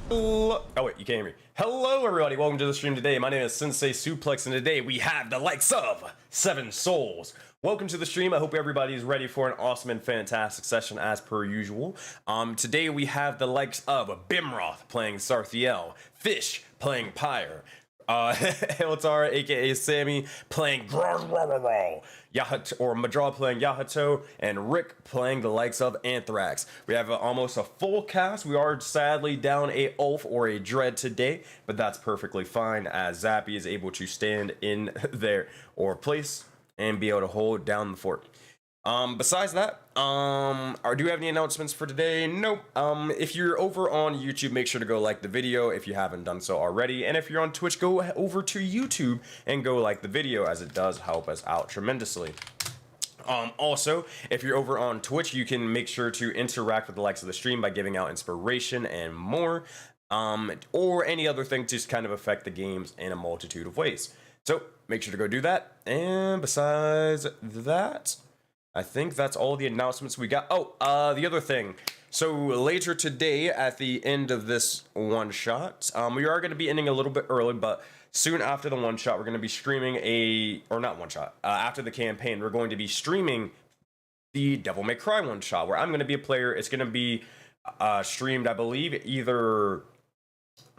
Oh wait, you can't hear me. Hello everybody, welcome to the stream today. My name is Sensei Suplex, and today we have the likes of 7 Souls. Welcome to the stream. I hope everybody is ready for an awesome and fantastic session as per usual. Today we have the likes of Bimroth playing Sarthiel, Fish playing Pyre, Hiltar aka Sammy playing Yahato, or Madra playing Yahato, and Rick playing the likes of Anthrax. We have almost a full cast. We are sadly down a Ulf or a Dread today, but that's perfectly fine as Zappy is able to stand in there or place and be able to hold down the fort. Besides that, do we have any announcements for today? Nope. If you're over on YouTube, make sure to go like the video if you haven't done so already. And if you're on Twitch, go over to YouTube and go like the video, as it does help us out tremendously. Also, if you're over on Twitch, you can make sure to interact with the likes of the stream by giving out inspiration and more, or any other thing to just kind of affect the games in a multitude of ways. So make sure to go do that. And besides that, I think that's all the announcements we got. Oh, the other thing. So later today, at the end of this one shot, we are going to be ending a little bit early, but soon after the one shot, we're going to be streaming after the campaign, we're going to be streaming the Devil May Cry one shot, where I'm going to be a player. It's going to be streamed, I believe, either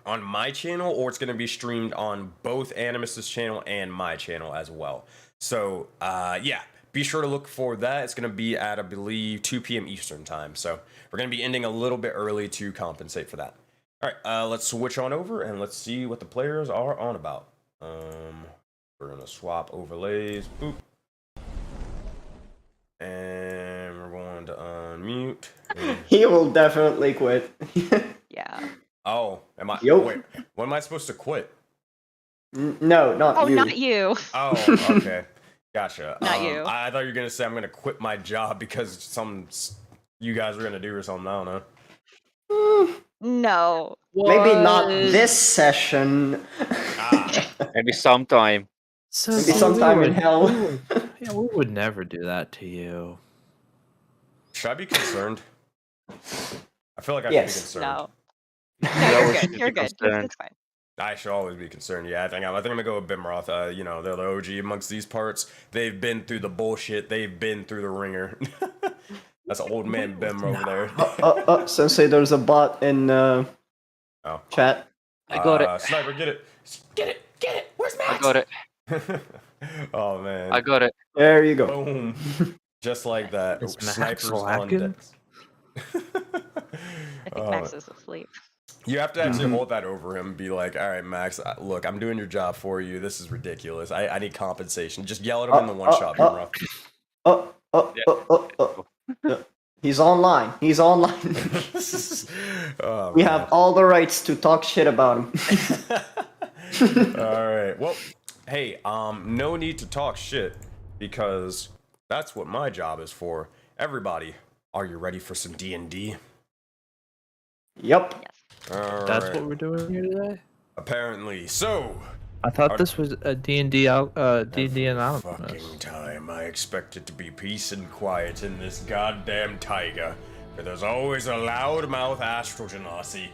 on my channel, or it's going to be streamed on both Animus's channel and my channel as well. So, yeah. Be sure to look for that. It's going to be at, I believe, 2 p.m. Eastern time. So we're going to be ending a little bit early to compensate for that. All right, let's switch on over and let's see what the players are on about. We're going to swap overlays. Boop. And we're going to unmute. He will definitely quit. Yeah. Oh, am I? Yo. Wait, when am I supposed to quit? No, not you. Oh, not you. Oh, okay. Gotcha. Not you. I thought you were gonna say I'm gonna quit my job because you guys were gonna do or something. I don't know. No. Maybe not this session. Maybe sometime. Maybe sometime in hell. Yeah, we would never do that to you. Should I be concerned? I feel like I Yes. should be concerned. No. Yeah, No, we you're should good. be You're good. concerned. It's fine. I should always be concerned. Yeah, I think I'm gonna go with Bimroth. You know, they're the OG amongst these parts. They've been through the bullshit. They've been through the ringer. That's old man Bim over there. Sensei, there's a bot in chat. I got it. Sniper, get it. Get it. Where's Max? I got it. Oh man. I got it. There you go. Boom. Just like that. Is Max Snipers on lacking? deck. I think Max is asleep. You have to actually hold that over him and be like, all right, Max, look, I'm doing your job for you. This is ridiculous. I need compensation. Just yell at him in the one shot. He's online. He's online. Oh, We have all the rights to talk shit about him. all right. Well, hey, no need to talk shit because that's what my job is for. Everybody, are you ready for some D&D? Yep. Yes. All That's right. what we're doing here today? Apparently. So, I thought this was a D&D Anonymous. fucking time I expect it to be peace and quiet in this goddamn Taiga. But there's always a loudmouth astral genasi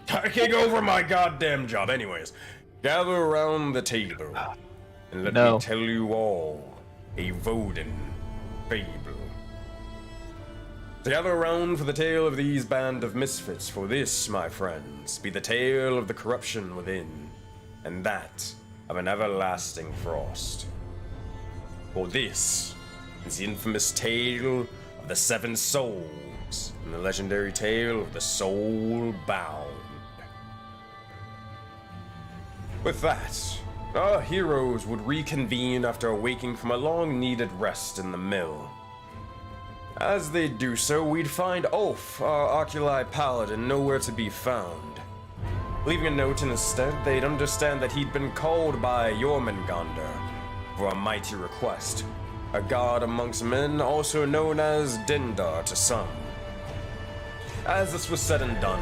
taking over my goddamn job. Anyways, gather around the table and let me tell you all a Voden fable. Gather around for the tale of these band of misfits, for this, my friends, be the tale of the corruption within, and that of an everlasting frost. For this is the infamous tale of the 7 souls, and the legendary tale of the soul bound. With that, our heroes would reconvene after awaking from a long-needed rest in the mill. As they do so, we'd find Ulf, our Oculi paladin, nowhere to be found. Leaving a note in his stead, they'd understand that he'd been called by Jormungandr for a mighty request, a god amongst men, also known as Dindar to some. As this was said and done,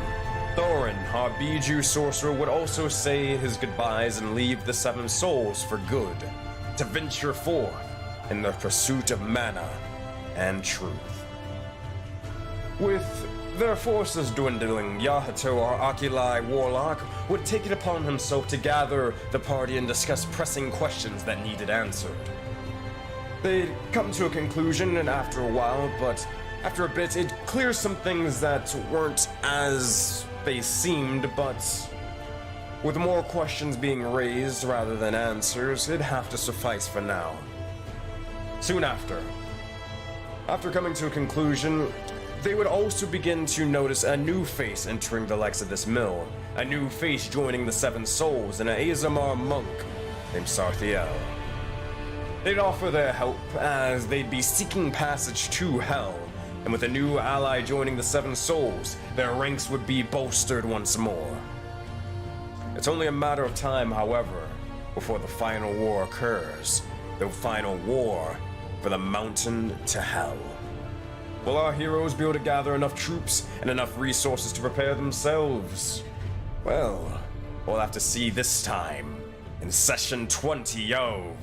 Thorin, our Biju sorcerer, would also say his goodbyes and leave the 7 souls for good, to venture forth in the pursuit of mana and truth. With their forces dwindling, Yahato, our Akilai warlock, would take it upon himself to gather the party and discuss pressing questions that needed answered. They'd come to a conclusion and after a while, but after a bit, it clears some things that weren't as they seemed, but with more questions being raised rather than answers, it'd have to suffice for now. Soon after coming to a conclusion, they would also begin to notice a new face entering the likes of this mill, a new face joining the Seven Souls, and an Azamar monk named Sarthiel. They'd offer their help as they'd be seeking passage to Hell, and with a new ally joining the Seven Souls, their ranks would be bolstered once more. It's only a matter of time, however, before the final war occurs, the final war for the mountain to Hell. Will our heroes be able to gather enough troops and enough resources to prepare themselves? Well, we'll have to see this time in session 20 of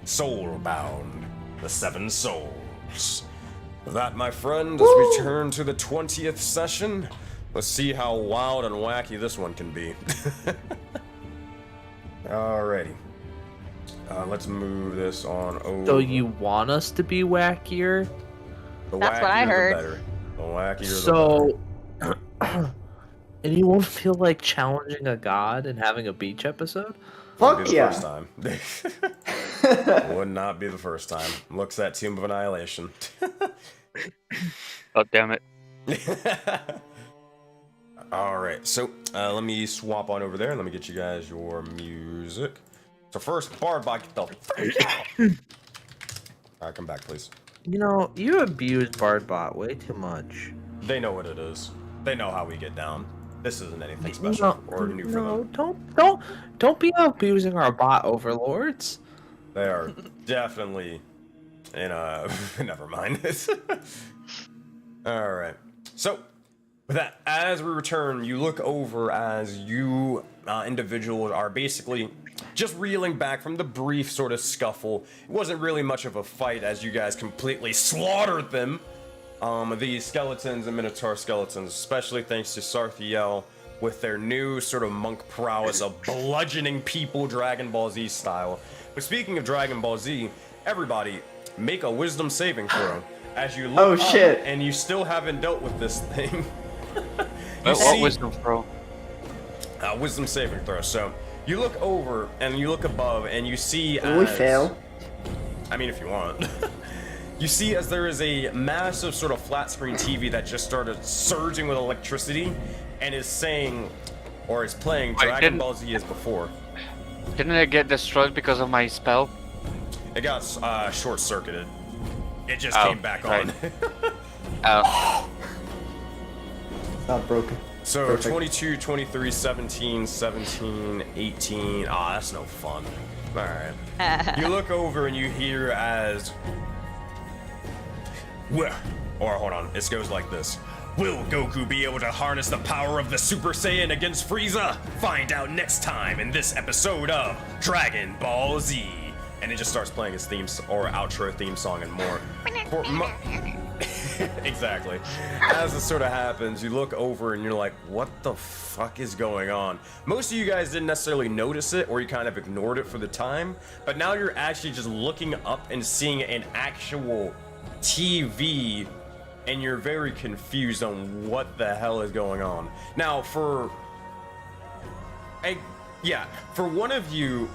Soulbound, the Seven Souls. With that, my friend, as we turn to the 20th session, let's see how wild and wacky this one can be. Alrighty. Let's move this on over. So you want us to be wackier? The That's what I wackier, heard. The better. The wackier, the better. Anyone feel like challenging a god and having a beach episode? Wouldn't Fuck be the yeah. first time. Would not be the first time. Looks at Tomb of Annihilation. God damn it. Alright, so let me swap on over there and let me get you guys your music. So first, Barbot, get the fuck out. Alright, come back, please. You know, you abuse Bardbot way too much. They know what it is. They know how we get down. This isn't anything special or new for them. Don't be abusing our bot overlords. They are definitely in a... Never mind. Alright. So, with that, as we return, you look over as you individuals are basically just reeling back from the brief sort of scuffle. It wasn't really much of a fight as you guys completely slaughtered them. The skeletons and Minotaur skeletons, especially thanks to Sarthiel with their new sort of monk prowess of bludgeoning people Dragon Ball Z style. But speaking of Dragon Ball Z, everybody make a wisdom saving throw as you look up shit. and you still haven't dealt with this thing. What wisdom throw? Wisdom saving throw. So you look over and you look above and you see We fail. I mean, if you want. You see as there is a massive sort of flat screen TV that just started surging with electricity and is saying, or is playing Dragon Ball Z as before. Didn't it get destroyed because of my spell? It got short-circuited. It just came back on. Oh. It's not broken. So Perfect. 22, 23, 17, 17, 18. Ah, that's no fun. Alright. You look over and you hear as... Well, or hold on, it goes like this. Will Goku be able to harness the power of the Super Saiyan against Frieza? Find out next time in this episode of Dragon Ball Z. And it just starts playing his theme or outro theme song and more. Exactly. As this sort of happens, you look over and you're like, what the fuck is going on? Most of you guys didn't necessarily notice it or you kind of ignored it for the time, but now you're actually just looking up and seeing an actual TV and you're very confused on what the hell is going on. Now, for one of you,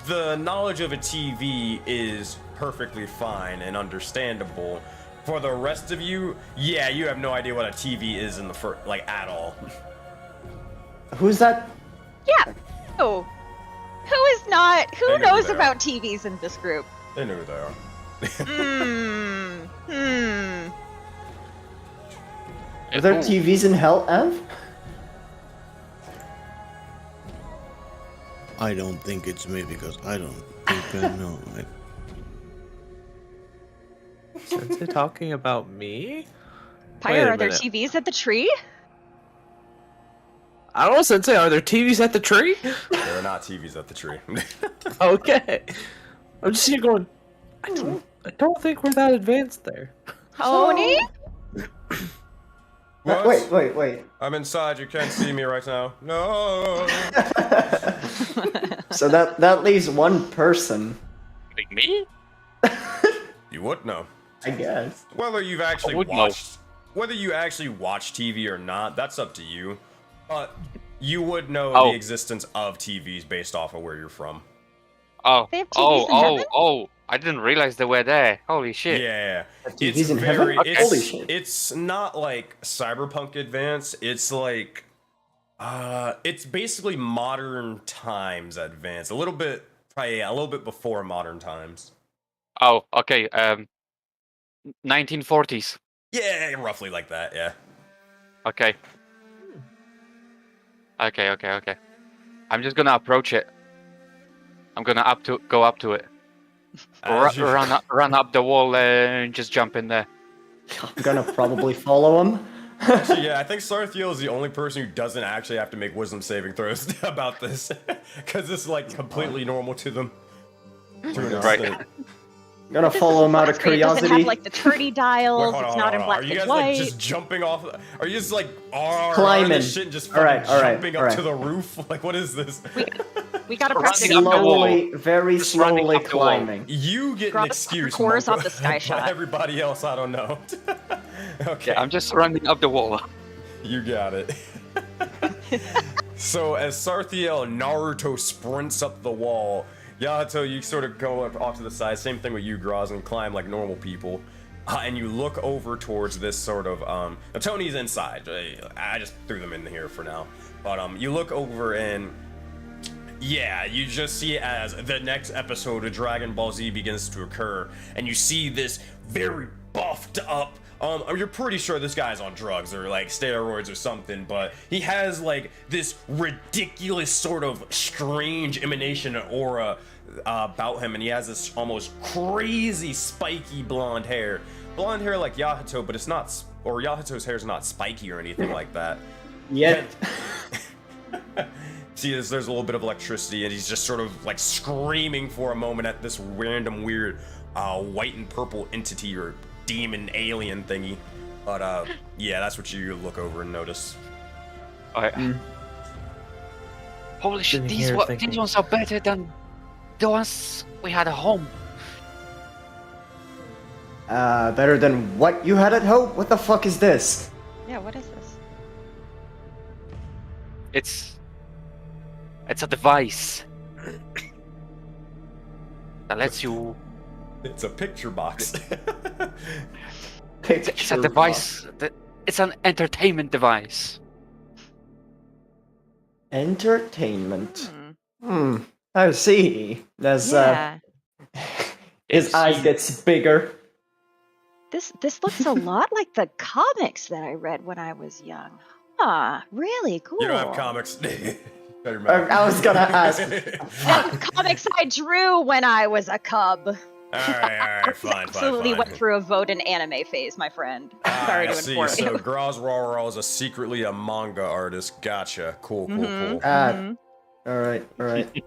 the knowledge of a TV is perfectly fine and understandable. For the rest of you, yeah, you have no idea what a TV is in the first, like, at all. Who's that? Yeah. Oh. Who is not? Who They know who knows they are. about TVs in this group? They know who they are. Are there TVs in hell, Ev? I don't think it's me because I don't think I know. Sensei talking about me? Wait Pyre, a are there minute. TVs at the tree? I don't know, Sensei. Are there TVs at the tree? There are not TVs at the tree. Okay. I'm just here going. I don't think we're that advanced there. Tony? What? Wait. I'm inside. You can't see me right now. No. So that leaves one person. Like me? You would know. I guess. Whether you've actually would know. watched, whether you actually watch TV or not, that's up to you. But you would know the existence of TVs based off of where you're from. Oh, They have TVs in heaven? I didn't realize they were there. Holy shit. Yeah, TVs it's in heaven? very. Holy shit. It's not like cyberpunk advanced. It's like, it's basically modern times advanced. A little bit, probably a little bit before modern times. Oh, okay. 1940s. Yeah, roughly like that. Yeah. Okay. Okay. I'm just gonna approach it. I'm gonna go up to it. Run up the wall and just jump in there. I'm gonna probably follow him. Actually, yeah, I think Sarthiel is the only person who doesn't actually have to make wisdom saving throws about this, because it's like completely normal to them. To an Right. extent. I'm gonna follow him out of It curiosity. doesn't have like the turdy dials. Wait, It's not in black Are you and guys white. like just jumping off? Are you just like Climbing. this shit and just All right, fucking all right, jumping all up right. to the roof? Like, what is this? We gotta Running practice. up the wall. Slowly, very Just running slowly up the wall. climbing. You get Draw an the excuse, course Monko, off the sky but shot. everybody else, I don't know. Okay, Yeah, I'm just running up the wall. you got it. So as Sarthiel Naruto sprints up the wall, Yato, you sort of go up off to the side. Same thing with you, Graz, and climb like normal people. And you look over towards this sort of now Tony's inside. I just threw them in here for now. But you look over and yeah, you just see as the next episode of Dragon Ball Z begins to occur, and you see this very buffed up. You're pretty sure this guy's on drugs or like steroids or something, but he has like this ridiculous sort of strange emanation and aura about him, and he has this almost crazy spiky blonde hair like Yahato, but it's not, or Yahato's hair is not spiky or anything like that. Yet. See, there's a little bit of electricity, and he's just sort of like screaming for a moment at this random weird white and purple entity or demon alien thingy. But yeah, that's what you look over and notice. Alright. Holy shit, Sitting these here ones are better than the ones we had at home. Better than what you had at home? What the fuck is this? Yeah, what is this? It's a device that lets you. It's a picture box. It's a device. It's an entertainment device. Entertainment. I see. There's Yeah. his eyes gets bigger. This looks a lot like the comics that I read when I was young. Ah, really cool. You don't have comics. Better mouth. I was gonna ask. The comics I drew when I was a cub. Alright, fine. Absolutely went through a Voden anime phase, my friend. Sorry to see. inform So you. Graz Rara is secretly a manga artist. Gotcha. Cool. Alright, alright.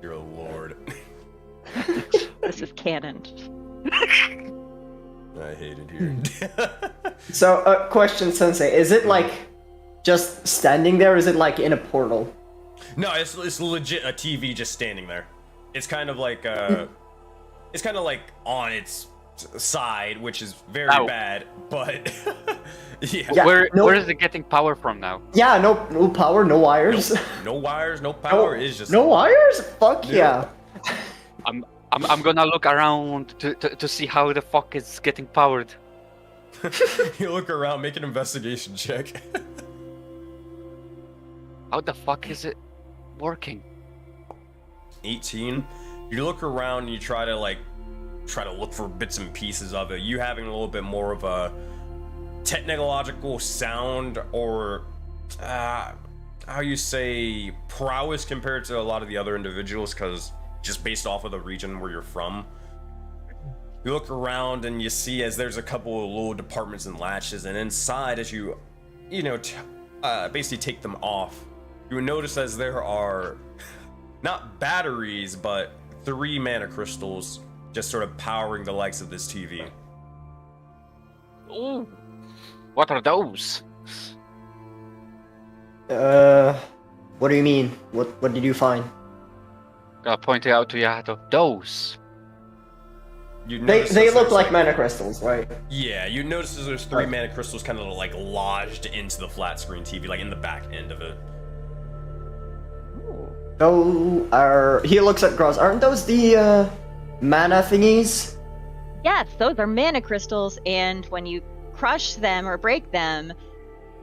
You're a lord. This is canon. I hate it here. So, question, Sensei. Is it like just standing there? Or is it like in a portal? No, it's legit a TV just standing there. It's kind of like it's kind of like on its side, which is very bad. But yeah, Where is it getting power from now? Yeah, no power, no wires. no wires, no power. It's just no wires. Fuck yeah. I'm gonna look around to see how the fuck it's getting powered. You look around, make an investigation check. How the fuck is it working? 18. You look around and you try to look for bits and pieces of it. You having a little bit more of a technological sound or how you say prowess compared to a lot of the other individuals, because just based off of the region where you're from. You look around and you see as there's a couple of little departments and latches, and inside as you basically take them off, you would notice as there are not batteries, but 3 mana crystals just sort of powering the likes of this TV. Ooh. What are those? What do you mean? What did you find? Pointing out to Yato. Those. You They notice they that look there's, like mana crystals, right? Yeah, you notice that there's 3 mana crystals kind of like lodged into the flat screen TV, like in the back end of it. He looks at Groz. Aren't those the mana thingies? Yes, those are mana crystals, and when you crush them or break them,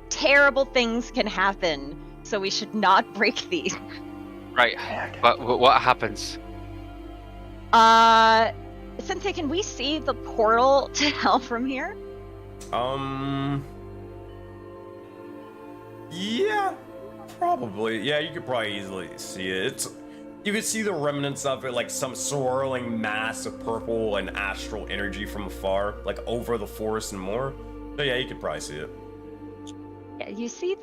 terrible things can happen. So we should not break these. Right. But what happens? Sensei, can we see the portal to hell from here? Yeah, probably. Yeah, you could probably easily see it. You could see the remnants of it, like some swirling mass of purple and astral energy from afar, like over the forest and more. So yeah, you could probably see it. Yeah, you see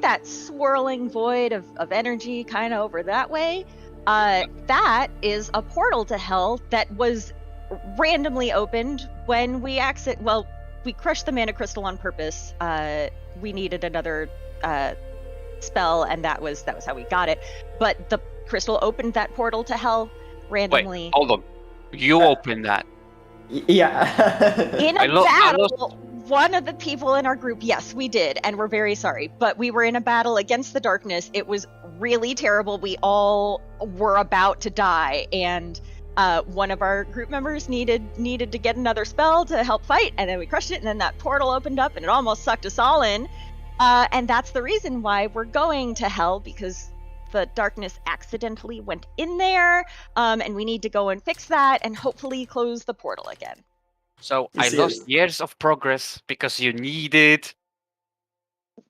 that swirling void of energy kind of over that way? That is a portal to hell that was randomly opened when we we crushed the mana crystal on purpose. We needed another spell, and that was how we got it. But the crystal opened that portal to hell randomly. Wait, hold on. You opened that. Yeah. In a battle, one of the people in our group, yes, we did, and we're very sorry, but we were in a battle against the darkness. It was really terrible. We all were about to die, and one of our group members needed to get another spell to help fight, and then we crushed it, and then that portal opened up, and it almost sucked us all in. And that's the reason why we're going to hell, because the darkness accidentally went in there, and we need to go and fix that, and hopefully close the portal again. So I lost years of progress because you needed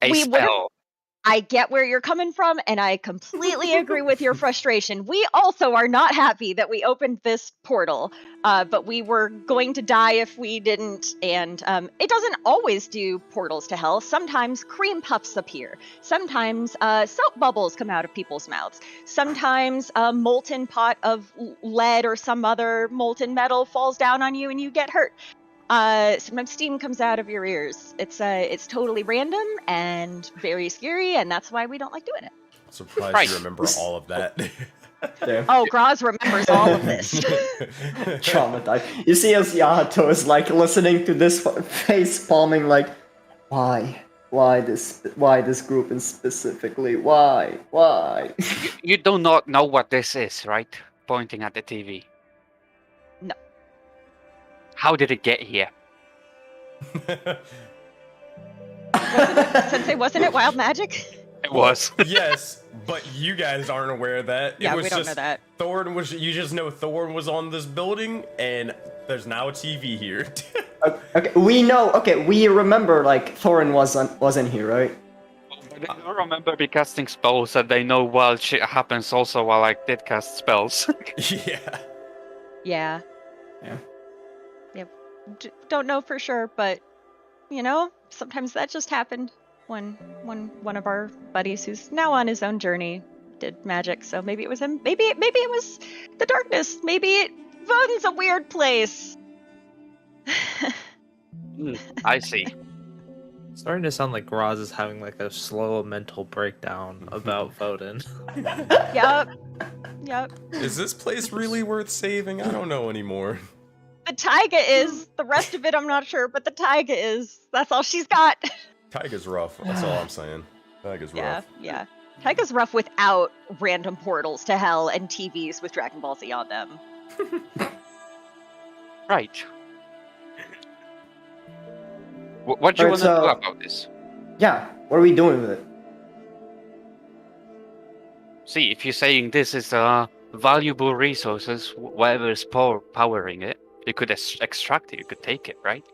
a spell. I get where you're coming from, and I completely agree with your frustration. We also are not happy that we opened this portal, but we were going to die if we didn't, and it doesn't always do portals to hell. Sometimes cream puffs appear. Sometimes soap bubbles come out of people's mouths. Sometimes a molten pot of lead or some other molten metal falls down on you and you get hurt. Sometimes steam comes out of your ears. It's totally random and very scary, and that's why we don't like doing it. Surprised you remember all of that. Oh, Graz remembers all of this. Traumatized. You see as Yato is like listening to this face palming, like, why this group and specifically why? You do not know what this is, right? Pointing at the TV. No. How did it get here? Sensei, wasn't it wild magic? It was. Yes, but you guys aren't aware of that. Yeah, it was we don't just know that. Thorn was. You just know Thorn was on this building, and there's now a TV here. Okay, we know. Okay, we remember like Thorin wasn't here, right? But I don't remember me casting spells, and they know wild shit happens also while I did cast spells. Yeah. Yeah. Don't know for sure, but sometimes that just happened when one of our buddies, who's now on his own journey, did magic. So maybe it was him. Maybe it was the darkness. Maybe Voden's a weird place. I see. Starting to sound like Graz is having like a slow mental breakdown about Voden. Yep. Is this place really worth saving? I don't know anymore. The Taiga is. The rest of it, I'm not sure, but the Taiga is. That's all she's got. Taiga's rough. That's all I'm saying. Taiga's rough. Yeah. Taiga's rough without random portals to hell and TVs with Dragon Ball Z on them. Right. What do you want to do about this? Yeah, what are we doing with it? See, if you're saying this is valuable resources, whatever is powering it, you could extract it, you could take it, right?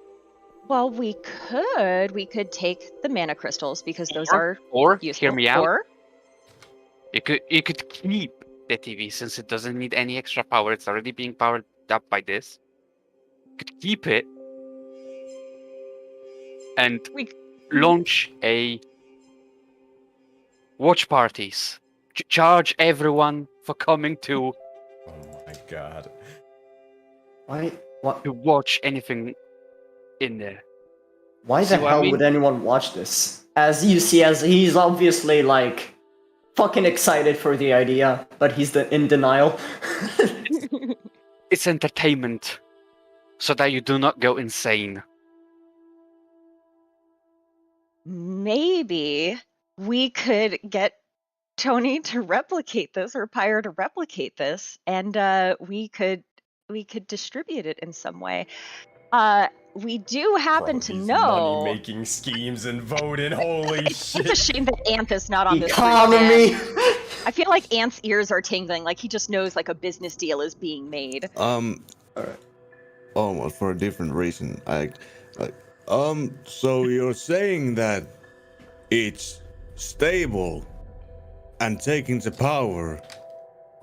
Well, we could take the mana crystals because those are useful. Hear me out. You could keep the TV since it doesn't need any extra power. It's already being powered up by this. You could keep it and launch a watch parties. Charge everyone for coming to. Oh my god. Why? What? To watch anything in there. Why See the what I hell mean? would anyone watch this? As you see, as he's obviously like fucking excited for the idea, but he's in denial. It's entertainment, so that you do not go insane. Maybe we could get Tony to replicate this, or Pyre to replicate this, and we could distribute it in some way. We do happen to know. Money-making schemes and voting. Holy It's shit! a shame that Anth is not on this group, Economy. man. I feel like Anth's ears are tingling, like he just knows like a business deal is being made. Almost for a different reason. So you're saying that it's stable and taking the power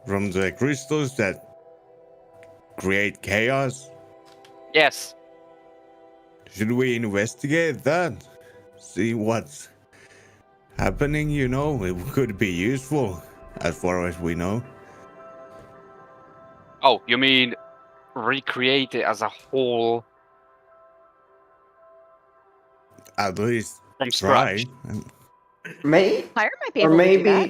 from the crystals that create chaos? Yes. Should we investigate that? See what's happening, you know? It could be useful, as far as we know. Oh, you mean recreate it as a whole At least from try. scratch? Pyre might be able to do that.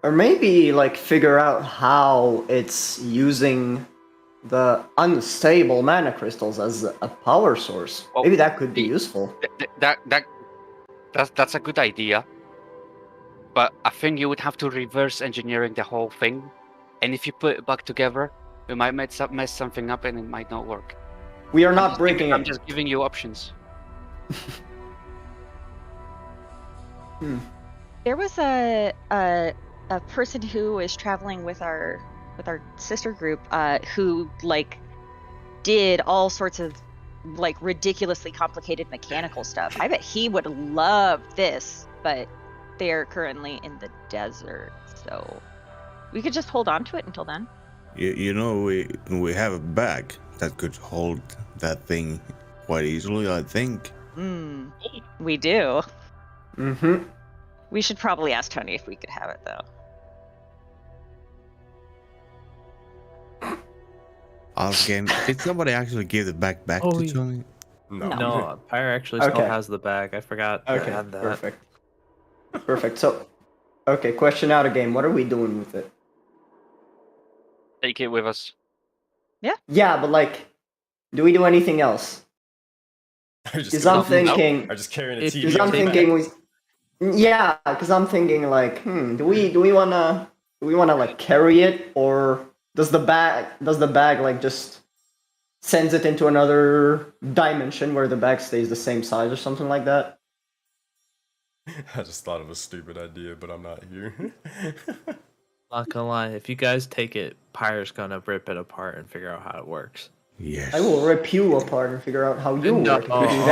Or maybe like figure out how it's using the unstable mana crystals as a power source. Well, Maybe that could be useful. That's a good idea. But I think you would have to reverse engineering the whole thing, and if you put it back together, we might mess something up and it might not work. We are not breaking I'm it. just giving you options. There was a person who was traveling with our sister group who like did all sorts of like ridiculously complicated mechanical stuff. I bet he would love this, but they're currently in the desert, so we could just hold on to it until then. You know, we have a bag that could hold that thing quite easily, I think. We do. Mm-hmm. We should probably ask Tony if we could have it, though. Again, did somebody actually give the bag back to Tony? No, Pyre actually still has the bag. I forgot to add that. Perfect. Perfect. So, okay, question out of game. What are we doing with it? Take it with us. Yeah, but like, do we do anything else? Because I'm thinking. I'm just carrying a If TV. Because I'm thinking we. Yeah, because I'm thinking like, do we wanna like carry it, or does the bag like just sends it into another dimension where the bag stays the same size or something like that? I just thought of a stupid idea, but I'm not here. Not gonna lie, if you guys take it, Pyre's gonna rip it apart and figure out how it works. Yes. I will rip you apart and figure out how you work if you do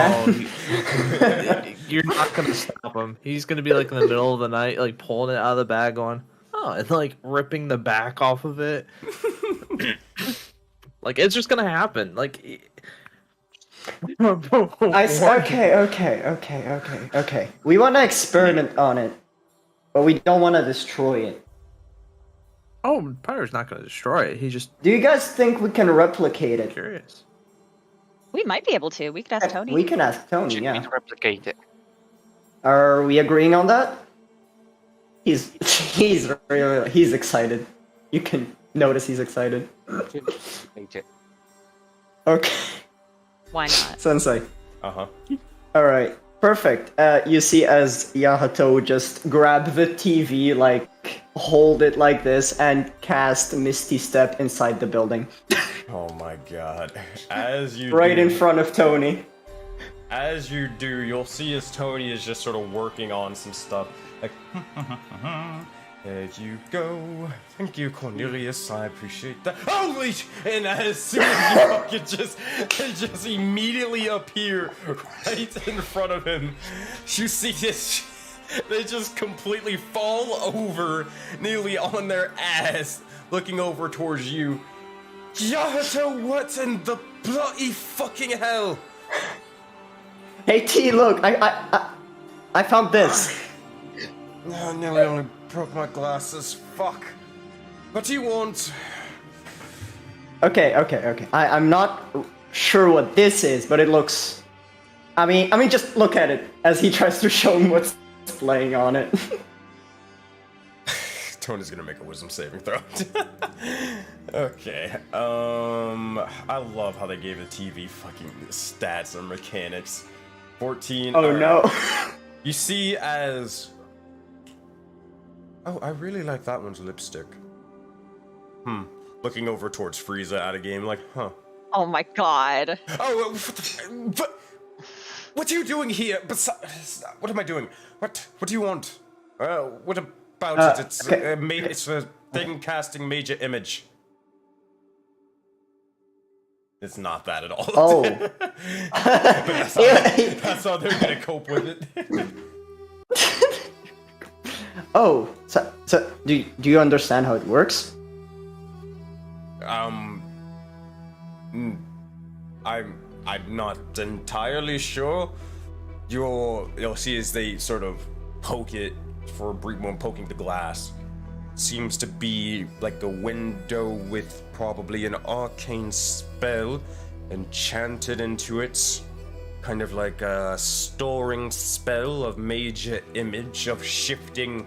that. You're not gonna stop him. He's gonna be like in the middle of the night, like pulling it out of the bag, going, "Oh," and like ripping the back off of it. Like it's just gonna happen. Like. Okay. We want to experiment on it, but we don't want to destroy it. Oh, Pyre's not gonna destroy it. He just Do you guys think we can replicate it? curious. We might be able to. We could ask Tony. We can ask Tony, Should yeah. we replicate it? Are we agreeing on that? He's excited. You can notice he's excited. Replicate it. Okay, Why not? Sensei. Uh-huh. Alright, perfect. You see as Yahato just grab the TV, like, hold it like this, and cast Misty Step inside the building. Oh my god. As you Right do, in front of Tony. As you do, you'll see as Tony is just sort of working on some stuff. Like, there you go. Thank you, Cornelius. I appreciate that. Holy sh! And as soon as you fucking they just immediately appear right in front of him. You see this? They just completely fall over, nearly on their ass, looking over towards you. Yahato, what in the bloody fucking hell? Hey T, look, I found this. Oh, nearly only broke my glasses. Fuck. What do you want? Okay. I'm not sure what this is, but it looks I mean, just look at it as he tries to show him what's playing on it. Tony's gonna make a wisdom saving throw. Okay. I love how they gave the TV fucking stats and mechanics. 14. Oh no. You see as... Oh, I really like that one's lipstick. Looking over towards Frieza at a game like, huh. Oh my god. Oh, what are you doing here? What am I doing? What do you want? What about it? It's okay. it's a thing casting major image. It's not that at all. Oh. But that's how they're gonna cope with it. Oh, so do you understand how it works? I'm not entirely sure. You'll see as they sort of poke it for a brief moment, poking the glass. Seems to be like a window with probably an arcane spell enchanted into it. Kind of like a storing spell of major image of shifting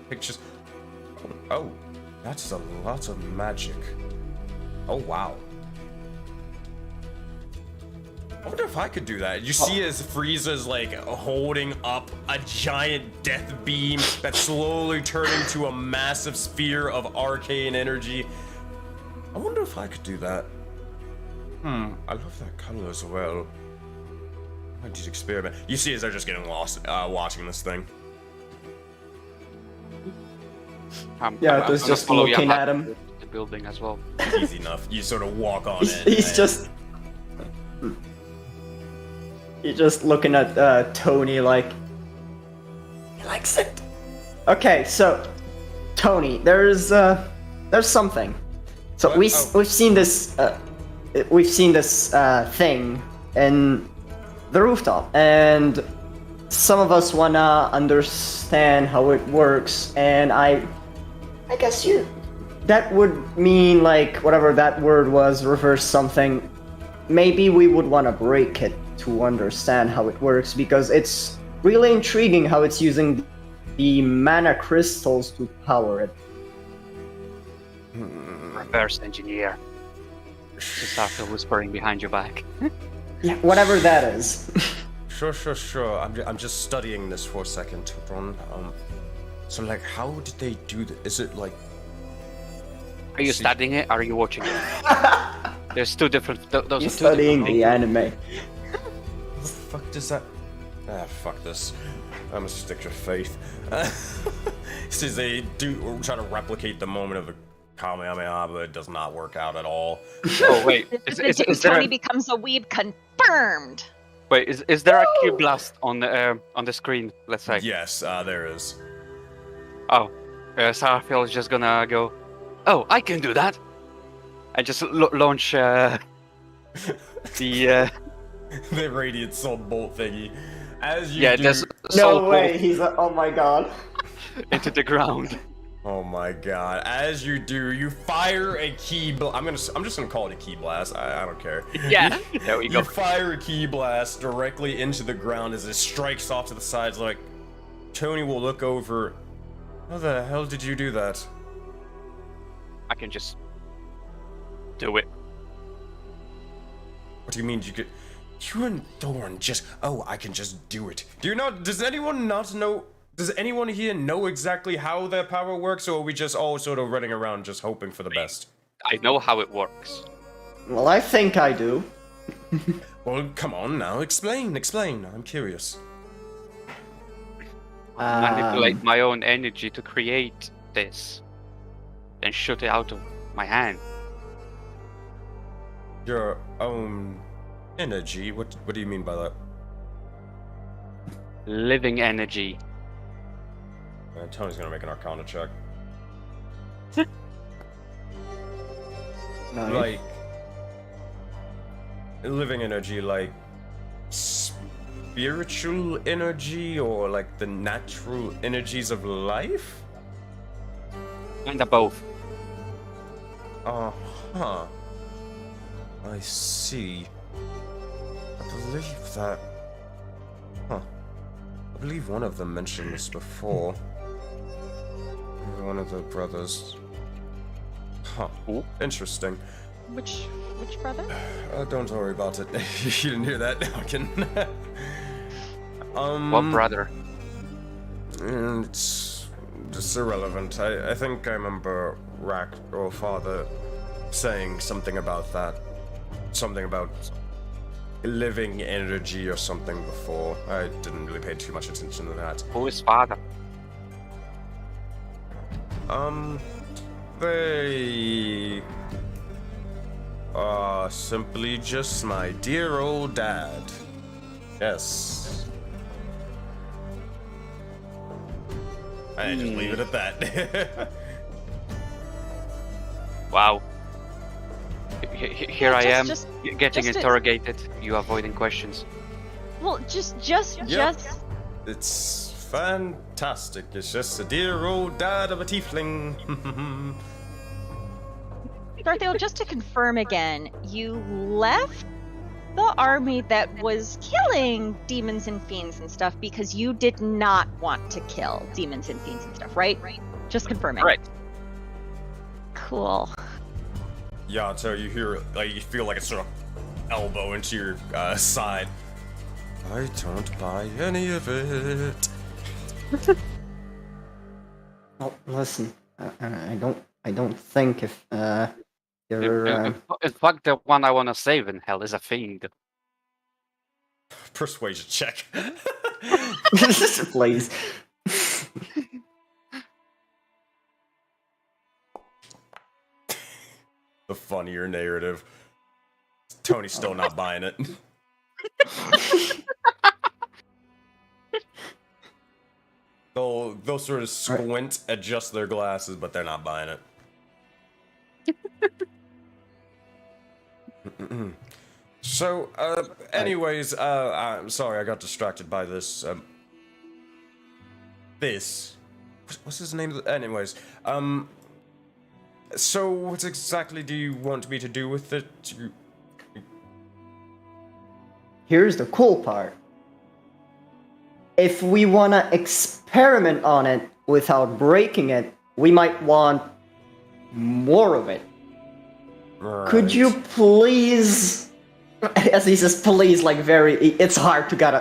pictures. Oh, that's a lot of magic. Oh, wow. I wonder if I could do that. You see as Frieza's like holding up a giant death beam that's slowly turning to a massive sphere of arcane energy. I wonder if I could do that. I love that color as well. I might just experiment. You see as they're just getting lost watching this thing. Yeah, there's just follow looking Yamaha at him. The building as well. Easy enough. You sort of walk on in. He's just looking at Tony like he likes it. Okay, so Tony, there's something. So we've seen this thing in the rooftop, and some of us wanna understand how it works, and I guess that would mean like whatever that word was, reverse something. Maybe we would want to break it to understand how it works, because it's really intriguing how it's using the mana crystals to power it. Reverse engineer. Just after whispering behind your back. Yeah, whatever that is. Sure. I'm just studying this for a second, Ron. So like, how did they do that? Is it like... Are you studying it? Or are you watching it? There's two different... Those You're are two studying different the anime. What the fuck does that... fuck this. I'm gonna stick to faith. Since they do try to replicate the moment of the Kamehameha, but it does not work out at all. Oh, wait. Tony becomes a weeb confirmed. Wait, is there a Q blast on the screen? Let's say. Yes, there is. Oh, Starfield is just gonna go. Oh, I can do that. I just launch the the radiant soul bolt thingy. As you do. there's No way, he's oh my god. into the ground. Oh my god! As you do, you fire a key. I'm just gonna call it a key blast. I don't care. Yeah, there we go. You fire a key blast directly into the ground as it strikes off to the sides. Like Tony will look over. How the hell did you do that? I can just do it. What do you mean you could? You and Thorn just... Oh, I can just do it. Do you not... Does anyone not know... Does anyone here know exactly how that power works, or are we just all sort of running around just hoping for the best? I know how it works. Well, I think I do. Well, come on now. Explain. I'm curious. Manipulate my own energy to create this. Then shoot it out of my hand. Your own energy? What do you mean by that? Living energy. Tony's gonna make an Arcana check. Nice. Like... Living energy, like... Spiritual energy, or like the natural energies of life? Kinda both. Uh-huh. I see. I believe that believe one of them mentioned this before. One of the brothers. Huh. Ooh. Interesting. Which brother? Don't worry about it. You didn't hear that? I can. What brother? It's irrelevant. I think I remember Rack or Father saying something about that. Something about living energy or something before. I didn't really pay too much attention to that. Who is father? They are simply just my dear old dad. Yes. I just leave it at that. Wow. Here I am, just getting just interrogated. You avoiding questions. Well, just It's fantastic. It's just a dear old dad of a tiefling. Darthiel, just to confirm again, you left the army that was killing demons and fiends and stuff because you did not want to kill demons and fiends and stuff, right? Just confirming. Right. Cool. Yeah, so you hear, like, you feel like a sort of elbow into your side. I don't buy any of it. Well, listen, I don't think if you're In fact, the one I want to save in hell is a fiend. Persuasion check. please. The funnier narrative. Tony's still not buying it. They'll sort of squint, adjust their glasses, but they're not buying it. So, anyways, I'm sorry, I got distracted by this. What's his name? Anyways, so what exactly do you want me to do with it? Here's the cool part. If we want to experiment on it without breaking it, we might want more of it. Right. Could you please, as he says please, like it's hard to get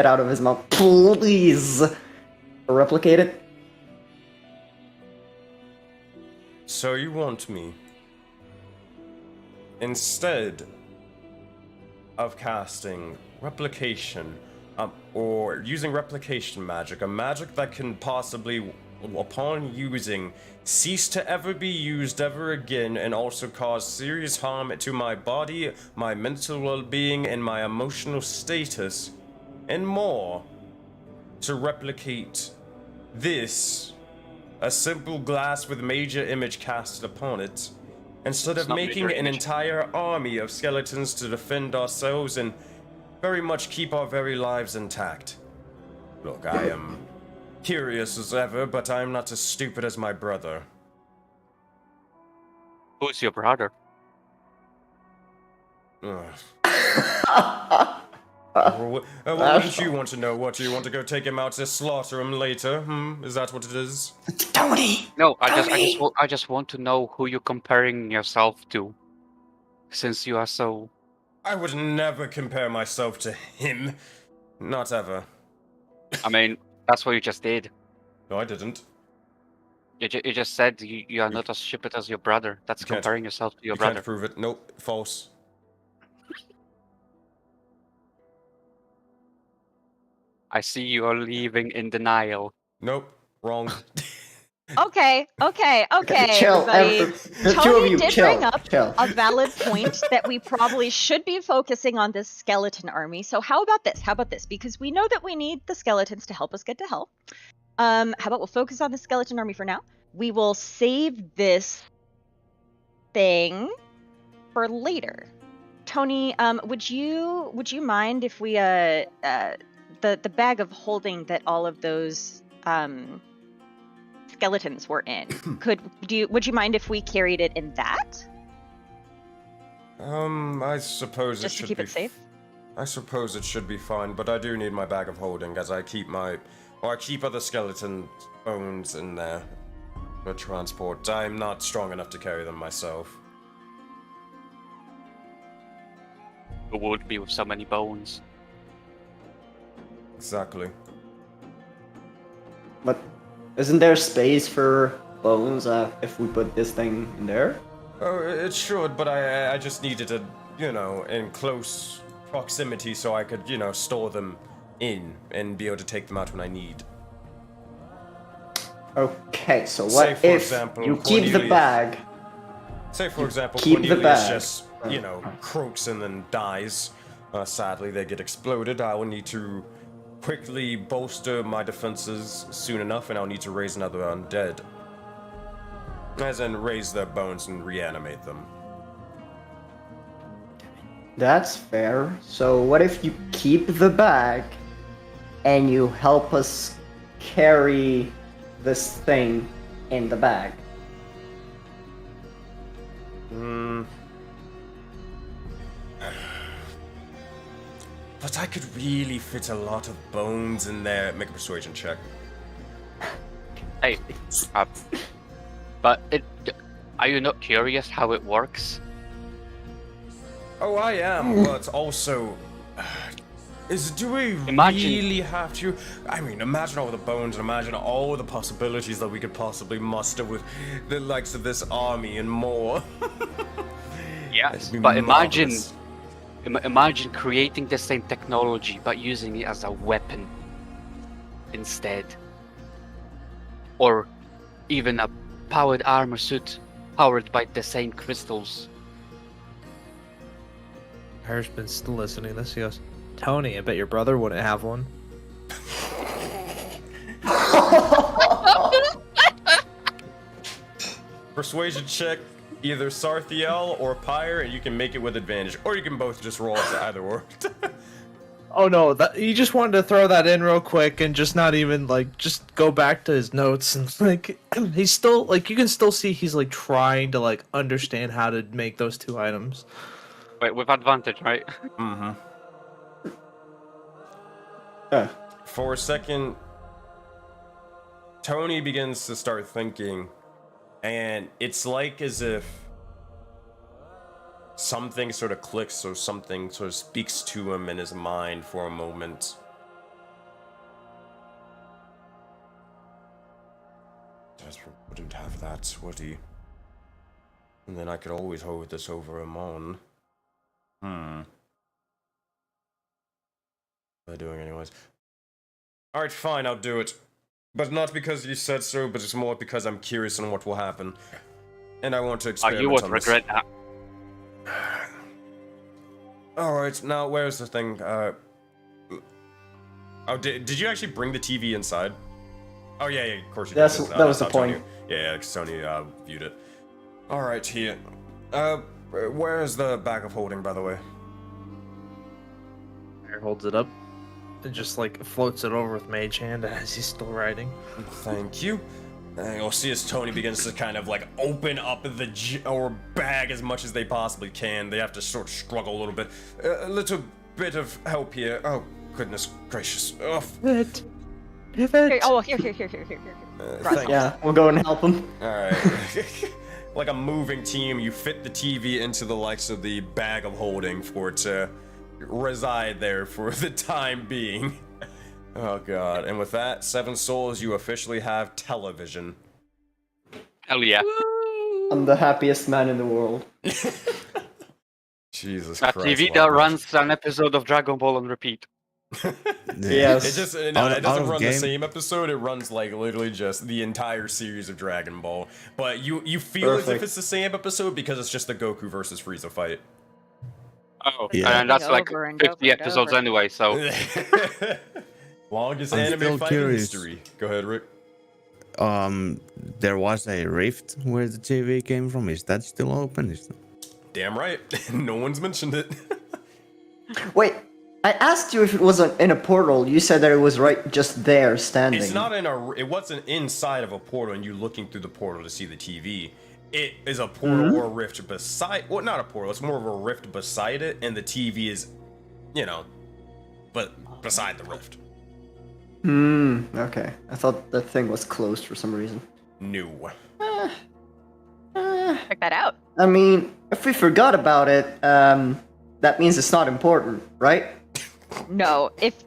out of his mouth, please replicate it? So you want me, instead of casting replication, or using replication magic, a magic that can possibly, upon using, cease to ever be used ever again and also cause serious harm to my body, my mental well-being, and my emotional status, and more, to replicate this, a simple glass with major image cast upon it, instead of making an entire army of skeletons to defend ourselves and very much keep our very lives intact. Look, I am curious as ever, but I am not as stupid as my brother. Who's your brother? Wouldn't you want to know? What, do you want to go take him out to slaughter him later? Is that what it is? Tony! No, I just want to know who you're comparing yourself to, since you are so. I would never compare myself to him. Not ever. I mean, that's what you just did. No, I didn't. You just said you are not as stupid as your brother. That's You can't- comparing yourself to your You brother. can't prove it. Nope, false. I see you are leaving in denial. Nope, wrong. Okay, Chill, everybody. the two of Tony you, did chill, bring up chill. a valid point that we probably should be focusing on this skeleton army. So how about this? Because we know that we need the skeletons to help us get to hell. How about we'll focus on the skeleton army for now? We will save this thing for later. Tony, would you mind if we the bag of holding that all of those skeletons were in, would you mind if we carried it in that? I suppose Just it to should keep be it safe? I suppose it should be fine, but I do need my bag of holding as I keep other skeleton bones in there for transport. I'm not strong enough to carry them myself. Who would be with so many bones? Exactly. But isn't there space for bones if we put this thing in there? Oh, it should, but I just needed to, in close proximity so I could, store them in and be able to take them out when I need. Okay, so Say, what for if example, you keep the Cornelius- bag? Say, for example, keep the Cornelius bag. just, croaks and then dies. Sadly, they get exploded. I will need to quickly bolster my defenses soon enough, and I'll need to raise another undead. As in, raise their bones and reanimate them. That's fair. So what if you keep the bag and you help us carry this thing in the bag? But I could really fit a lot of bones in there. Make a persuasion check. Hey, are you not curious how it works? Oh, I am, but also... do we really have to... I mean, imagine all the bones and imagine all the possibilities that we could possibly muster with the likes of this army and more. Yes, It'd be but imagine... marvelous. Imagine creating the same technology but using it as a weapon instead. Or even a powered armor suit powered by the same crystals. Harrisman's still listening to this. He goes, Tony, I bet your brother wouldn't have one. Persuasion check, either Sarthiel or Pyre, and you can make it with advantage. Or you can both just roll to either or. Oh no, he just wanted to throw that in real quick and just not even just go back to his notes and he's still you can still see he's trying to understand how to make those two items. Wait, with advantage, right? Mm-hmm. For a second, Tony begins to start thinking, and it's as if something sort of clicks or something sort of speaks to him in his mind for a moment. Desperate wouldn't have that, would he? And then I could always hold this over him on. They're doing anyways. Alright, fine, I'll do it. But not because you said so, but it's more because I'm curious on what will happen. And I want to experiment You won't on this. regret that. Alright, now where's the thing? Did you actually bring the TV inside? Oh yeah, of course you did. That was the point. Yeah, because Tony viewed it. Alright, here. Where's the bag of holding, by the way? He holds it up and just floats it over with Mage Hand as he's still writing. Thank you. And you'll see as Tony begins to kind of open up the bag as much as they possibly can. They have to sort of struggle a little bit. A little bit of help here. Oh, goodness gracious. Oh. Pivot. Here, here. Thanks. Yeah, we'll go and help him. Alright. Like a moving team, you fit the TV into the likes of the bag of holding for it to reside there for the time being. Oh god. And with that, 7 souls, you officially have television. Hell yeah. I'm the happiest man in the world. Jesus A Christ. TV that Lord. runs an episode of Dragon Ball on repeat. Yes. It just Out it doesn't of run the game. same episode. It runs literally just the entire series of Dragon Ball. But you feel as if Perfect. it's the same episode because it's just the Goku versus Frieza fight. Oh, Yeah. and that's Over and 50 over and episodes over. anyway, so... Longest I'm anime still fight in curious. history. Go ahead, Rick. There was a rift where the TV came from. Is that still open? Damn right. No one's mentioned it. Wait, I asked you if it wasn't in a portal. You said that it was right just there, standing. It's not in a. It wasn't inside of a portal, and you looking through the portal to see the TV. It is a portal or a rift beside. Well, not a portal. It's more of a rift beside it, and the TV is you know, but beside the rift. Okay. I thought that thing was closed for some reason. No. Check that out. I mean, if we forgot about it, that means it's not important, right? No, if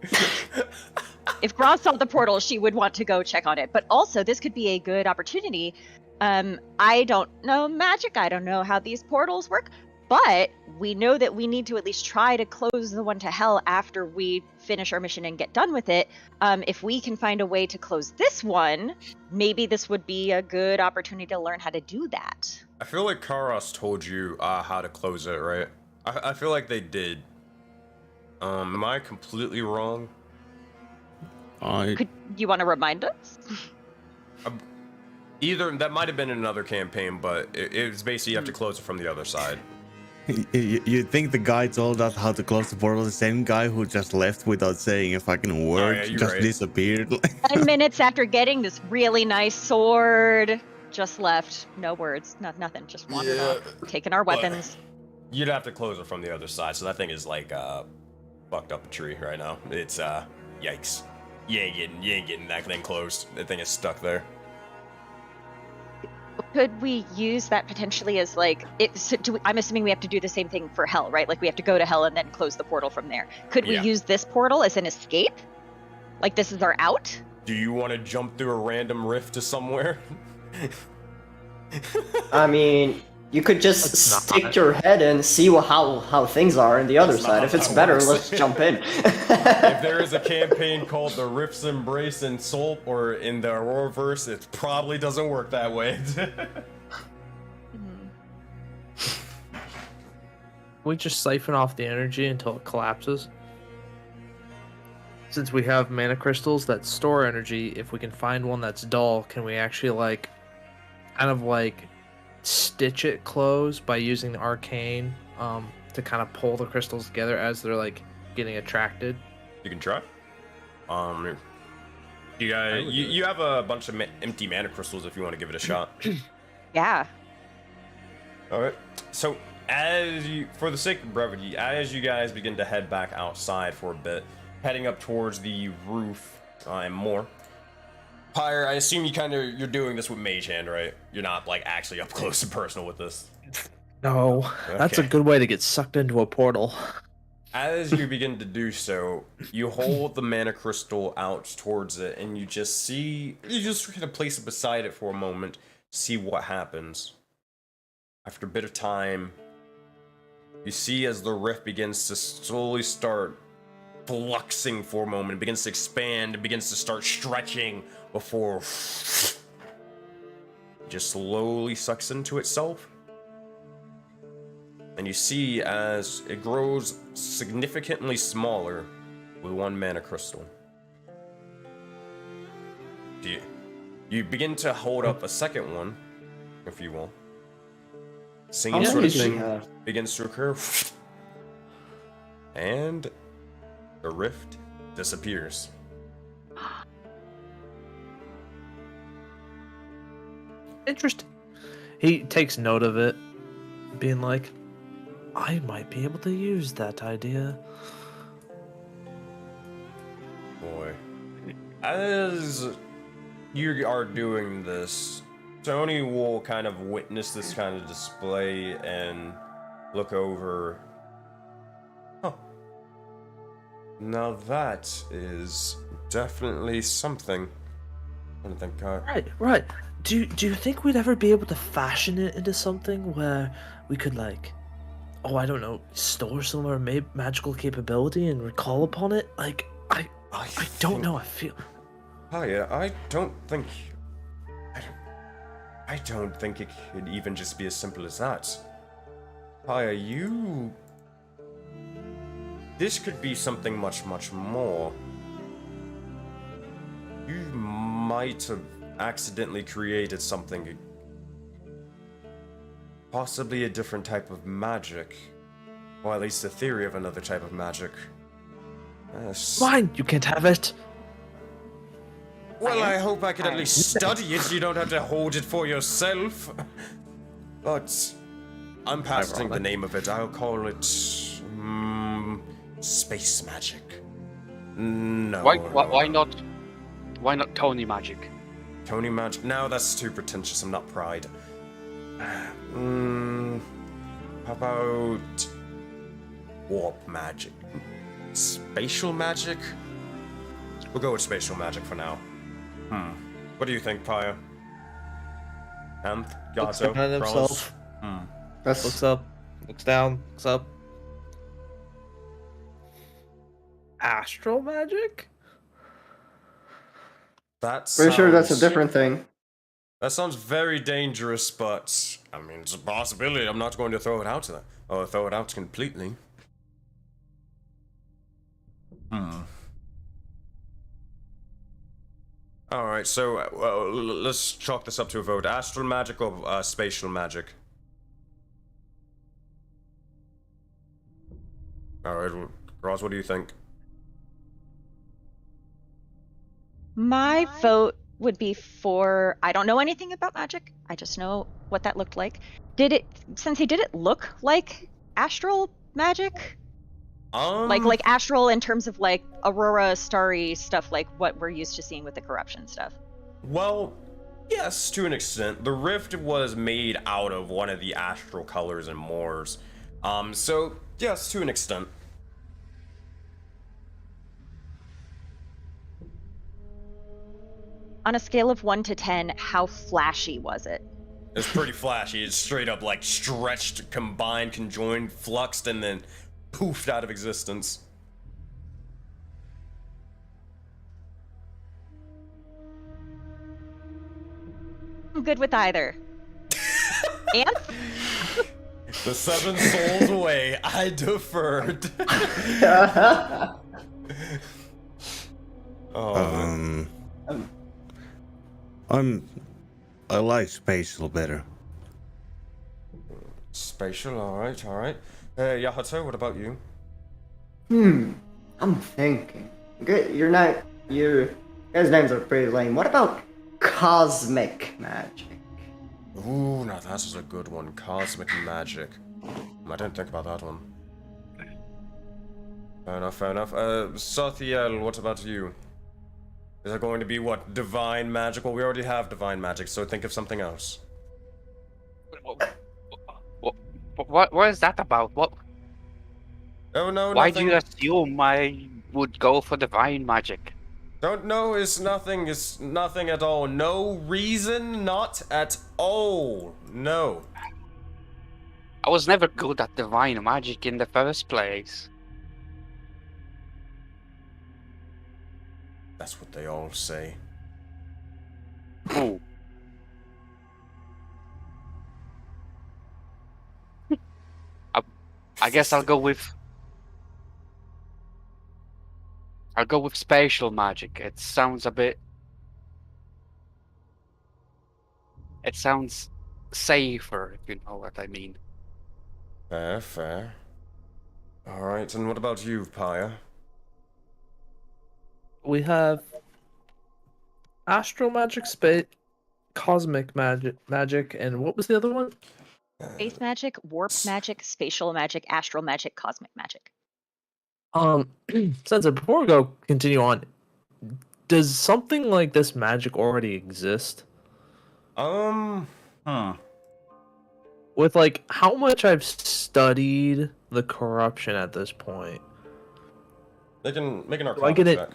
Groth saw the portal, she would want to go check on it. But also, this could be a good opportunity. I don't know magic. I don't know how these portals work. But we know that we need to at least try to close the one to hell after we finish our mission and get done with it. If we can find a way to close this one, maybe this would be a good opportunity to learn how to do that. I feel like Karos told you how to close it, right? I feel like they did. Am I completely wrong? Could you want to remind us? Either that might have been in another campaign, but it's basically you have to close it from the other side. You think the guy told us how to close the portal, the same guy who just left without saying a fucking word, you're just right. disappeared? 10 minutes after getting this really nice sword, just left. No words, nothing, just wandered off, taking our weapons. You'd have to close it from the other side, so that thing is like fucked up a tree right now. It's yikes. You ain't getting that thing closed. That thing is stuck there. Could we use that potentially as like I'm assuming we have to do the same thing for hell, right? Like we have to go to hell and then close the portal from there. Could we use this portal as an escape? Like this is our out? Do you want to jump through a random rift to somewhere? I mean, you could just stick your head in, see how things are in the other side. If it's better, let's jump in. If there is a campaign called the Rift's Embrace in Soul or in the Auroraverse, it probably doesn't work that way. We just siphon off the energy until it collapses. Since we have mana crystals that store energy, if we can find one that's dull, can we actually like kind of like stitch it close by using the arcane to kind of pull the crystals together as they're like getting attracted? You can try. You guys, you have a bunch of empty mana crystals if you want to give it a shot. Yeah. All right. So, for the sake of brevity, as you guys begin to head back outside for a bit, heading up towards the roof and more. Pyre, I assume you're doing this with Mage Hand, right? You're not like actually up close and personal with this. No, that's a good way to get sucked into a portal. As you begin to do so, you hold the mana crystal out towards it, and you just kind of place it beside it for a moment, see what happens. After a bit of time, you see as the rift begins to slowly start fluxing for a moment, it begins to expand, it begins to start stretching before it just slowly sucks into itself. And you see as it grows significantly smaller with one mana crystal. You begin to hold up a second one, if you will. Same sort of thing begins to occur. And the rift disappears. Interesting. He takes note of it, being like, I might be able to use that idea. Boy. As you are doing this, Tony will kind of witness this kind of display and look over. Huh. Now that is definitely something. I don't think Right. Do you think we'd ever be able to fashion it into something where we could like, I don't know, store some of our magical capability and recall upon it? Like, I don't know. I feel. Oh yeah, I don't think it could even just be as simple as that. Paya, this could be something much, much more. You might have accidentally created something, possibly a different type of magic, or at least the theory of another type of magic. Fine, you can't have it. Well, I hope I can at least study it. You don't have to hold it for yourself. But I'm patenting the name of it. I'll call it Space magic. No. Why not? Why not Tony magic? Tony magic? No, that's too pretentious. I'm not Pride. How about warp magic? Spatial magic? We'll go with spatial magic for now. What do you think, Paya? Looks Gato? down at himself. That's Looks up. Looks down. Looks up. Astral magic? pretty sure that's a different thing. That sounds very dangerous, but I mean, it's a possibility. I'm not going to throw it out to them, or throw it out completely. All right, so let's chalk this up to a vote: astral magic or spatial magic. All right, Ross, what do you think? My vote would be for, I don't know anything about magic. I just know what that looked like. Did it look like astral magic? Like astral in terms of like Aurora, starry stuff, like what we're used to seeing with the corruption stuff. Well, yes, to an extent. The rift was made out of one of the astral colors and mores. So yes, to an extent. On a scale of 1 to 10, how flashy was it? It's pretty flashy. It's straight up like stretched, combined, conjoined, fluxed, and then poofed out of existence. I'm good with either. And? The 7 souls away. I deferred. I like spatial better. Spatial, alright, alright. Yahato, what about you? I'm thinking. Good, your guys' names are pretty lame. What about cosmic magic? Ooh, now that is a good one. Cosmic magic. I didn't think about that one. Fair enough, fair enough. Sathiel, what about you? Is it going to be what? Divine magic? Well, we already have divine magic, so think of something else. What is that about? What? Oh no, Why nothing. do you assume I would go for divine magic? Don't know, it's nothing at all. No reason, not at all. No. I was never good at divine magic in the first place. That's what they all say. Ooh. I guess I'll go with spatial magic. It sounds a bit. It sounds safer, if you know what I mean. Fair, fair. Alright, and what about you, Paya? We have astral magic, cosmic magic, and what was the other one? Space magic, warp magic, spatial magic, astral magic, cosmic magic. Sensei, before we continue on, does something like this magic already exist? With like how much I've studied the corruption at this point, They can make an do I arcana get it? check.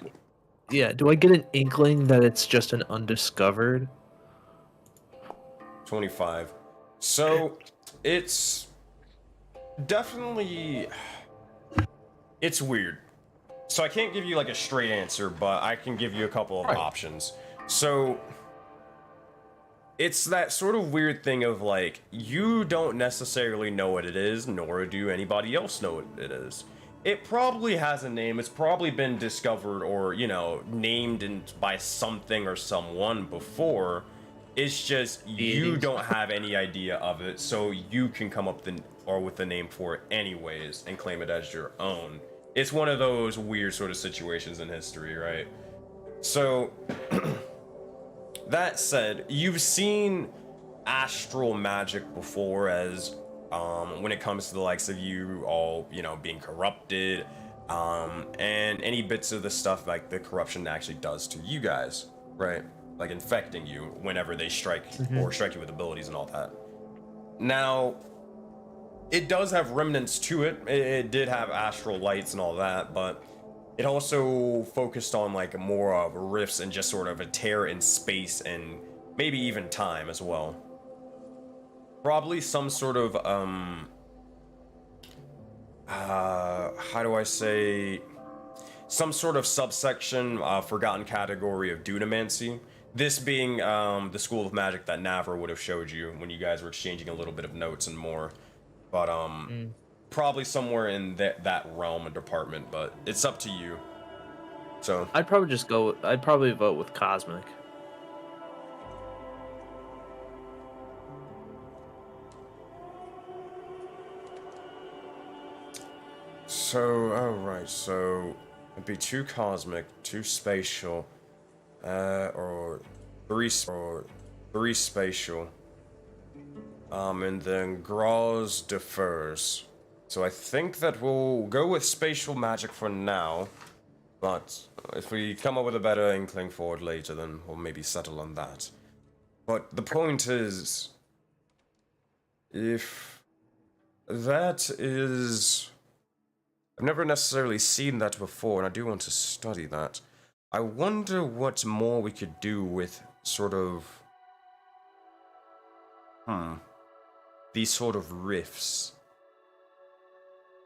Yeah, do I get an inkling that it's just an undiscovered? 25. So, it's definitely... It's weird. So I can't give you like a straight answer, but I can give you a couple of options. So, it's that sort of weird thing of like, you don't necessarily know what it is, nor do anybody else know what it is. It probably has a name, it's probably been discovered or, you know, named by something or someone before. It's just, you don't have any idea of it, so you can come up with the name for it anyways and claim it as your own. It's one of those weird sort of situations in history, right? So, that said, you've seen astral magic before as when it comes to the likes of you all, you know, being corrupted, and any bits of the stuff like the corruption actually does to you guys, right? Like infecting you whenever they strike or strike you with abilities and all that. Now, it does have remnants to it. It did have astral lights and all that, but it also focused on like more of rifts and just sort of a tear in space and maybe even time as well. Probably some sort of how do I say, some sort of subsection, forgotten category of dunamancy. This being the school of magic that Navra would have showed you when you guys were exchanging a little bit of notes and more. But probably somewhere in that realm and department, but it's up to you. So I'd probably vote with Cosmic. So, alright, so it'd be 2 cosmic, 2 spatial, or 3 spatial. And then Graz defers. So I think that we'll go with spatial magic for now, but if we come up with a better inkling for it later, then we'll maybe settle on that. But the point is, if that is... I've never necessarily seen that before, and I do want to study that. I wonder what more we could do with sort of... these sort of riffs.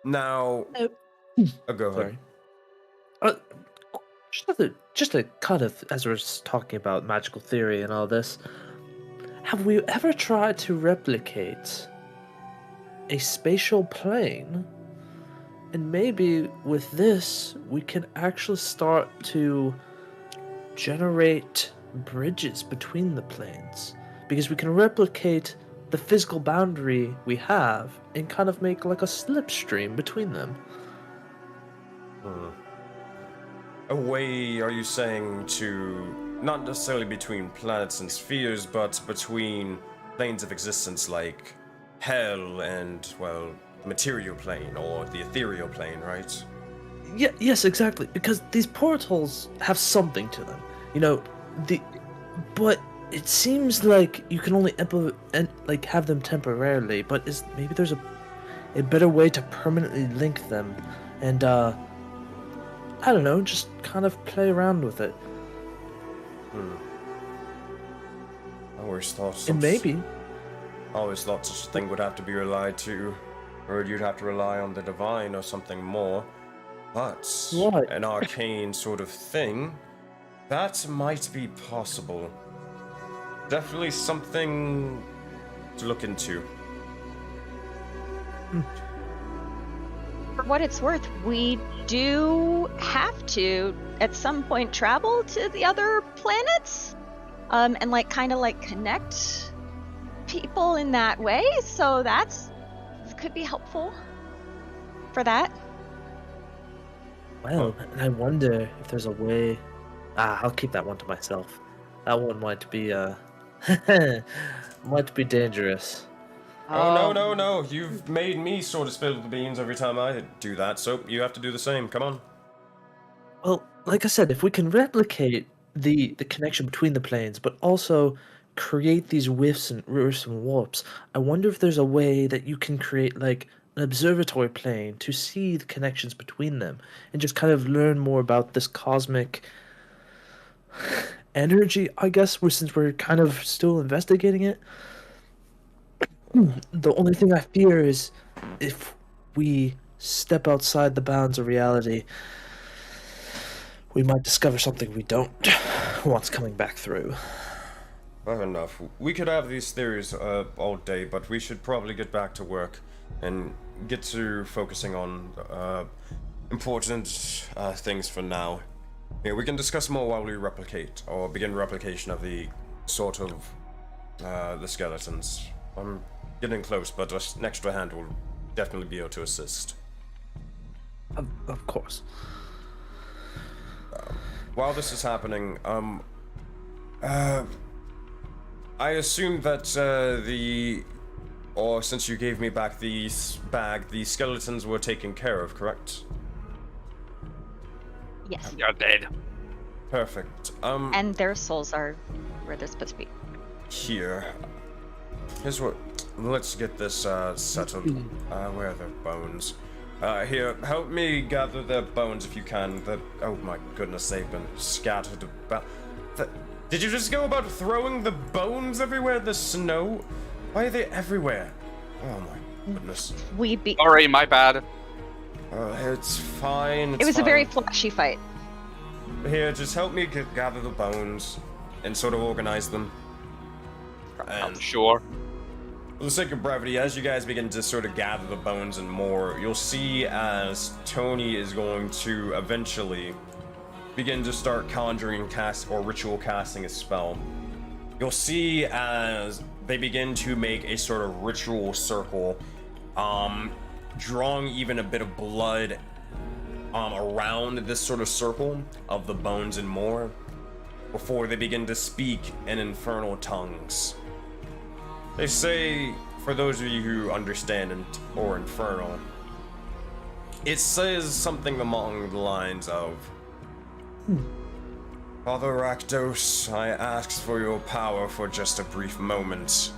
Now... Oh, go ahead. Just a kind of, as we're talking about magical theory and all this, have we ever tried to replicate a spatial plane? And maybe with this, we can actually start to generate bridges between the planes. Because we can replicate the physical boundary we have and kind of make like a slipstream between them. A way, are you saying, to not necessarily between planets and spheres, but between planes of existence like hell and, well, the material plane or the ethereal plane, right? Yeah, yes, exactly. Because these portals have something to them, you know. But it seems like you can only have them temporarily. But maybe there's a better way to permanently link them, and I don't know, just kind of play around with it. I always thought such a thing would have to be relied to, or you'd have to rely on the divine or something more. But what? An arcane sort of thing, that might be possible. Definitely something to look into. For what it's worth, we do have to, at some point, travel to the other planets, and kind of connect people in that way. So this could be helpful for that. Well, and I wonder if there's a way. I'll keep that one to myself. That one might be might be dangerous. Oh, no. You've made me sort of spill the beans every time I do that, so you have to do the same. Come on. Well, like I said, if we can replicate the connection between the planes, but also create these rifts and warps, I wonder if there's a way that you can create, like, an observatory plane to see the connections between them and just kind of learn more about this cosmic energy, I guess, since we're kind of still investigating it. The only thing I fear is if we step outside the bounds of reality, we might discover something we don't want coming back through. Fair enough. We could have these theories all day, but we should probably get back to work and get to focusing on important things for now. Yeah, we can discuss more while we replicate, or begin replication of the sort of the skeletons. I'm getting close, but an extra hand will definitely be able to assist. Of course. While this is happening, I assume that since you gave me back the bag, the skeletons were taken care of, correct? Yes. You're dead. Perfect. And their souls are where they're supposed to be. Here. Here's what. Let's get this settled. Where are the bones? Here, help me gather the bones if you can. Oh my goodness, they've been scattered about. Did you just go about throwing the bones everywhere in the snow? Why are they everywhere? Oh my goodness. Sorry, my bad. It's fine. It was a very flashy fight. Here, just help me gather the bones and sort of organize them. And Sure. for the sake of brevity, as you guys begin to sort of gather the bones and more, you'll see as Tony is going to eventually begin to start conjuring or ritual casting a spell. You'll see as they begin to make a sort of ritual circle, drawing even a bit of blood around this sort of circle of the bones and more, before they begin to speak in infernal tongues. They say, for those of you who understand or infernal, it says something along the lines of, Father Rakdos, I asked for your power for just a brief moment.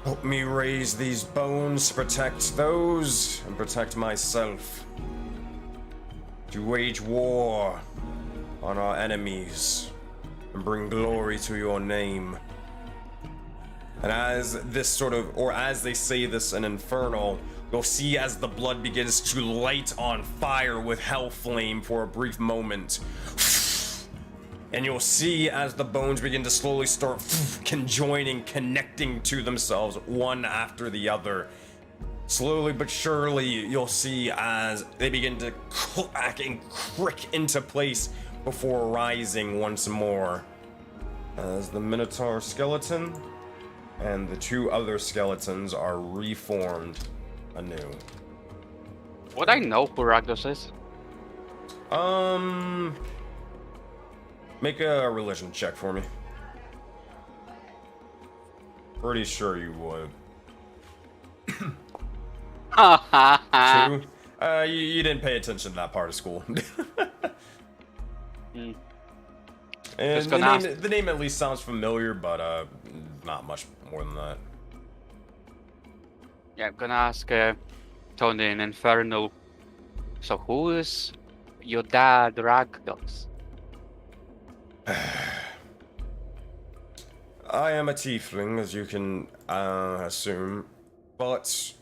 Help me raise these bones, protect those, and protect myself. To wage war on our enemies and bring glory to your name. And as this sort of, or as they say this in Infernal, you'll see as the blood begins to light on fire with hell flame for a brief moment. And you'll see as the bones begin to slowly start conjoining, connecting to themselves one after the other. Slowly but surely, you'll see as they begin to clack and crick into place before rising once more. As the Minotaur skeleton and the two other skeletons are reformed anew. Would I know who Rakdos is? Make a religion check for me. Pretty sure you would. Ha ha ha. 2? You didn't pay attention to that part of school. And Just gonna the name at least sounds familiar, but not much more than that. Yeah, I'm gonna ask Tony in Inferno. So who is your dad, Rakdos? I am a tiefling, as you can assume, but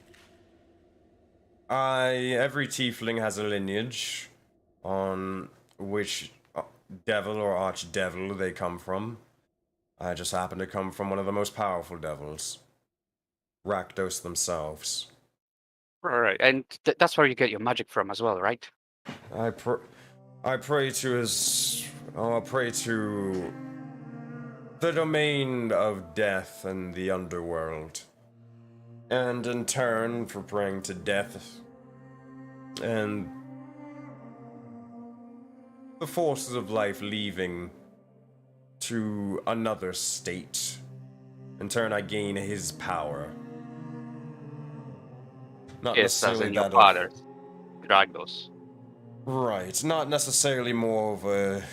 every tiefling has a lineage on which devil or archdevil they come from. I just happen to come from one of the most powerful devils, Rakdos themselves. Right, and that's where you get your magic from as well, right? I pray to the domain of death and the underworld. And in turn, for praying to death and the forces of life leaving to another state. In turn, I gain his power. Not Yes, as necessarily in your that father, Rakdos. Right, not necessarily more of a...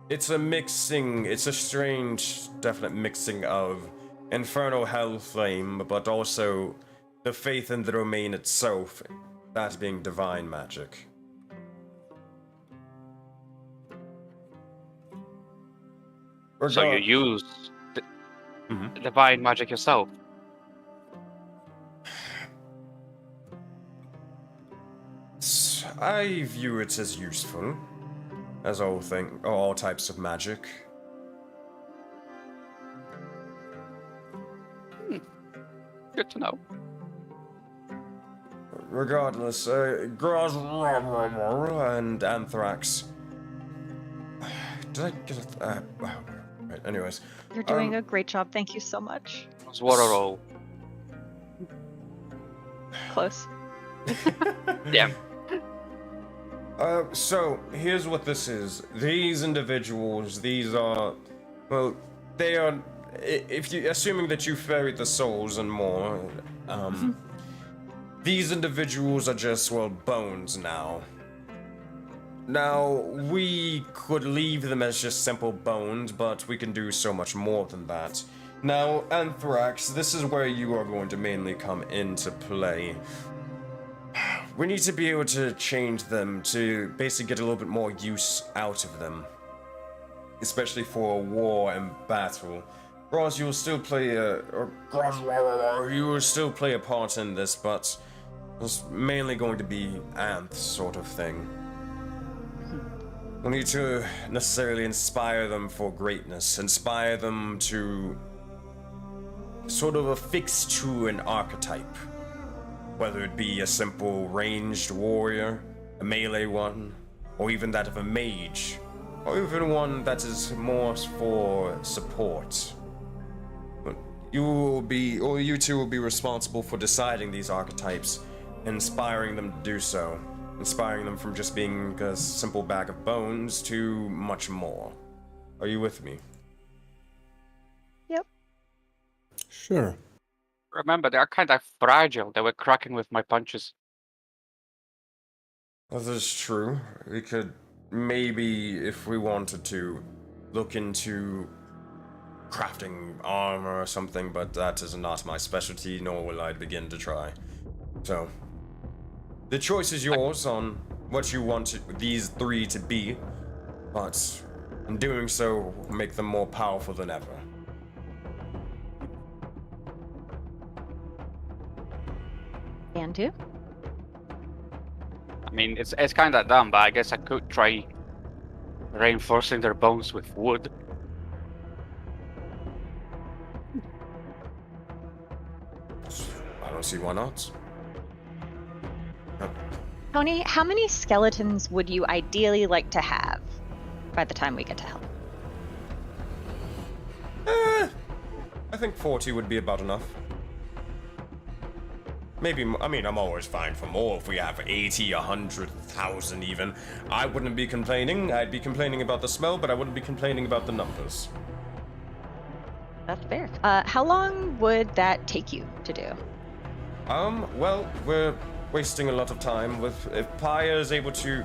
It's a strange, definite mixing of infernal hell flame, but also the faith in the domain itself, that being divine magic. So you use divine magic yourself? I view it as useful, as all types of magic. Good to know. Regardless, Graz and Anthrax. Did I get it? Right, anyways. You're doing a great job. Thank you so much. It's Waroroll. Close. Yeah. So, here's what this is. These individuals, these are... Well, they are... assuming that you ferried the souls and more, these individuals are just, well, bones now. Now, we could leave them as just simple bones, but we can do so much more than that. Now, Anthrax, this is where you are going to mainly come into play. We need to be able to change them to basically get a little bit more use out of them. Especially for war and battle. Groz, you will still play you will still play a part in this, but it's mainly going to be Anth sort of thing. We need to necessarily inspire them for greatness, inspire them to sort of affix to an archetype. Whether it be a simple ranged warrior, a melee one, or even that of a mage, or even one that is more for support. You two will be responsible for deciding these archetypes, inspiring them to do so. Inspiring them from just being a simple bag of bones to much more. Are you with me? Yep. Sure. Remember, they are kind of fragile. They were cracking with my punches. That is true. We could maybe, if we wanted to, look into crafting armor or something, but that is not my specialty, nor will I begin to try. So, the choice is yours on what you want these three to be, but in doing so, make them more powerful than ever. And do? I mean, it's kind of dumb, but I guess I could try reinforcing their bones with wood. I don't see why not. Tony, how many skeletons would you ideally like to have by the time we get to hell? I think 40 would be about enough. Maybe, I mean, I'm always fine for more if we have 80, 100,000 even. I wouldn't be complaining. I'd be complaining about the smell, but I wouldn't be complaining about the numbers. That's fair. How long would that take you to do? Well, we're wasting a lot of time. If Paya is able to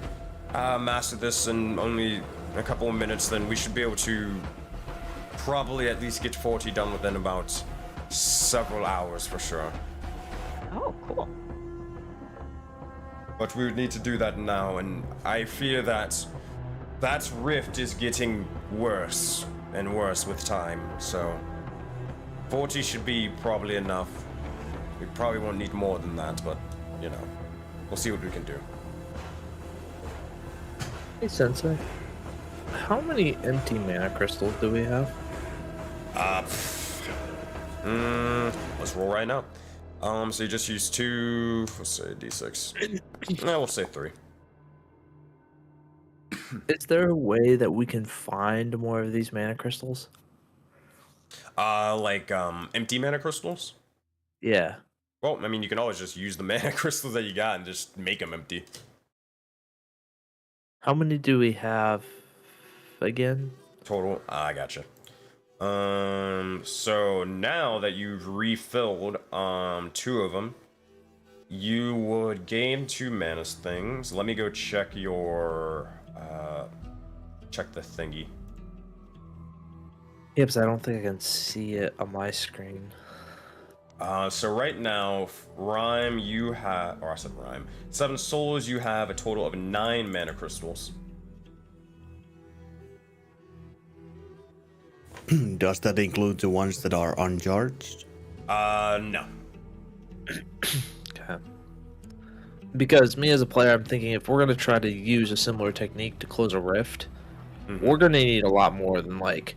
master this in only a couple of minutes, then we should be able to probably at least get 40 done within about several hours for sure. Oh, cool. But we would need to do that now, and I fear that that rift is getting worse and worse with time, so 40 should be probably enough. We probably won't need more than that, but, you know, we'll see what we can do. Hey, Sensei. How many empty mana crystals do we have? Let's roll right now. So you just use 2, let's say D6. No, we'll say 3. Is there a way that we can find more of these mana crystals? Empty mana crystals? Yeah. Well, I mean, you can always just use the mana crystals that you got and just make them empty. How many do we have again? Total? I gotcha. So now that you've refilled, 2 of them, you would gain 2 mana things. Let me go check your, check the thingy. Yeah, because I don't think I can see it on my screen. So right now, Rhyme, you have, or I said Rhyme, 7 souls, you have a total of 9 mana crystals. Does that include the ones that are uncharged? No. Okay. Because me as a player, I'm thinking if we're going to try to use a similar technique to close a rift, we're going to need a lot more than like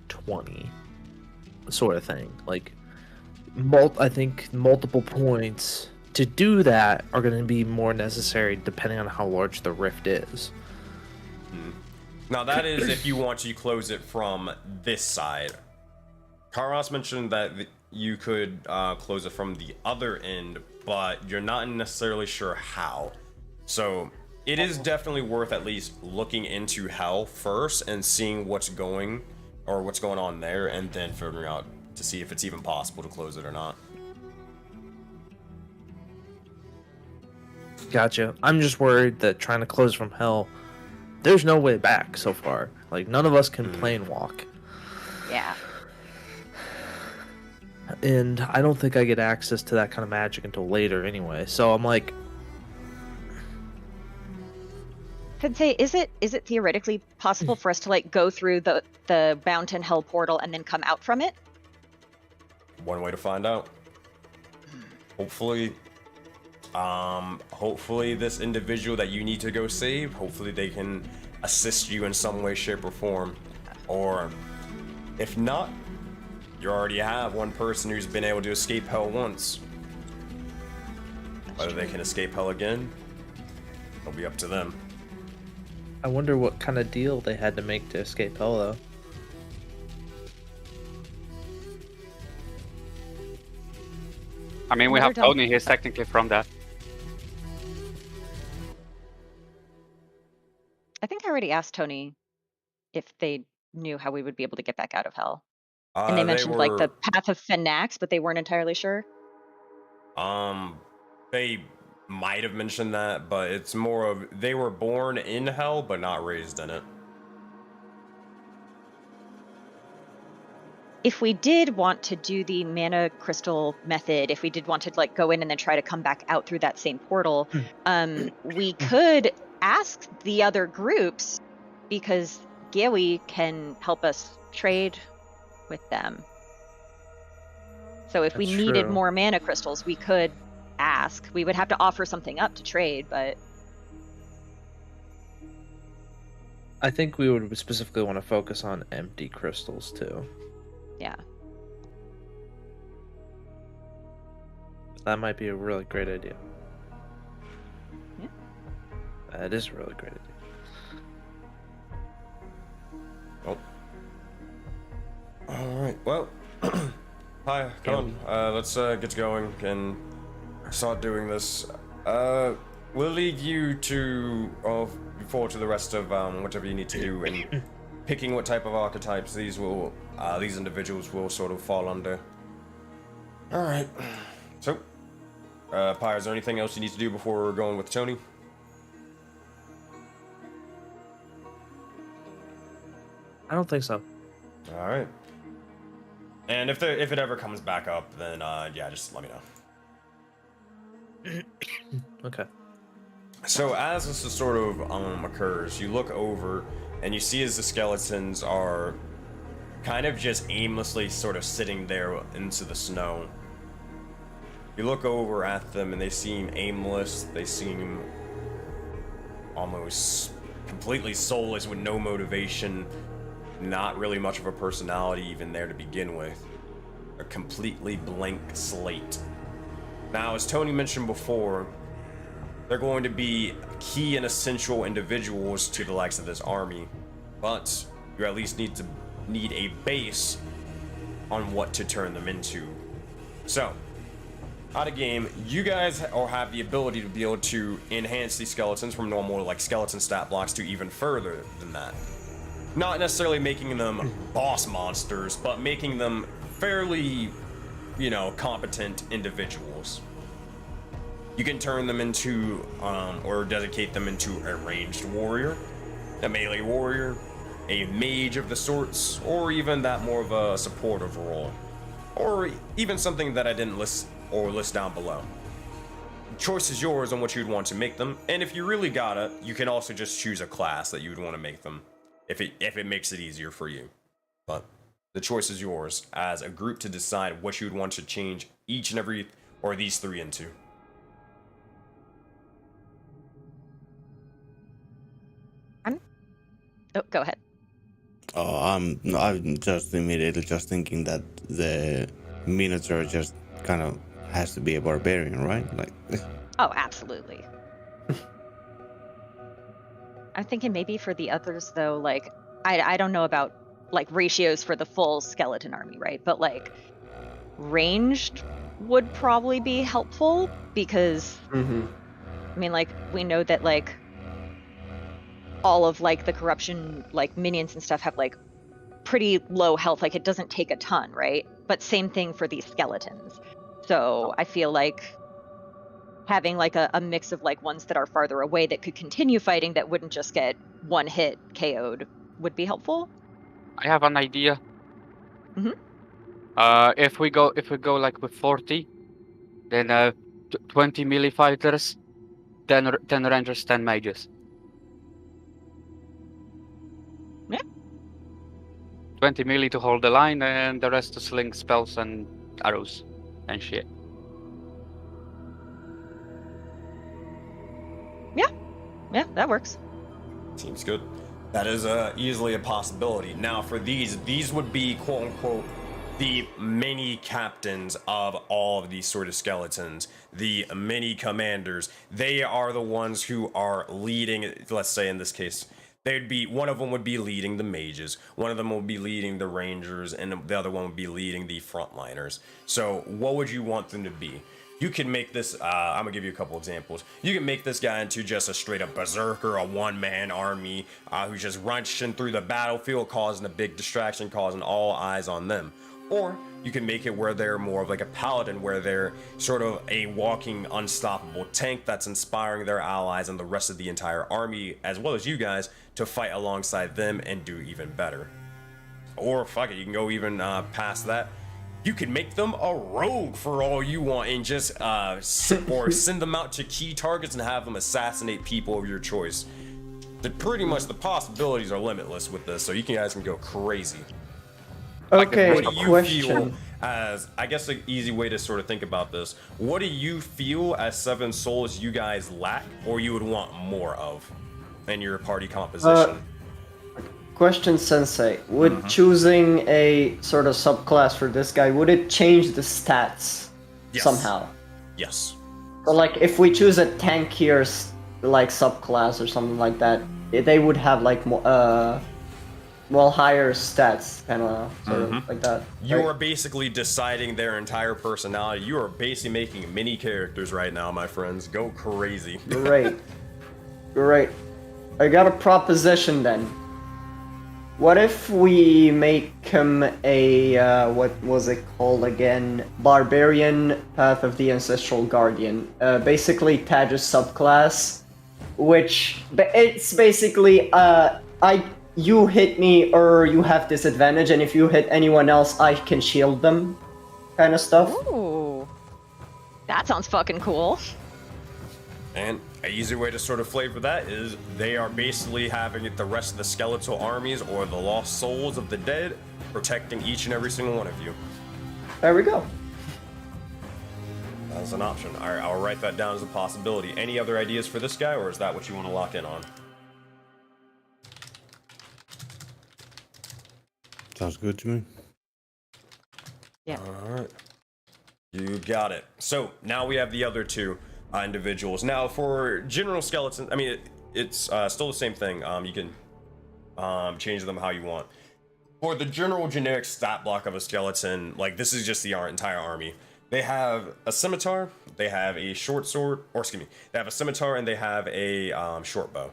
20 sort of thing. Like, I think multiple points to do that are going to be more necessary depending on how large the rift is. Now that is if you want to close it from this side. Karos mentioned that you could close it from the other end, but you're not necessarily sure how. So it is definitely worth at least looking into hell first and seeing what's going on there, and then figuring out to see if it's even possible to close it or not. Gotcha. I'm just worried that trying to close from hell, there's no way back so far. Like, none of us can plane walk. Yeah. And I don't think I get access to that kind of magic until later anyway. So I'm like, Sensei, is it theoretically possible for us to like go through the Mountain Hell portal and then come out from it? One way to find out. Hopefully, hopefully this individual that you need to go save, hopefully they can assist you in some way, shape, or form. Or if not, you already have one person who's been able to escape hell once. Whether they can escape hell again, it'll be up to them. I wonder what kind of deal they had to make to escape hell, though. I mean, we have Never done- Tony. He's technically from that. I think I already asked Tony if they knew how we would be able to get back out of hell. And they mentioned like the path of Fenax, but they weren't entirely sure. They might have mentioned that, but it's more of they were born in hell but not raised in it. If we did want to do the mana crystal method, if we did want to like go in and then try to come back out through that same portal, we could ask the other groups because Gawi can help us trade with them. So if we That's needed true. more mana crystals, we could ask. We would have to offer something up to trade, but I think we would specifically want to focus on empty crystals, too. yeah. That might be a really great idea. Yeah. That is a really great idea. Oh. Alright, well. Hi, come on. Let's get going and start doing this. We'll lead you to forward to the rest of whatever you need to do in picking what type of archetypes these individuals will sort of fall under. Alright. So, Pyre, is there anything else you need to do before we're going with Tony? I don't think so. Alright. And if it ever comes back up, then yeah, just let me know. Okay. So as this is sort of occurs, you look over and you see as the skeletons are kind of just aimlessly sort of sitting there into the snow. You look over at them and they seem aimless, they seem almost completely soulless with no motivation, not really much of a personality even there to begin with. A completely blank slate. Now, as Tony mentioned before, they're going to be key and essential individuals to the likes of this army, but you at least need a base on what to turn them into. So, out of game, you guys have the ability to be able to enhance these skeletons from normal like skeleton stat blocks to even further than that. Not necessarily making them boss monsters, but making them fairly, competent individuals. You can turn them into, or dedicate them into a ranged warrior, a melee warrior, a mage of the sorts, or even that more of a supportive role. Or even something that I didn't list down below. The choice is yours on what you'd want to make them, and if you really gotta, you can also just choose a class that you'd want to make them, if it makes it easier for you. But the choice is yours as a group to decide what you'd want to change each and every, or these three into. Oh, go ahead. Oh, I'm just immediately just thinking that the Minotaur just kind of has to be a barbarian, right? Like. Oh, absolutely. I'm thinking maybe for the others though, like I don't know about like ratios for the full skeleton army, right? But like ranged would probably be helpful because I mean, like we know that like all of like the corruption like minions and stuff have like pretty low health, like it doesn't take a ton, right? But same thing for these skeletons. So I feel like having like a mix of like ones that are farther away that could continue fighting that wouldn't just get one hit KO'd would be helpful. I have an idea. Mhm. If we go like with 40, then 20 melee fighters, 10 rangers, 10 mages. Yeah. 20 melee to hold the line, and the rest to sling spells and arrows and shit. Yeah, that works. Seems good. That is easily a possibility. Now, for these would be quote unquote the mini captains of all of these sort of skeletons, the mini commanders. They are the ones who are leading. Let's say in this case, they'd be one of them would be leading the mages, one of them would be leading the rangers, and the other one would be leading the frontliners. So, what would you want them to be? You can make this, I'm gonna give you a couple examples. You can make this guy into just a straight up berserker, a one-man army, who's just rushing through the battlefield, causing a big distraction, causing all eyes on them. Or you can make it where they're more of like a paladin, where they're sort of a walking, unstoppable tank that's inspiring their allies and the rest of the entire army, as well as you guys, to fight alongside them and do even better. Or fuck it, you can go even past that. You can make them a rogue for all you want and just send them out to key targets and have them assassinate people of your choice. Pretty much the possibilities are limitless with this, so you guys can go crazy. Okay, What do you question. feel as, I guess an easy way to sort of think about this, what do you feel as 7 souls you guys lack or you would want more of in your party composition? Question, Sensei. Would choosing a sort of subclass for this guy, would it change the stats Yes. somehow? Yes. So like if we choose a tankier like subclass or something like that, they would have like more well higher stats, kind of sort of like that. You right? are basically deciding their entire personality. You are basically making mini characters right now, my friends. Go crazy. Great. Great. I got a proposition then. What if we make him a, what was it called again? Barbarian Path of the Ancestral Guardian. Basically Taj's subclass, which, it's basically, you hit me or you have disadvantage, and if you hit anyone else, I can shield them, kind of stuff. Ooh. That sounds fucking cool. And an easy way to sort of flavor that is they are basically having the rest of the skeletal armies or the lost souls of the dead protecting each and every single one of you. There we go. That's an option. All right, I'll write that down as a possibility. Any other ideas for this guy, or is that what you want to lock in on? Sounds good to me. Yeah. All right. You got it. So now we have the other two individuals. Now for general skeletons, I mean, it's still the same thing. You can change them how you want. For the general generic stat block of a skeleton, like this is just the entire army. They have a scimitar, they have a short sword, or excuse me, they have a scimitar and they have a short bow.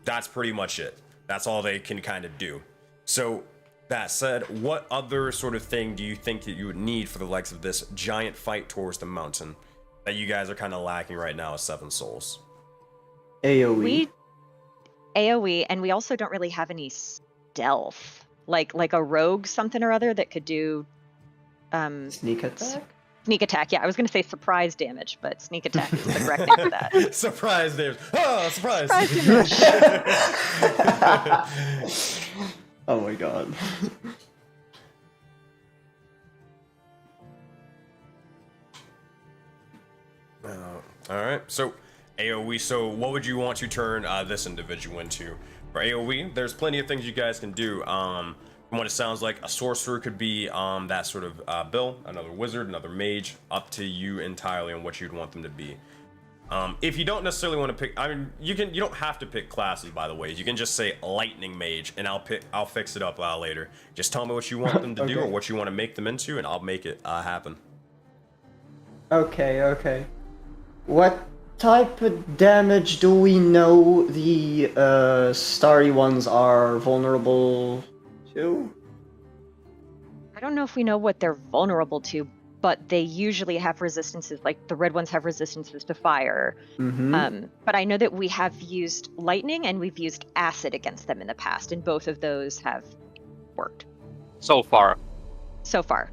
That's pretty much it. That's all they can kind of do. So that said, what other sort of thing do you think that you would need for the likes of this giant fight towards the mountain that you guys are kind of lacking right now as 7 souls? AoE. We AoE, and we also don't really have any stealth, like a rogue something or other that could do Sneak attack? sneak attack. Yeah, I was going to say surprise damage, but sneak attack is the correct name for that. Surprise, Dave. Oh, surprise. Surprise damage. Oh my god. All right, so AoE, so what would you want to turn this individual into? For AoE, there's plenty of things you guys can do. From what it sounds like, a sorcerer could be that sort of bill, another wizard, another mage, up to you entirely on what you'd want them to be. If you don't necessarily want to pick, I mean, you don't have to pick classes, by the way. You can just say lightning mage, and I'll fix it up later. Just tell me what you want them to do or what you want to make them into, and I'll make it happen. Okay. What type of damage do we know the starry ones are vulnerable to? I don't know if we know what they're vulnerable to, but they usually have resistances. Like the red ones have resistances to fire. But I know that we have used lightning and we've used acid against them in the past, and both of those have worked So far. so far.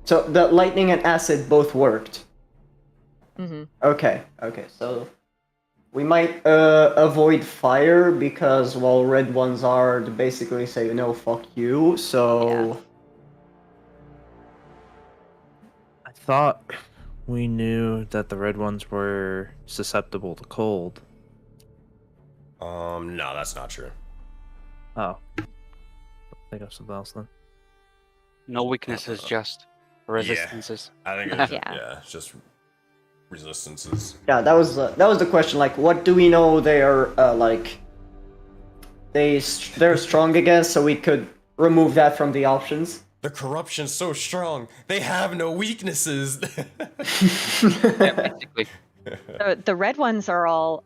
So the lightning and acid both worked. Mm-hmm. Okay, so we might avoid fire because, well, red ones are to basically say, no, fuck you, so... I thought we knew that the red ones were susceptible to cold. No, that's not true. Oh. Think of something else then. No weaknesses, just resistances. I think it's Yeah. it's just resistances. Yeah, that was the question. Like, what do we know they are like? They're strong against, so we could remove that from the options. The corruption's so strong, they have no weaknesses. Yeah, basically. The red ones are all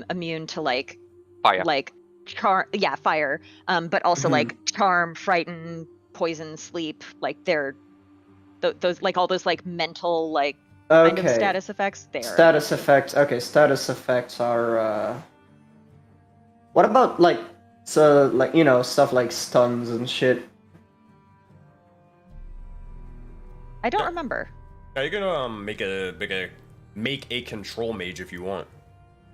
immune to like Fire. like fire, but also like charm, frighten, poison, sleep. Like they're those like all those like mental like kind of status effects. There. Status effects. Okay, status effects are. What about like stuff like stuns and shit? I don't remember. Are you gonna make a control mage if you want?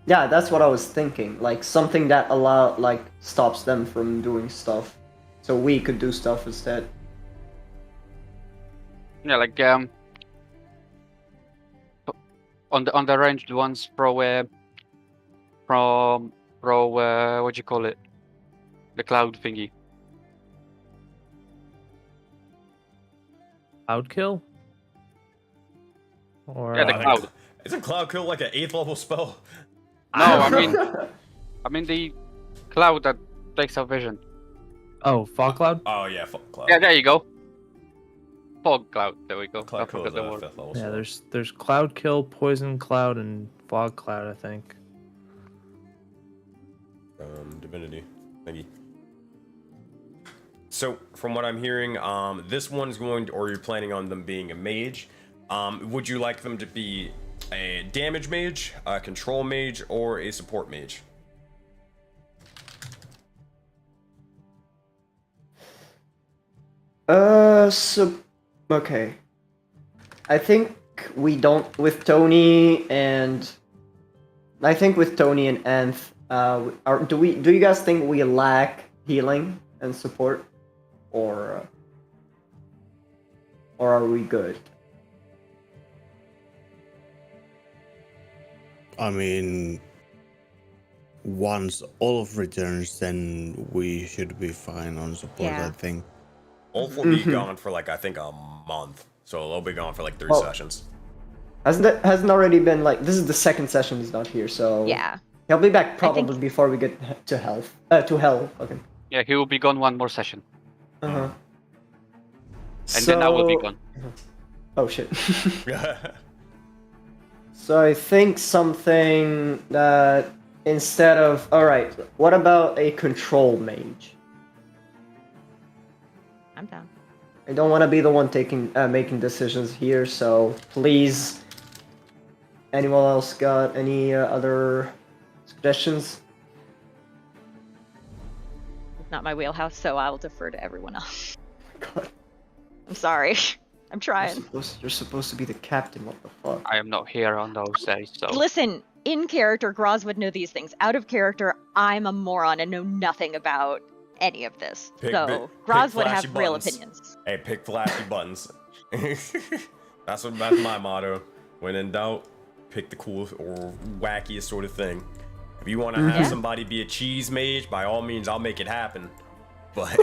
Yeah, that's what I was thinking. Like something that stops them from doing stuff, so we could do stuff instead. Yeah, like on the ranged ones, what do you call it? The cloud thingy. Cloud kill? Or Yeah, the cloud. Isn't cloud kill like an 8th level spell? No, I mean the cloud that takes out vision. Oh, fog cloud? Oh yeah, cloud. Yeah, there you go. Fog cloud. There we go. Cloud I kill forgot is the a word. 5th level Yeah, spell. there's cloud kill, poison cloud, and fog cloud, I think. Divinity. Maybe. So, from what I'm hearing, this one's going to, or you're planning on them being a mage. Would you like them to be a damage mage, a control mage, or a support mage? Okay. I think we don't with Tony and Anth. Do you guys think we lack healing and support, or are we good? I mean, once Olaf returns, then we should be fine on support, Yeah. I think. Olaf will be gone for like, I think, a month. So they'll be gone for like 3 sessions. Hasn't already been like, this is the second session he's not here, so Yeah. he'll be back probably before we get to hell. Okay. Yeah, he will be gone one more session, Uh-huh. and then I will be gone. Oh shit. So I think something that instead of... Alright, what about a control mage? I'm down. I don't want to be the one making decisions here, so please... Anyone else got any other suggestions? It's not my wheelhouse, so I'll defer to everyone else. God, I'm sorry. I'm trying. you're supposed to be the captain, what the fuck? I am not here on those days, so Listen, in character, Graz would know these things. Out of character, I'm a moron and know nothing about any of this. So Graz would have real opinions. Hey, pick flashy buttons. That's my motto. When in doubt, pick the coolest or wackiest sort of thing. If you want to have somebody be a cheese mage, by all means, I'll make it happen. But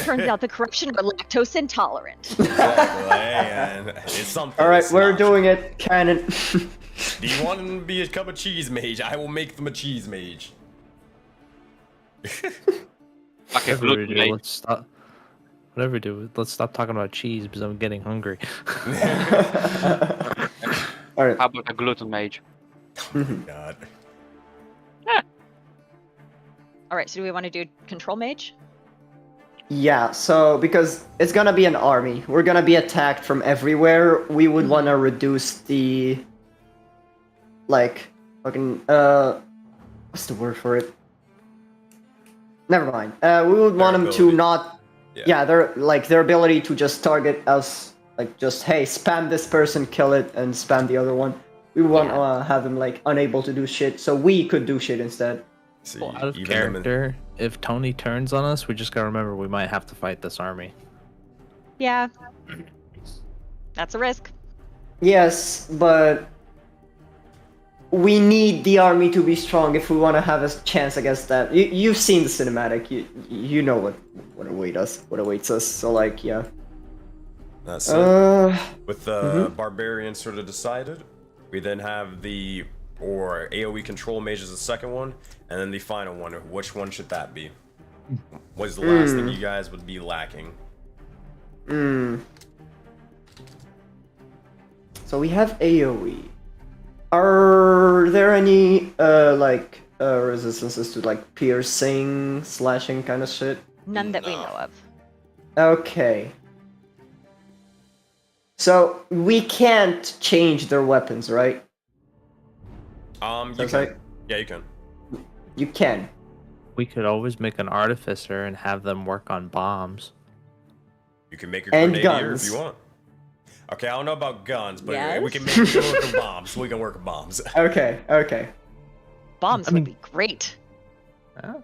Turns out the corruption were lactose intolerant. and it's something. Alright, it's we're not- doing it, canon. Do you want them to become a cheese mage? I will make them a cheese mage. like a Whatever we gluten do, mage. let's stop. Whatever we do, let's stop talking about cheese because I'm getting hungry. Alright. How about a gluten mage? God. All right, so do we want to do control mage? Yeah, so because it's gonna be an army, we're gonna be attacked from everywhere. We would want to reduce the like fucking what's the word for it? Never mind. We would want them to ability. not. Yeah, their ability to just target us, like just hey, spam this person, kill it, and spam the other one. We want to have them like unable to do shit, so we could do shit instead. See, Well, out of even them in- character, if Tony turns on us, we just gotta remember we might have to fight this army. Yeah. That's a risk. Yes, but we need the army to be strong if we want to have a chance against that. You've seen the cinematic. You know what awaits us. So like, yeah. That's it. With the barbarian sort of decided, we then have the AoE control mage as the second one, and then the final one. Which one should that be? What is the last thing you guys would be lacking? So we have AoE. Are there any resistances to like piercing, slashing kind of shit? None that we know of. Okay. So we can't change their weapons, right? You That's can. right. Yeah, you can. You can. We could always make an artificer and have them work on bombs. You can make a And grenadier guns. if you want. Okay, I don't know about guns, but Yes. we can make it work with bombs. We can work with bombs. Okay. Bombs would be great. Oh.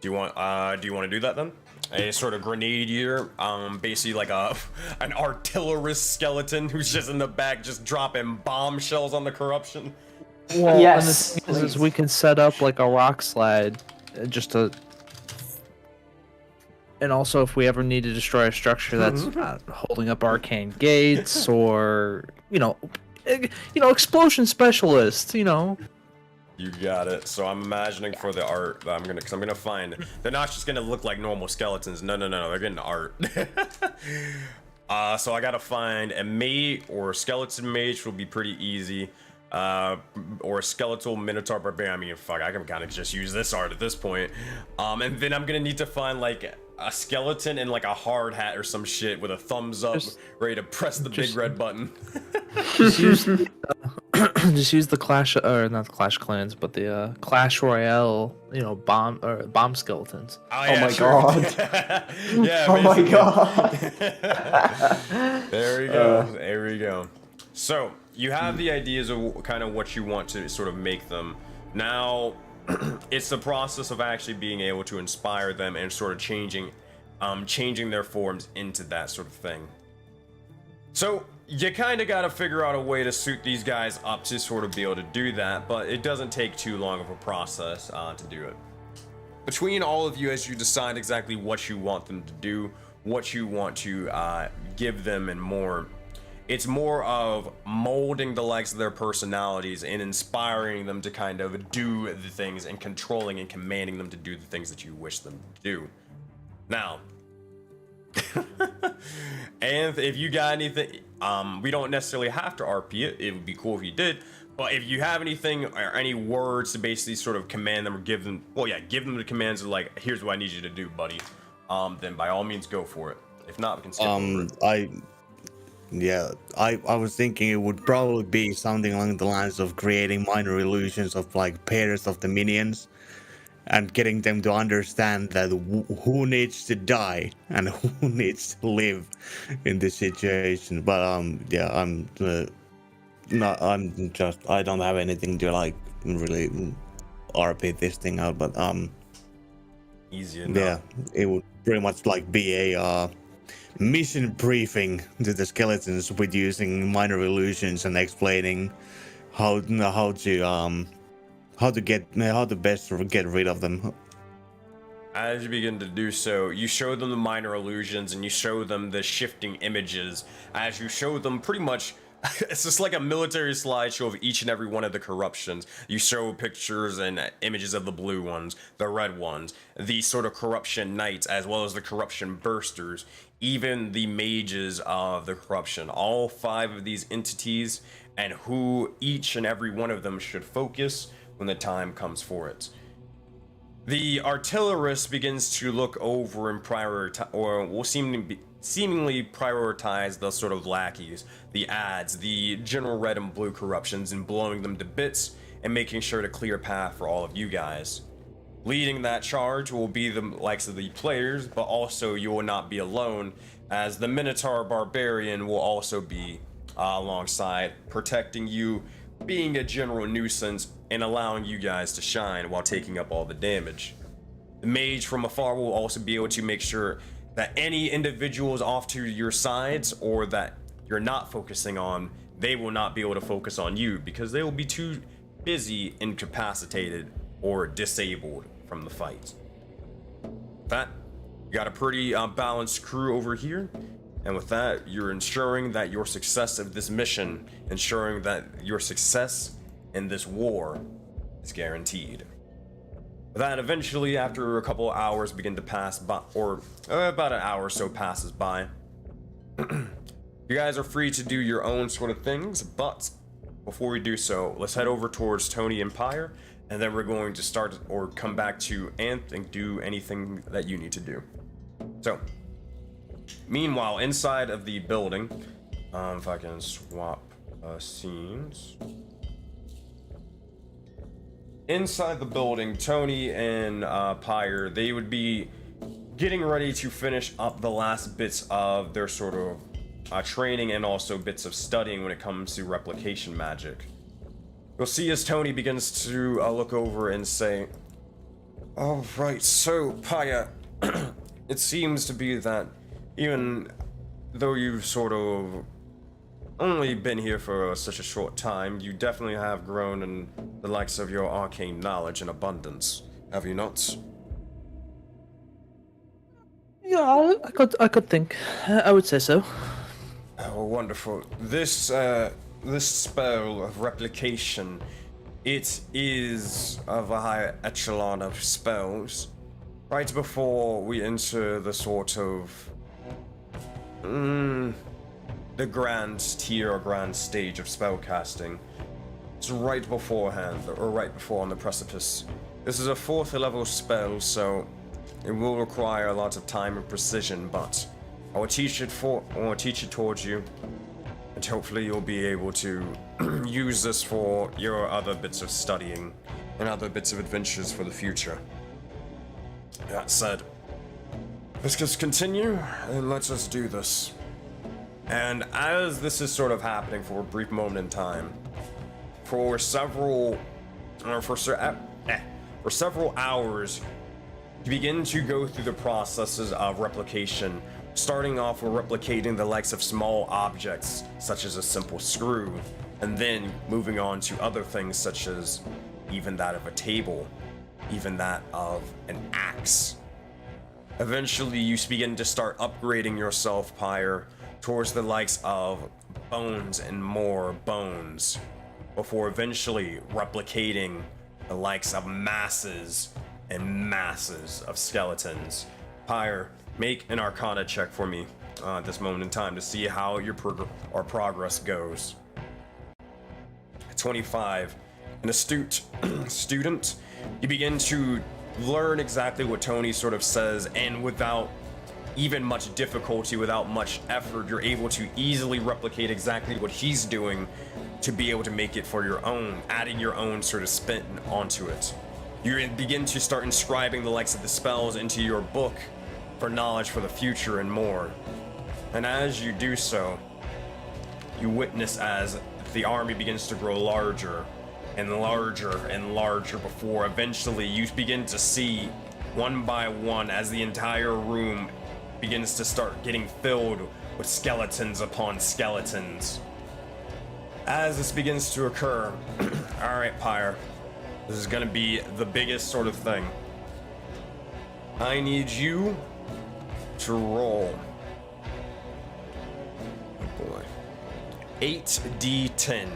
Do you want to do that then? A sort of grenadier, basically like an artillerist skeleton who's just in the back just dropping bombshells on the corruption. Well, Yes, and the thing is please. we can set up like a rock slide, just to. And also, if we ever need to destroy a structure that's holding up arcane gates, or explosion specialists, You got it. So I'm imagining for the art, I'm gonna find. They're not just gonna look like normal skeletons. No, they're getting art. So I gotta find a mage or a skeleton mage will be pretty easy. Or a skeletal minotaur barbarian. I mean, fuck, I can kind of just use this art at this point. And then I'm gonna need to find like a skeleton in like a hard hat or some shit with a thumbs up, ready to press the big red button. just use just use the Clash, or not the Clash Clans, but the Clash Royale, bomb skeletons. Oh, Oh my sure. god. Yeah. Oh my basically. god. There we go. There we go. So you have the ideas of kind of what you want to sort of make them. Now, it's the process of actually being able to inspire them and sort of changing their forms into that sort of thing. So you kind of got to figure out a way to suit these guys up to sort of be able to do that, but it doesn't take too long of a process to do it. Between all of you, as you decide exactly what you want them to do, what you want to give them, and more, it's more of molding the likes of their personalities and inspiring them to kind of do the things and controlling and commanding them to do the things that you wish them to do. Now, and if you got anything, we don't necessarily have to RP it. It would be cool if you did. But if you have anything or any words to basically sort of command them or give them, give them the commands of like, here's what I need you to do, buddy. Then by all means go for it. If not, we can skip over it. I was thinking it would probably be something along the lines of creating minor illusions of like pairs of the minions and getting them to understand that who needs to die and who needs to live in this situation. But I don't have anything to like really RP this thing out, but Easy enough. yeah, it would pretty much like be a mission briefing to the skeletons with using minor illusions and explaining how to best get rid of them. As you begin to do so, you show them the minor illusions and you show them the shifting images. As you show them pretty much, it's just like a military slideshow of each and every one of the corruptions. You show pictures and images of the blue ones, the red ones, the sort of corruption knights, as well as the corruption bursters, even the mages of the corruption. All 5 of these entities and who each and every one of them should focus when the time comes for it. The artillerist begins to look over and prioritize, or will seemingly prioritize the sort of lackeys, the ads, the general red and blue corruptions, and blowing them to bits and making sure to clear a path for all of you guys. Leading that charge will be the likes of the players, but also you will not be alone, as the Minotaur Barbarian will also be alongside, protecting you, being a general nuisance, and allowing you guys to shine while taking up all the damage. The mage from afar will also be able to make sure that any individuals off to your sides or that you're not focusing on, they will not be able to focus on you because they will be too busy, incapacitated, or disabled from the fight. That, you got a pretty balanced crew over here, and with that, you're ensuring that your success of this mission, ensuring that your success in this war is guaranteed. That eventually, after a couple of hours begin to pass by, or about an hour or so passes by, you guys are free to do your own sort of things, but before we do so, let's head over towards Tony Empire, and then we're going to start or come back to Anth and do anything that you need to do. So, meanwhile, inside of the building, if I can swap scenes. Inside the building, Tony and Pyre, they would be getting ready to finish up the last bits of their sort of training and also bits of studying when it comes to replication magic. You'll see as Tony begins to look over and say, "All right, so Pyre, it seems to be that even though you've sort of only been here for such a short time, you definitely have grown in the likes of your arcane knowledge in abundance, have you not?" Yeah, I could think. I would say so. Oh, wonderful. This spell of replication, it is of a high echelon of spells. Right before we enter the sort of the grand tier or grand stage of spellcasting, it's right beforehand, or right before on the precipice. This is a 4th level spell, so it will require a lot of time and precision, but I will teach it towards you, and hopefully you'll be able to use this for your other bits of studying and other bits of adventures for the future. That said, let's just continue and let's just do this. And as this is sort of happening for a brief moment in time, for several hours, you begin to go through the processes of replication, starting off with replicating the likes of small objects, such as a simple screw, and then moving on to other things such as even that of a table, even that of an axe. Eventually, you begin to start upgrading yourself, Pyre, towards the likes of bones and more bones, before eventually replicating the likes of masses and masses of skeletons. Pyre, make an Arcana check for me at this moment in time to see how your progress goes. 25. An astute student, you begin to learn exactly what Tony sort of says, and without even much difficulty, without much effort, you're able to easily replicate exactly what he's doing to be able to make it for your own, adding your own sort of spin onto it. You begin to start inscribing the likes of the spells into your book for knowledge for the future and more. And as you do so, you witness as the army begins to grow larger and larger and larger before eventually you begin to see one by one as the entire room begins to start getting filled with skeletons upon skeletons. As this begins to occur, alright, Pyre, this is gonna be the biggest sort of thing. I need you to roll. Oh boy. 8d10.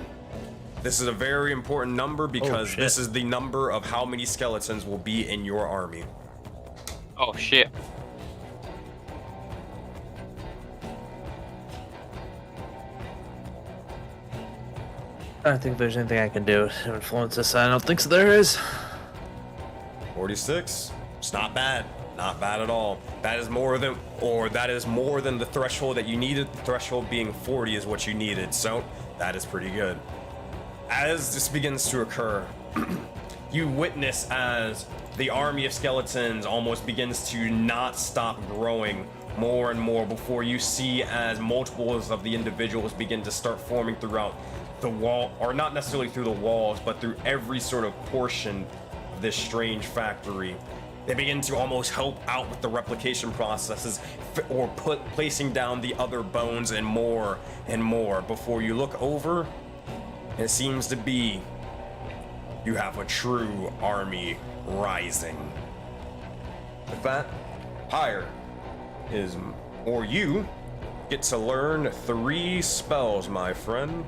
This is a very important number because this is the number of how many skeletons will be in your army. Oh shit. I don't think there's anything I can do to influence this. I don't think so there is. 46. It's not bad. Not bad at all. That is more than the threshold that you needed. The threshold being 40 is what you needed. So that is pretty good. As this begins to occur, you witness as the army of skeletons almost begins to not stop growing more and more before you see as multiples of the individuals begin to start forming throughout the wall, or not necessarily through the walls, but through every sort of portion of this strange factory. They begin to almost help out with the replication processes or placing down the other bones and more before you look over. It seems to be you have a true army rising. With that, Pyre you get to learn 3 spells, my friend.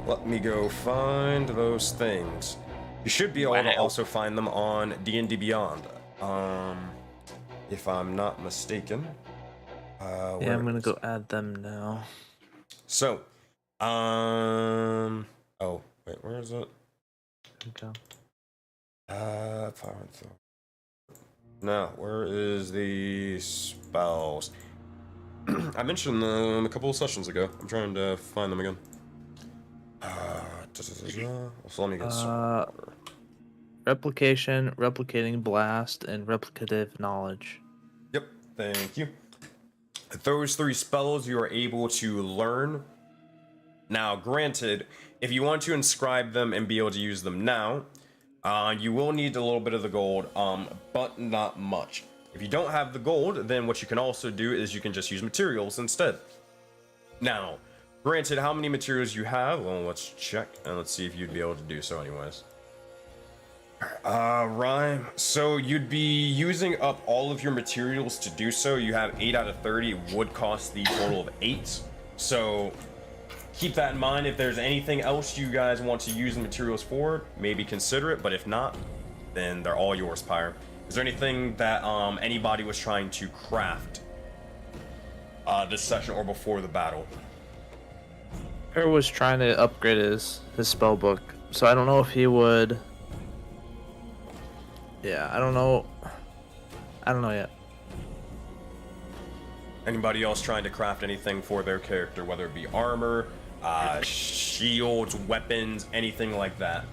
Let me go find those things. You should be able to also find them on D&D Beyond. If I'm not mistaken. Yeah, I'm gonna go add them now. So, oh wait, where is it? Okay. No, where is the spells? I mentioned them a couple of sessions ago. I'm trying to find them again. So let me get Replication, replicating blast, and replicative knowledge. Yep, thank you. Those 3 spells you are able to learn. Now, granted, if you want to inscribe them and be able to use them now, you will need a little bit of the gold, but not much. If you don't have the gold, then what you can also do is you can just use materials instead. Now, granted, how many materials you have? Well, let's check and let's see if you'd be able to do so anyways. Rhyme. So you'd be using up all of your materials to do so. You have 8 out of 30. It would cost the total of 8. So keep that in mind. If there's anything else you guys want to use the materials for, maybe consider it. But if not, then they're all yours, Pyre. Is there anything that anybody was trying to craft this session or before the battle? Pyre was trying to upgrade his spell book, so I don't know if he would. Yeah, I don't know yet. Anybody else trying to craft anything for their character, whether it be armor, shields, weapons, anything like that?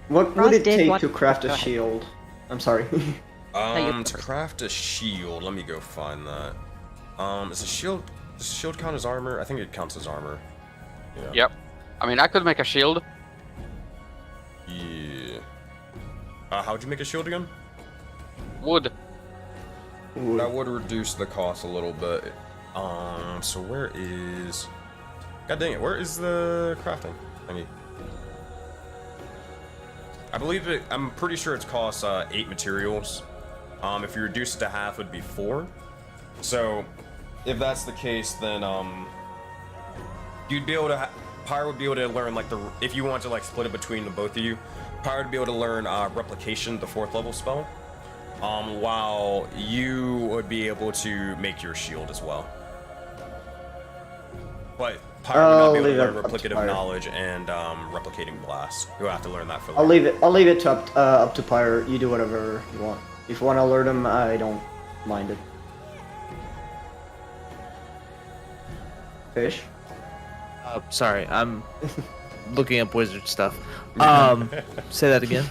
What Ross would it did take want- to craft a Go ahead. shield? I'm sorry. To craft a shield, let me go does a shield count as armor? I think it counts as armor. Yeah. Yep. I mean, I could make a shield. Yeah. How'd you make a shield again? Wood. That would reduce the cost a little bit. So where is... God dang it, where is the crafting thingy? I'm pretty sure it costs 8 materials. If you reduce it to half, it would be 4. So, if that's the case, then you'd be able to... Pyre would be able to learn, like, if you want to, like, split it between the both of you, Pyre would be able to learn Replication, the 4th level spell, while you would be able to make your shield as well. But Pyre would not be able to learn Replicative Knowledge and Replicating Blast. You'll have to learn that for later. I'll leave it to up to Pyre. You do whatever you want. If you want to learn them, I don't mind it. Fish? Sorry, I'm looking up wizard stuff. Say that again.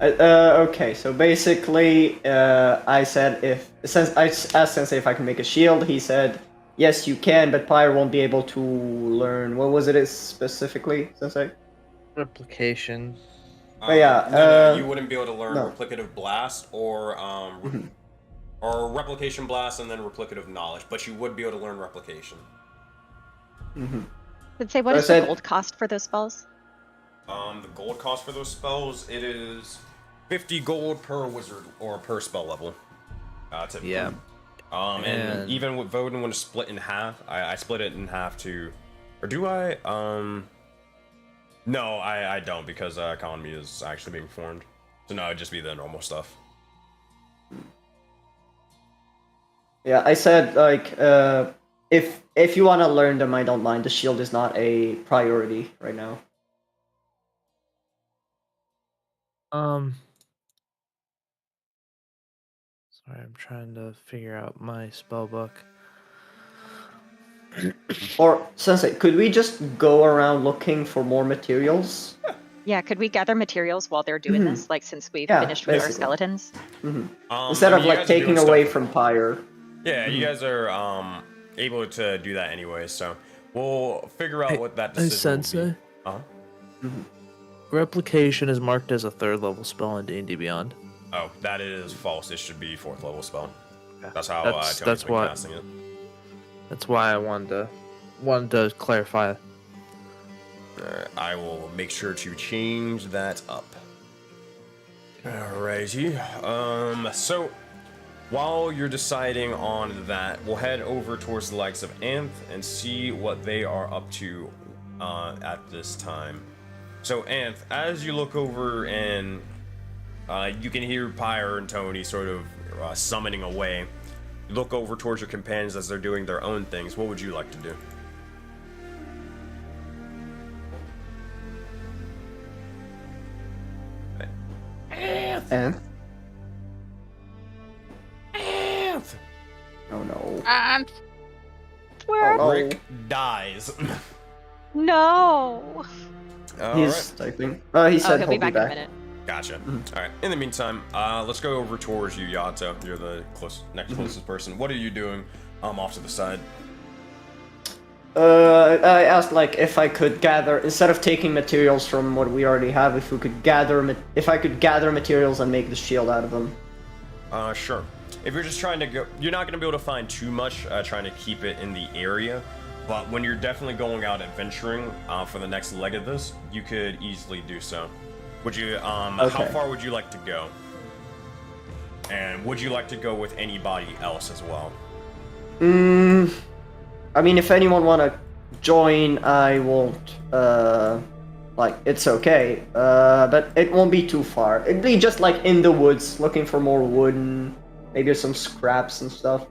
Okay, so basically, I said I asked Sensei if I can make a shield. He said, yes, you can, but Pyre won't be able to learn. What was it specifically, Sensei? Replication. But yeah, no, you wouldn't be able to learn no. Replicative Blast or or Replication Blast and then Replicative Knowledge, but you would be able to learn Replication. Let's say, what So I is said- the gold cost for those spells? The gold cost for those spells, it is 50 gold per wizard or per spell level. Typically. Yeah. And even with Voden, when it's split in half, I split it in half to, or do I? No, I don't, because economy is actually being formed. So no, it'd just be the normal stuff. Yeah, I said like if you want to learn them, I don't mind. The shield is not a priority right now. Alright, I'm trying to figure out my spell book. Or Sensei, could we just go around looking for more materials? Yeah, could we gather materials while they're doing this? Like, since we've Yeah, finished with our basically. skeletons? Instead I of mean, you like guys are doing taking stuff away with- from Pyre. Yeah, you guys are able to do that anyway, so we'll figure out what that Hey, decision will Sensei. be. Uh-huh. Replication is marked as a 3rd level spell in D&D Beyond. Oh, that is false. It should be 4th level spell. That's how That's- Tony's that's been why- casting it. That's why I wanted to clarify. I will make sure to change that up. Alrighty. So while you're deciding on that, we'll head over towards the likes of Anth and see what they are up to at this time. So Anth, as you look over and you can hear Pyre and Tony sort of summoning away. You look over towards your companions as they're doing their own things. What would you like to do? And? Oh no. And Where? Oh, Rick dies. No. he's typing. He said He'll be back in a minute. Gotcha. All right. In the meantime, let's go over towards you, Yato. You're the next closest person. What are you doing? Off to the side. I asked like if I could gather, instead of taking materials from what we already have, if I could gather materials and make the shield out of them. Sure. If you're just trying to go, you're not going to be able to find too much trying to keep it in the area. But when you're definitely going out adventuring for the next leg of this, you could easily do so. Would you? How far would you like to go? And would you like to go with anybody else as well? I mean, if anyone wanna join, I won't. Like it's okay. But it won't be too far. It'd be just like in the woods, looking for more wood and maybe some scraps and stuff.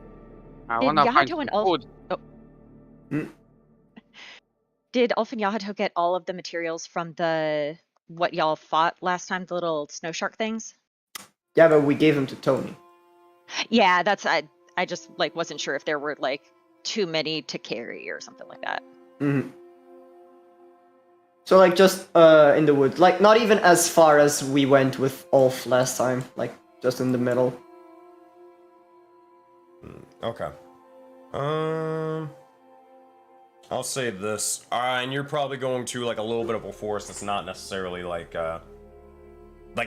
I Did want to find Yahato and some food. Did Ulf and Yahato get all of the materials from what y'all fought last time, the little snow shark things? Yeah, but we gave them to Tony. Yeah, I just like wasn't sure if there were like too many to carry or something like that. So like just in the woods, like not even as far as we went with Ulf last time, like just in the middle. Okay. I'll say this. And you're probably going to like a little bit of a forest that's not necessarily like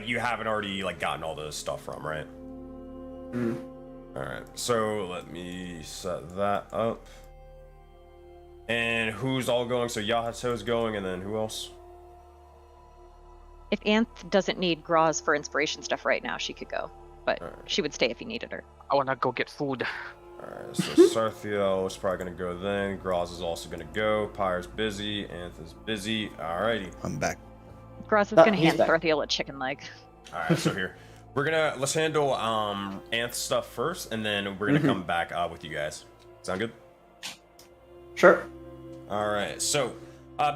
you haven't already like gotten all this stuff from, right? All right. So let me set that up. And who's all going? So Yahato's going, and then who else? If Anth doesn't need Graz for inspiration stuff right now, she could go, but she would stay if you needed her. I want to go get food. Alright, so Sarthiel is probably gonna go then. Graz is also gonna go. Pyre's busy. Anth is busy. Alrighty. I'm back. Graz is gonna he's hand back. Tharthiel a chicken leg. Alright, so here. Let's handle Anth's stuff first, and then we're gonna come back with you guys. Sound good? Sure. Alright, so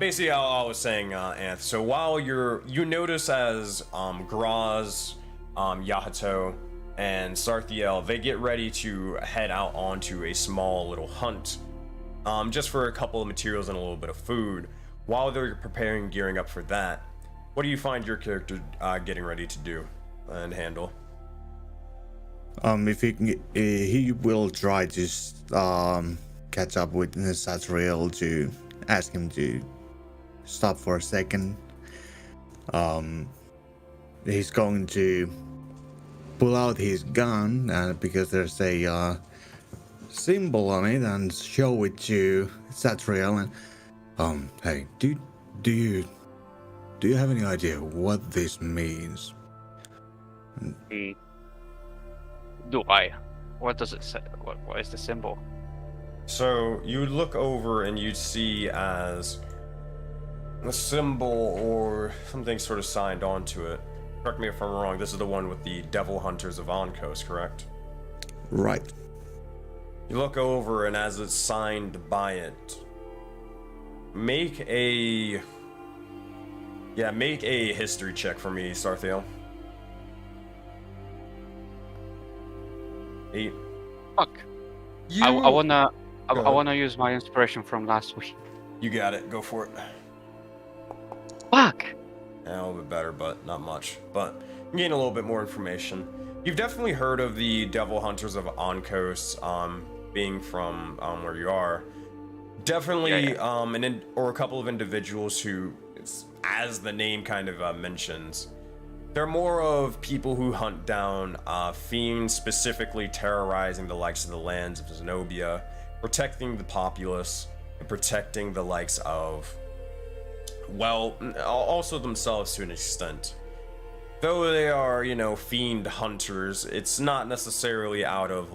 basically I was saying, Anth, so while you notice as Graz, Yahato, and Sarthiel, they get ready to head out onto a small little hunt, just for a couple of materials and a little bit of food. While they're preparing, gearing up for that, what do you find your character getting ready to do and handle? If he will try to catch up with Satriel to ask him to stop for a second. He's going to pull out his gun because there's a symbol on it and show it to Satriel and hey, do you have any idea what this means? Do I? What does it say? What is the symbol? So you'd look over and you'd see as a symbol or something sort of signed onto it. Correct me if I'm wrong, this is the one with the Devil Hunters of Onkos, correct? Right. You look over and as it's signed by it, make a history check for me, Sarthiel. 8. Fuck. You... I wanna I Go ahead. wanna use my inspiration from last week. You got it. Go for it. Fuck. Yeah, a little bit better, but not much. But you gain a little bit more information. You've definitely heard of the Devil Hunters of Onkos, being from where you are. Definitely, Yeah. Or a couple of individuals who, as the name kind of mentions, they're more of people who hunt down fiends, specifically terrorizing the likes of the lands of Zenobia, protecting the populace, and protecting the likes of, well, also themselves to an extent. Though they are, fiend hunters, it's not necessarily out of,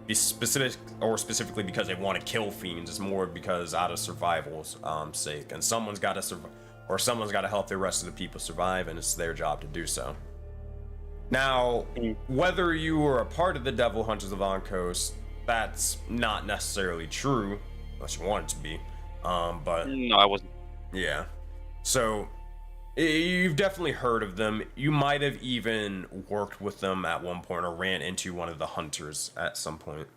be specific, or specifically because they want to kill fiends. It's more because out of survival's sake. And someone's got to survive, or someone's got to help the rest of the people survive, and it's their job to do so. Now, whether you were a part of the Devil Hunters of Onkos, that's not necessarily true, unless you want it to be. But No, I wasn't. yeah. So, you've definitely heard of them. You might have even worked with them at one point or ran into one of the hunters at some point.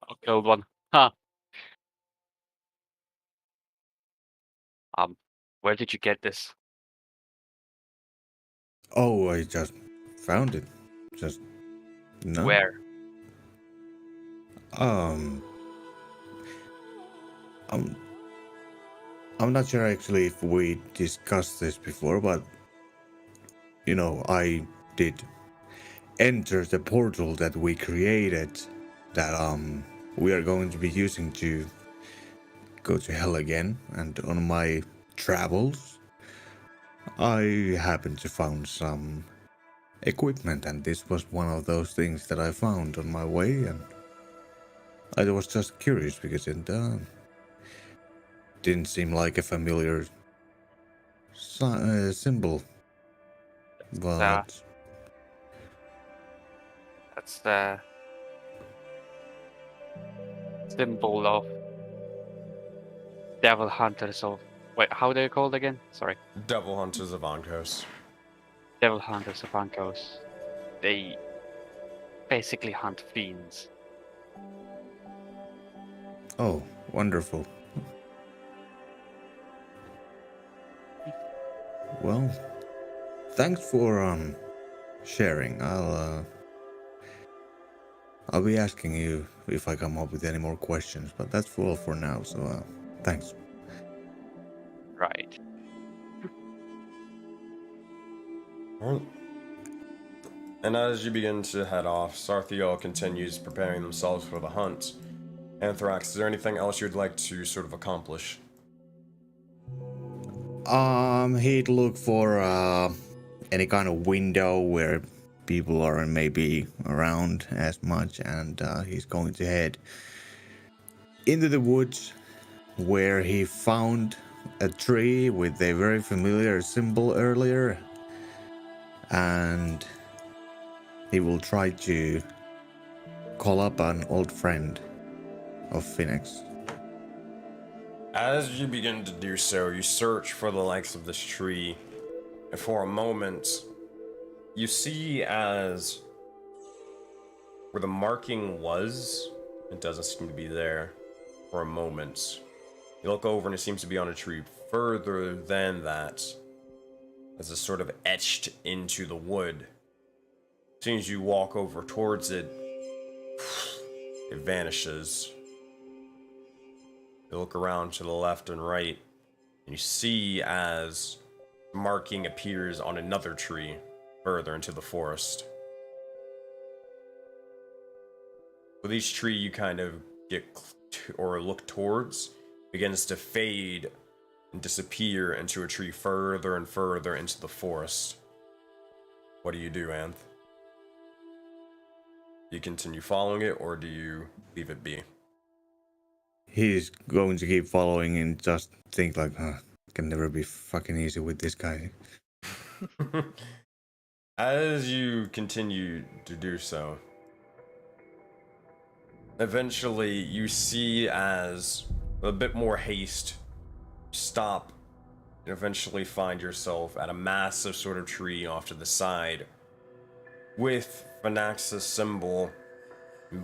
I killed one. Huh. Where did you get this? Oh, I just found it. Just no. Where? Um, I'm not sure actually if we discussed this before, but I did enter the portal that we created that we are going to be using to go to hell again. And on my travels, I happened to find some equipment, and this was one of those things that I found on my way, and I was just curious because it didn't seem like a familiar symbol, but That's the symbol of Devil Hunters of... Wait, how are they called again? Sorry. Devil Hunters of Onkos. Devil Hunters of Ankos. They basically hunt fiends. oh, wonderful. Well, thanks for sharing. I'll be asking you if I come up with any more questions, but that's all for now. So thanks. Right. Alright. And as you begin to head off, Sarthiel continues preparing themselves for the hunt. Anthrax, is there anything else you'd like to sort of accomplish? He'd look for any kind of window where people aren't maybe around as much, and he's going to head into the woods where he found a tree with a very familiar symbol earlier, and he will try to call up an old friend of Phoenix. As you begin to do so, you search for the likes of this tree, and for a moment, you see as where the marking was, it doesn't seem to be there for a moment. You look over and it seems to be on a tree further than that, as it's sort of etched into the wood. As soon as you walk over towards it, it vanishes. You look around to the left and right, and you see as marking appears on another tree further into the forest. With each tree you kind of get or look towards, begins to fade and disappear into a tree further and further into the forest. What do you do, Anth? Do you continue following it, or do you leave it be? He's going to keep following and just think like, can never be fucking easy with this guy. As you continue to do so, eventually you see as a bit more haste, stop and eventually find yourself at a massive sort of tree off to the side with Phonax's symbol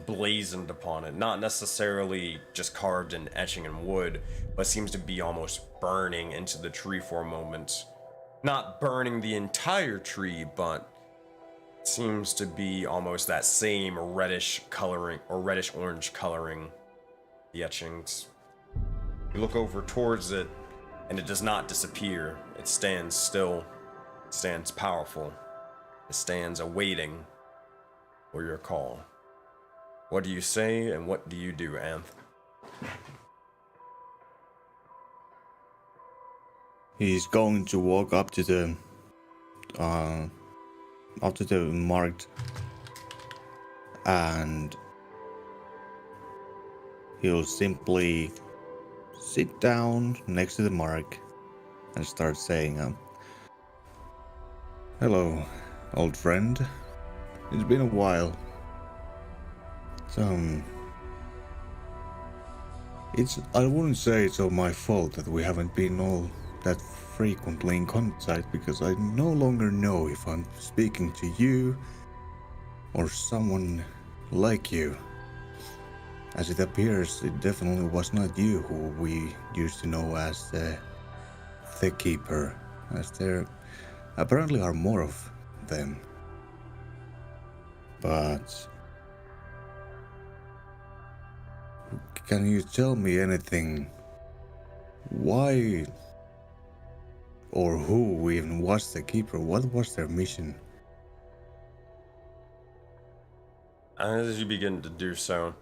blazoned upon it. Not necessarily just carved and etching in wood, but seems to be almost burning into the tree for a moment. Not burning the entire tree, but seems to be almost that same reddish coloring or reddish orange coloring, the etchings. You look over towards it, and it does not disappear. It stands still, it stands powerful, it stands awaiting for your call. What do you say, and what do you do, Anth? He's going to walk up to the marked, and he'll simply sit down next to the mark and start saying, "Hello, old friend. It's been a while. I wouldn't say it's all my fault that we haven't been all that frequently in contact, because I no longer know if I'm speaking to you or someone like you. As it appears, it definitely was not you who we used to know as the Keeper, as there apparently are more of them. But can you tell me anything? Why or who even was the Keeper? What was their mission?" As you begin to do so,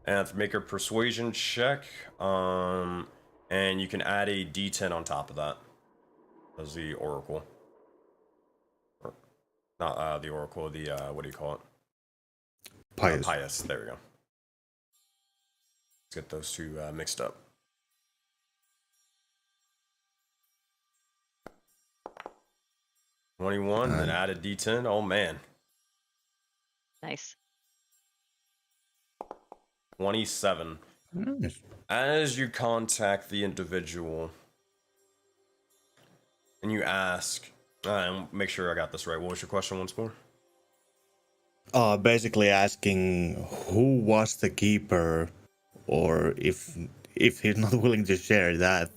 Anth, make a persuasion check, and you can add a d10 on top of that as the oracle. Or, not the oracle, the, what do you call it? Pious. Pious, there we go. Let's get those two mixed up. $21, and add a d10. Oh man. Nice. 27. Nice. As you contact the individual and you ask, and make sure I got this right. What was your question once more? Basically asking who was the Keeper, or if he's not willing to share that,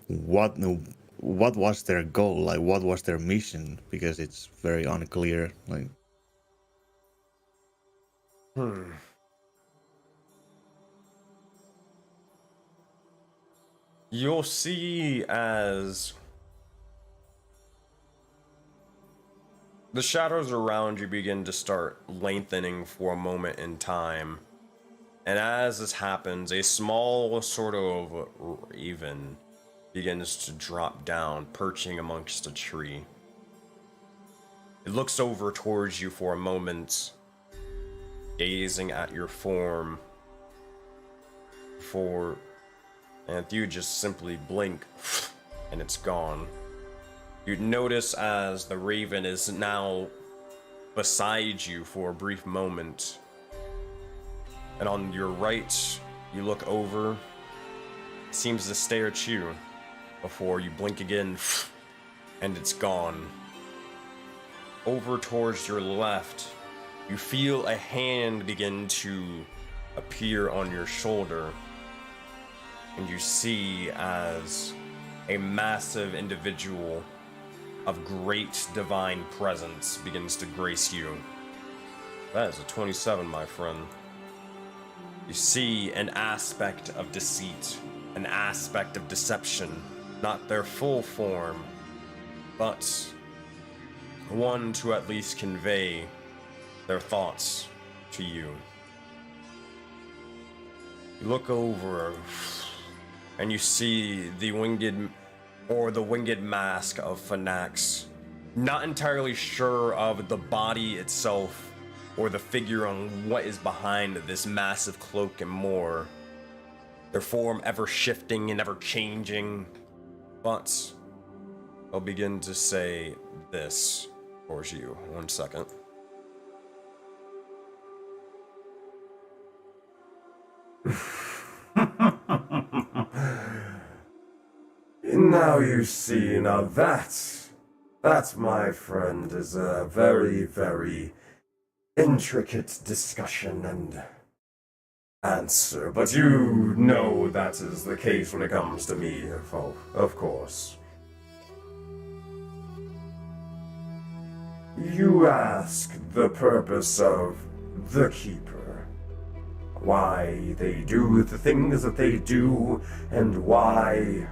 what was their goal? Like, what was their mission? Because it's very unclear. Like, You'll see as the shadows around you begin to start lengthening for a moment in time. And as this happens, a small sort of raven begins to drop down, perching amongst a tree. It looks over towards you for a moment, gazing at your form. And you just simply blink, and it's gone. You'd notice as the raven is now beside you for a brief moment. And on your right, you look over, seems to stare at you before you blink again, and it's gone. Over towards your left, you feel a hand begin to appear on your shoulder. And you see as a massive individual of great divine presence begins to grace you. That is a 27, my friend. You see an aspect of deceit, an aspect of deception, not their full form, but one to at least convey their thoughts to you. You look over, and you see the winged mask of Phonax. Not entirely sure of the body itself or the figure on what is behind this massive cloak and more. Their form ever shifting and ever changing. But I'll begin to say this towards you. 1 second. Now you see, now that, my friend, is a very, very intricate discussion and answer, but you know that is the case when it comes to me, of course. You ask the purpose of the Keeper, why they do the things that they do, and why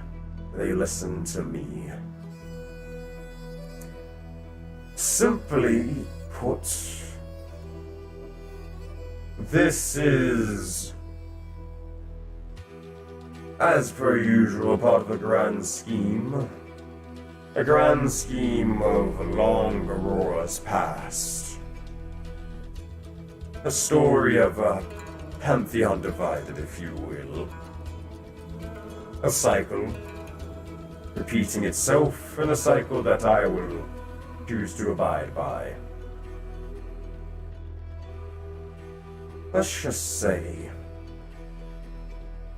they listen to me. Simply put, this is, as per usual, part of a grand scheme. A grand scheme of long Aurora's past. A story of a pantheon divided, if you will. A cycle, repeating itself, and a cycle that I will choose to abide by. Let's just say,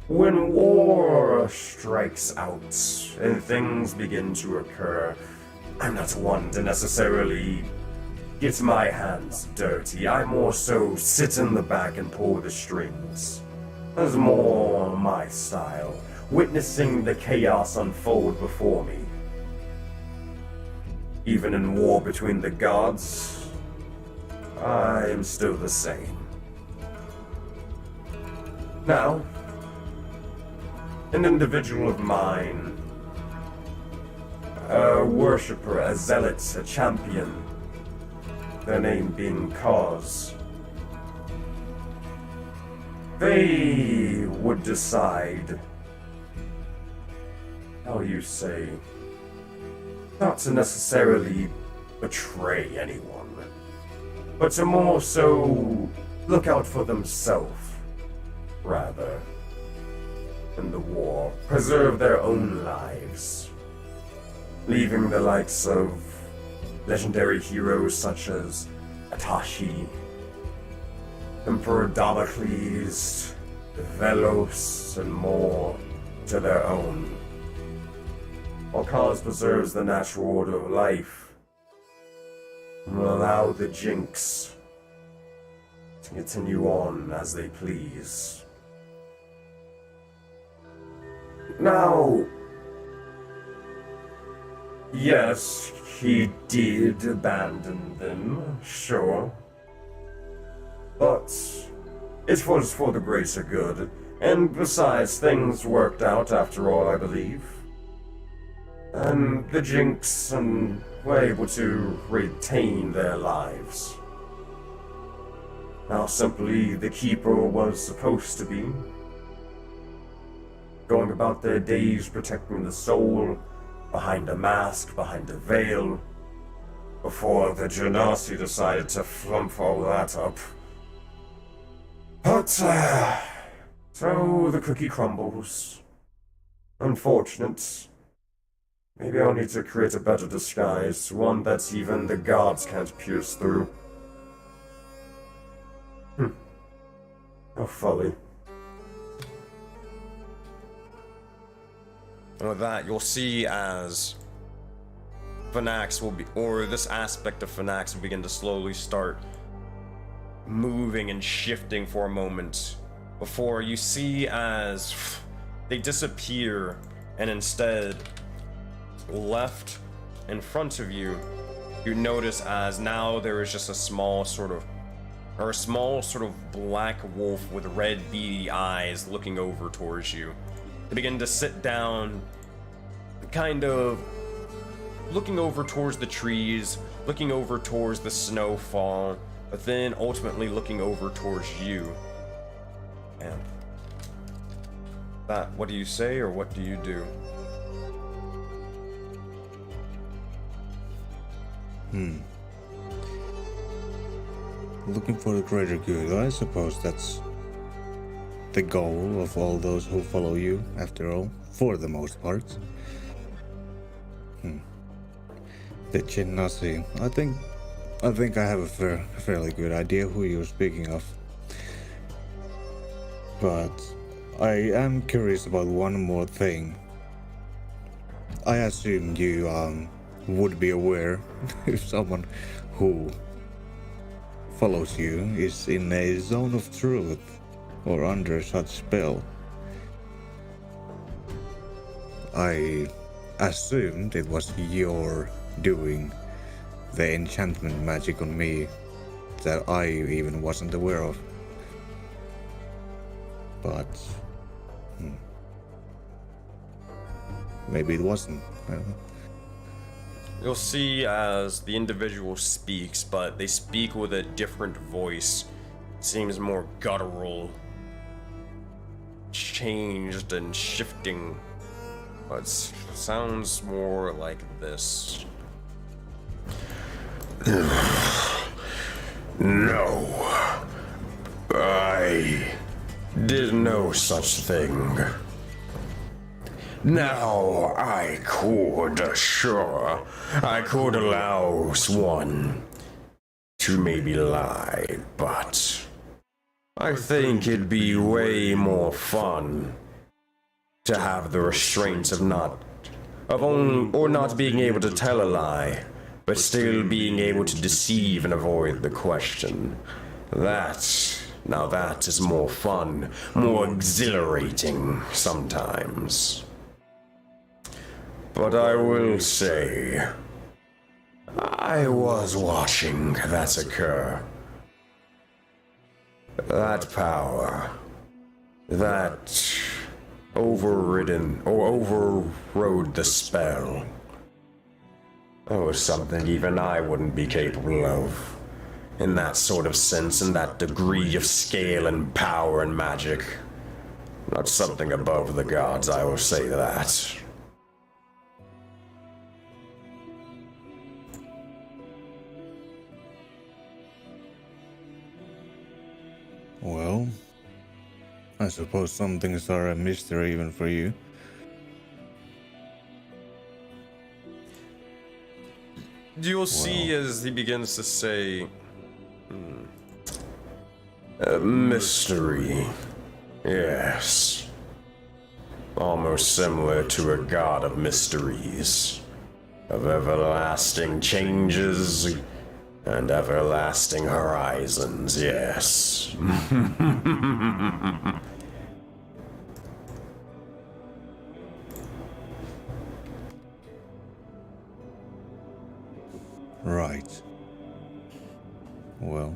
when war strikes out and things begin to occur, I'm not one to necessarily get my hands dirty. I more so sit in the back and pull the strings. That's more my style, witnessing the chaos unfold before me. Even in war between the gods, I am still the same. Now, an individual of mine, a worshipper, a zealot, a champion, their name being Cause, they would decide, how you say, not to necessarily betray anyone, but to more so look out for themselves, rather. In the war, preserve their own lives, leaving the likes of legendary heroes such as Atashi, Emperor Damocles, Velos, and more to their own. While Cause preserves the natural order of life, and will allow the Jinx to continue on as they please. Now, yes, he did abandon them, sure. But it was for the greater good, and besides, things worked out after all, I believe. And the Jinx were able to retain their lives. Now simply, the Keeper was supposed to be going about their days protecting the soul, behind a mask, behind a veil, before the Genasi decided to flump all that up. But, so the cookie crumbles. Unfortunate. Maybe I'll need to create a better disguise, one that even the gods can't pierce through. How folly. And with that, you'll see as Phonax will be, or this aspect of Phonax will begin to slowly start moving and shifting for a moment before you see as they disappear, and instead, left in front of you, you notice as now there is just a small sort of black wolf with red beady eyes looking over towards you. They begin to sit down, kind of looking over towards the trees, looking over towards the snowfall, but then ultimately looking over towards you. And that, what do you say, or what do you do? Looking for the greater good, I suppose that's the goal of all those who follow you, after all, for the most part. The Genasi, I think I have a fairly good idea who you're speaking of. But I am curious about one more thing. I assume you would be aware if someone who follows you is in a zone of truth or under such spell. I assumed it was your doing the enchantment magic on me that I even wasn't aware of. But maybe it wasn't. I don't know. You'll see as the individual speaks, but they speak with a different voice. Seems more guttural, changed and shifting, but sounds more like this. No, I did no such thing. Now I could, sure, I could allow one to maybe lie, but I think it'd be way more fun to have the restraints of not being able to tell a lie, but still being able to deceive and avoid the question. Now that is more fun, more exhilarating sometimes. But I will say, I was watching that occur. That power, that overrode the spell. That was something even I wouldn't be capable of. In that sort of sense, in that degree of scale and power and magic. Not something above the gods, I will say that. Well, I suppose some things are a mystery even for you. You'll see as he begins to say, a mystery, yes. Almost similar to a god of mysteries, of everlasting changes and everlasting horizons, yes. Right. Well,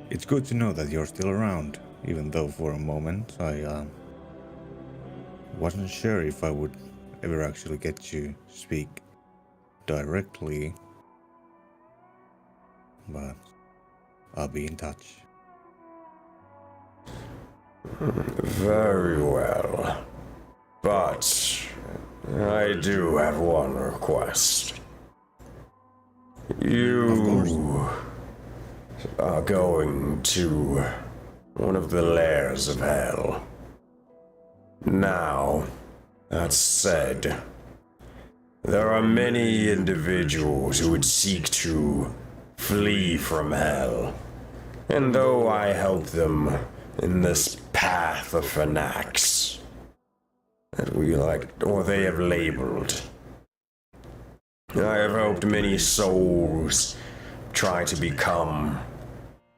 it's good to know that you're still around, even though for a moment I wasn't sure if I would ever actually get to speak directly, but I'll be in touch. Very well. But I do have one request. You are going to one of the lairs of hell. Now, that said, there are many individuals who would seek to flee from hell. And though I help them in this path of Phonax, that we they have labeled, I have helped many souls try to become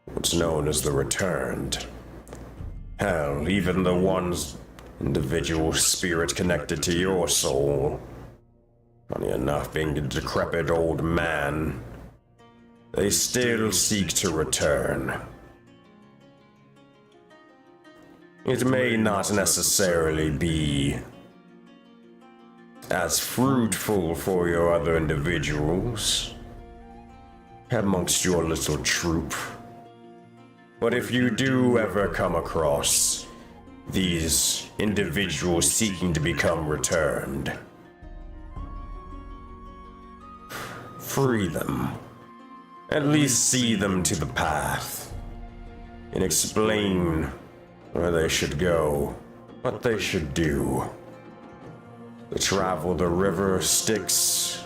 what's known as the Returned. Hell, even the one's individual spirit connected to your soul, funny enough, being a decrepit old man, they still seek to return. It may not necessarily be as fruitful for your other individuals amongst your little troop. But if you do ever come across these individuals seeking to become returned, free them. At least see them to the path and explain where they should go, what they should do. To travel the river Styx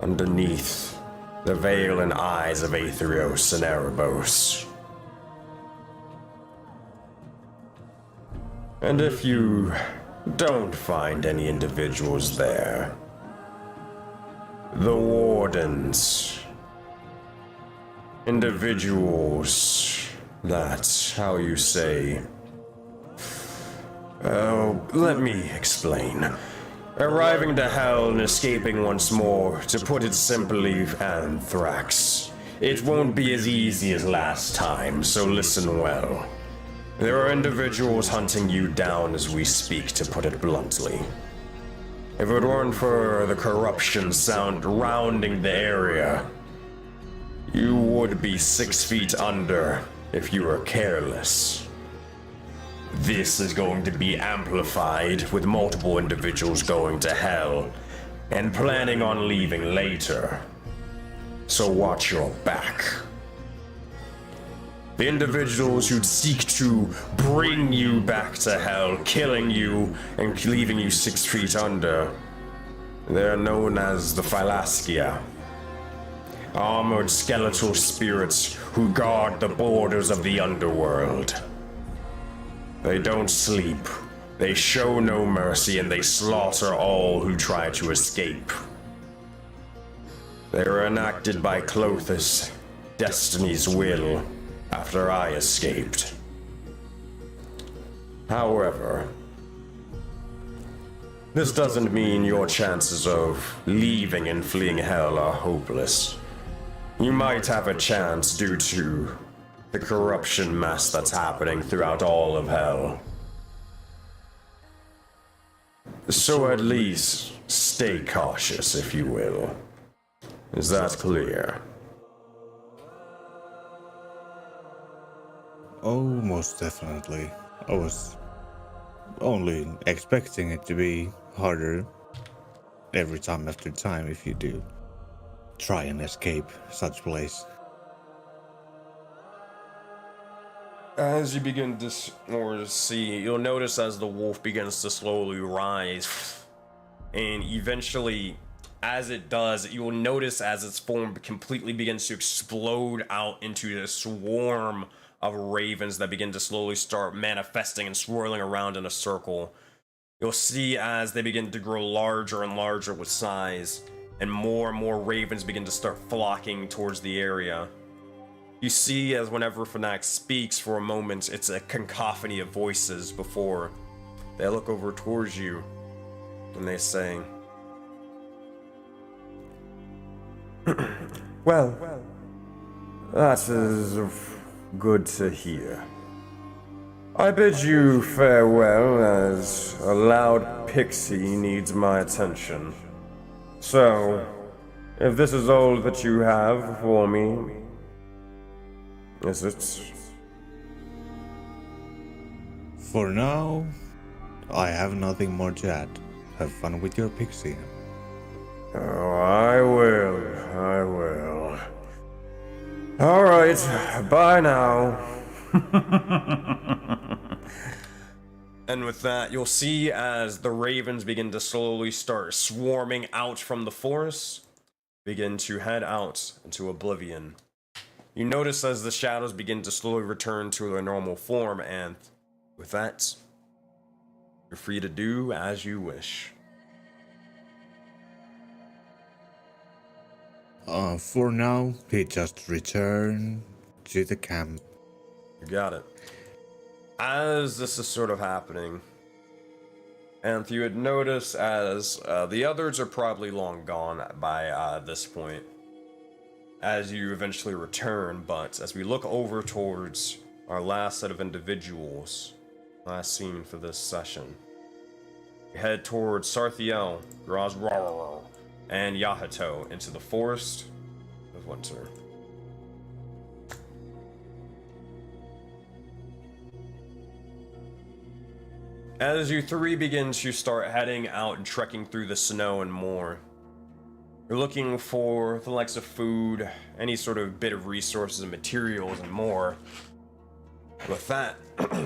underneath the veil and eyes of Aetherios and Erebos. And if you don't find any individuals there, the wardens Individuals. That's how you say. Oh, let me explain. Arriving to hell and escaping once more, to put it simply, anthrax. It won't be as easy as last time, so listen well. There are individuals hunting you down as we speak, to put it bluntly. If it weren't for the corruption surrounding the area, you would be 6 feet under if you were careless. This is going to be amplified with multiple individuals going to hell and planning on leaving later. So watch your back. The individuals who'd seek to bring you back to hell, killing you and leaving you 6 feet under, they're known as the Phylaskia. Armored skeletal spirits who guard the borders of the underworld. They don't sleep, they show no mercy, and they slaughter all who try to escape. They were enacted by Clothis, Destiny's will, after I escaped. However, this doesn't mean your chances of leaving and fleeing hell are hopeless. You might have a chance due to the corruption mess that's happening throughout all of hell. So at least stay cautious, if you will. Is that clear? Oh, most definitely. I was only expecting it to be harder every time after time if you do try and escape such place. As you begin to see, you'll notice as the wolf begins to slowly rise, and eventually, as it does, you will notice as its form completely begins to explode out into a swarm of ravens that begin to slowly start manifesting and swirling around in a circle. You'll see as they begin to grow larger and larger with size, and more ravens begin to start flocking towards the area. You see as whenever Fnac speaks for a moment, it's a cacophony of voices before they look over towards you and they say, Well, that is good to hear. I bid you farewell, as a loud pixie needs my attention. So, if this is all that you have for me, is it? For now, I have nothing more to add. Have fun with your pixie. Oh, I will. Alright, bye now. And with that, you'll see as the ravens begin to slowly start swarming out from the forest, begin to head out into oblivion. You notice as the shadows begin to slowly return to their normal form, and with that, you're free to do as you wish. For now, we just return to the camp. You got it. As this is sort of happening, and you would notice as the others are probably long gone by this point, as you eventually return, but as we look over towards our last set of individuals, last scene for this session, we head towards Sarthiel, Grazrararo, and Yahato into the Forest of Winter. As you three begin to start heading out and trekking through the snow and more, you're looking for the likes of food, any sort of bit of resources and materials and more. With that,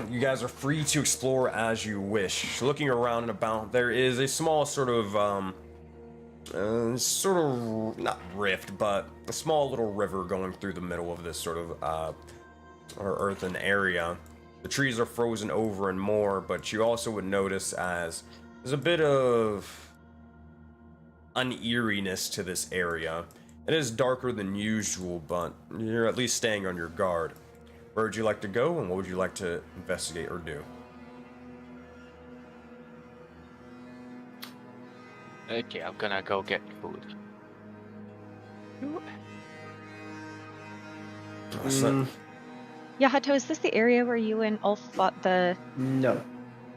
you guys are free to explore as you wish. Looking around and about, there is a small sort of, not rift, but a small little river going through the middle of this sort of, earthen area. The trees are frozen over and more, but you also would notice as there's a bit of uneeriness to this area, It is darker than usual, but you're at least staying on your guard. Where would you like to go, and what would you like to investigate or do? Okay, I'm gonna go get food. Yahato, is this the area where you and Ulf fought the... No.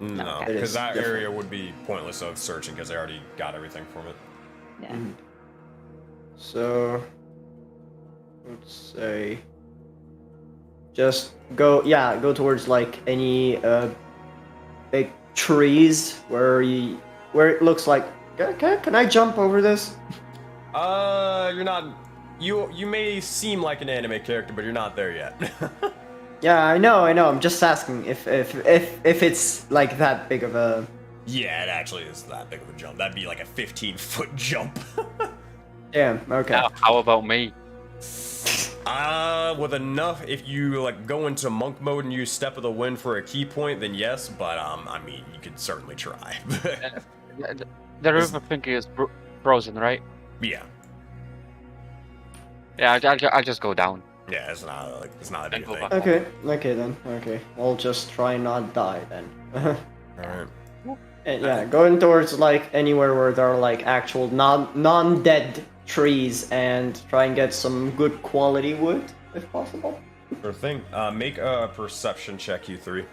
No, Okay. because that different. area would be pointless of searching because they already got everything from it. Yeah. So, let's say, just go towards like any big trees where it looks like. Can I jump over this? You're not. You may seem like an anime character, but you're not there yet. Yeah, I know. I'm just asking if it's like that big of a. Yeah, it actually is that big of a jump. That'd be like a 15-foot jump. Damn. Okay. Now, how about me? With enough, if you like go into monk mode and use Step of the Wind for a key point, then yes. But I mean, you could certainly try. The river thinking is frozen, right? Yeah. Yeah, I'll just go down. Yeah, it's not a big go thing. back. Okay then. Okay, I'll just try not die then. All right. And yeah, going towards like anywhere where there are like actual non-dead trees and try and get some good quality wood if possible. Sure thing. Make a perception check, you three,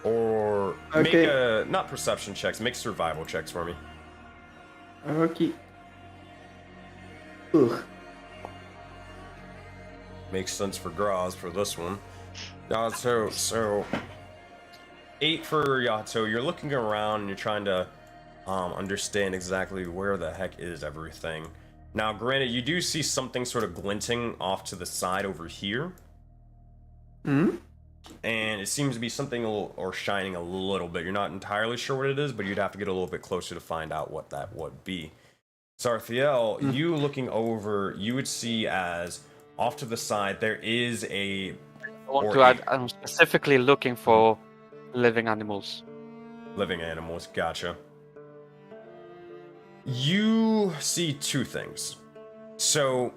or Okay. make not perception checks. Make survival checks for me. Okay. Ugh. Makes sense for Graz for this one. So 8 for Yato. You're looking around and you're trying to understand exactly where the heck is everything. Now, granted, you do see something sort of glinting off to the side over here. Hmm? And it seems to be something or shining a little bit. You're not entirely sure what it is, but you'd have to get a little bit closer to find out what that would be. Sarthiel, you looking over, you would see as off to the side there is a... I want Or to add, I'm specifically looking for living animals. Living animals, gotcha. You see two things. So,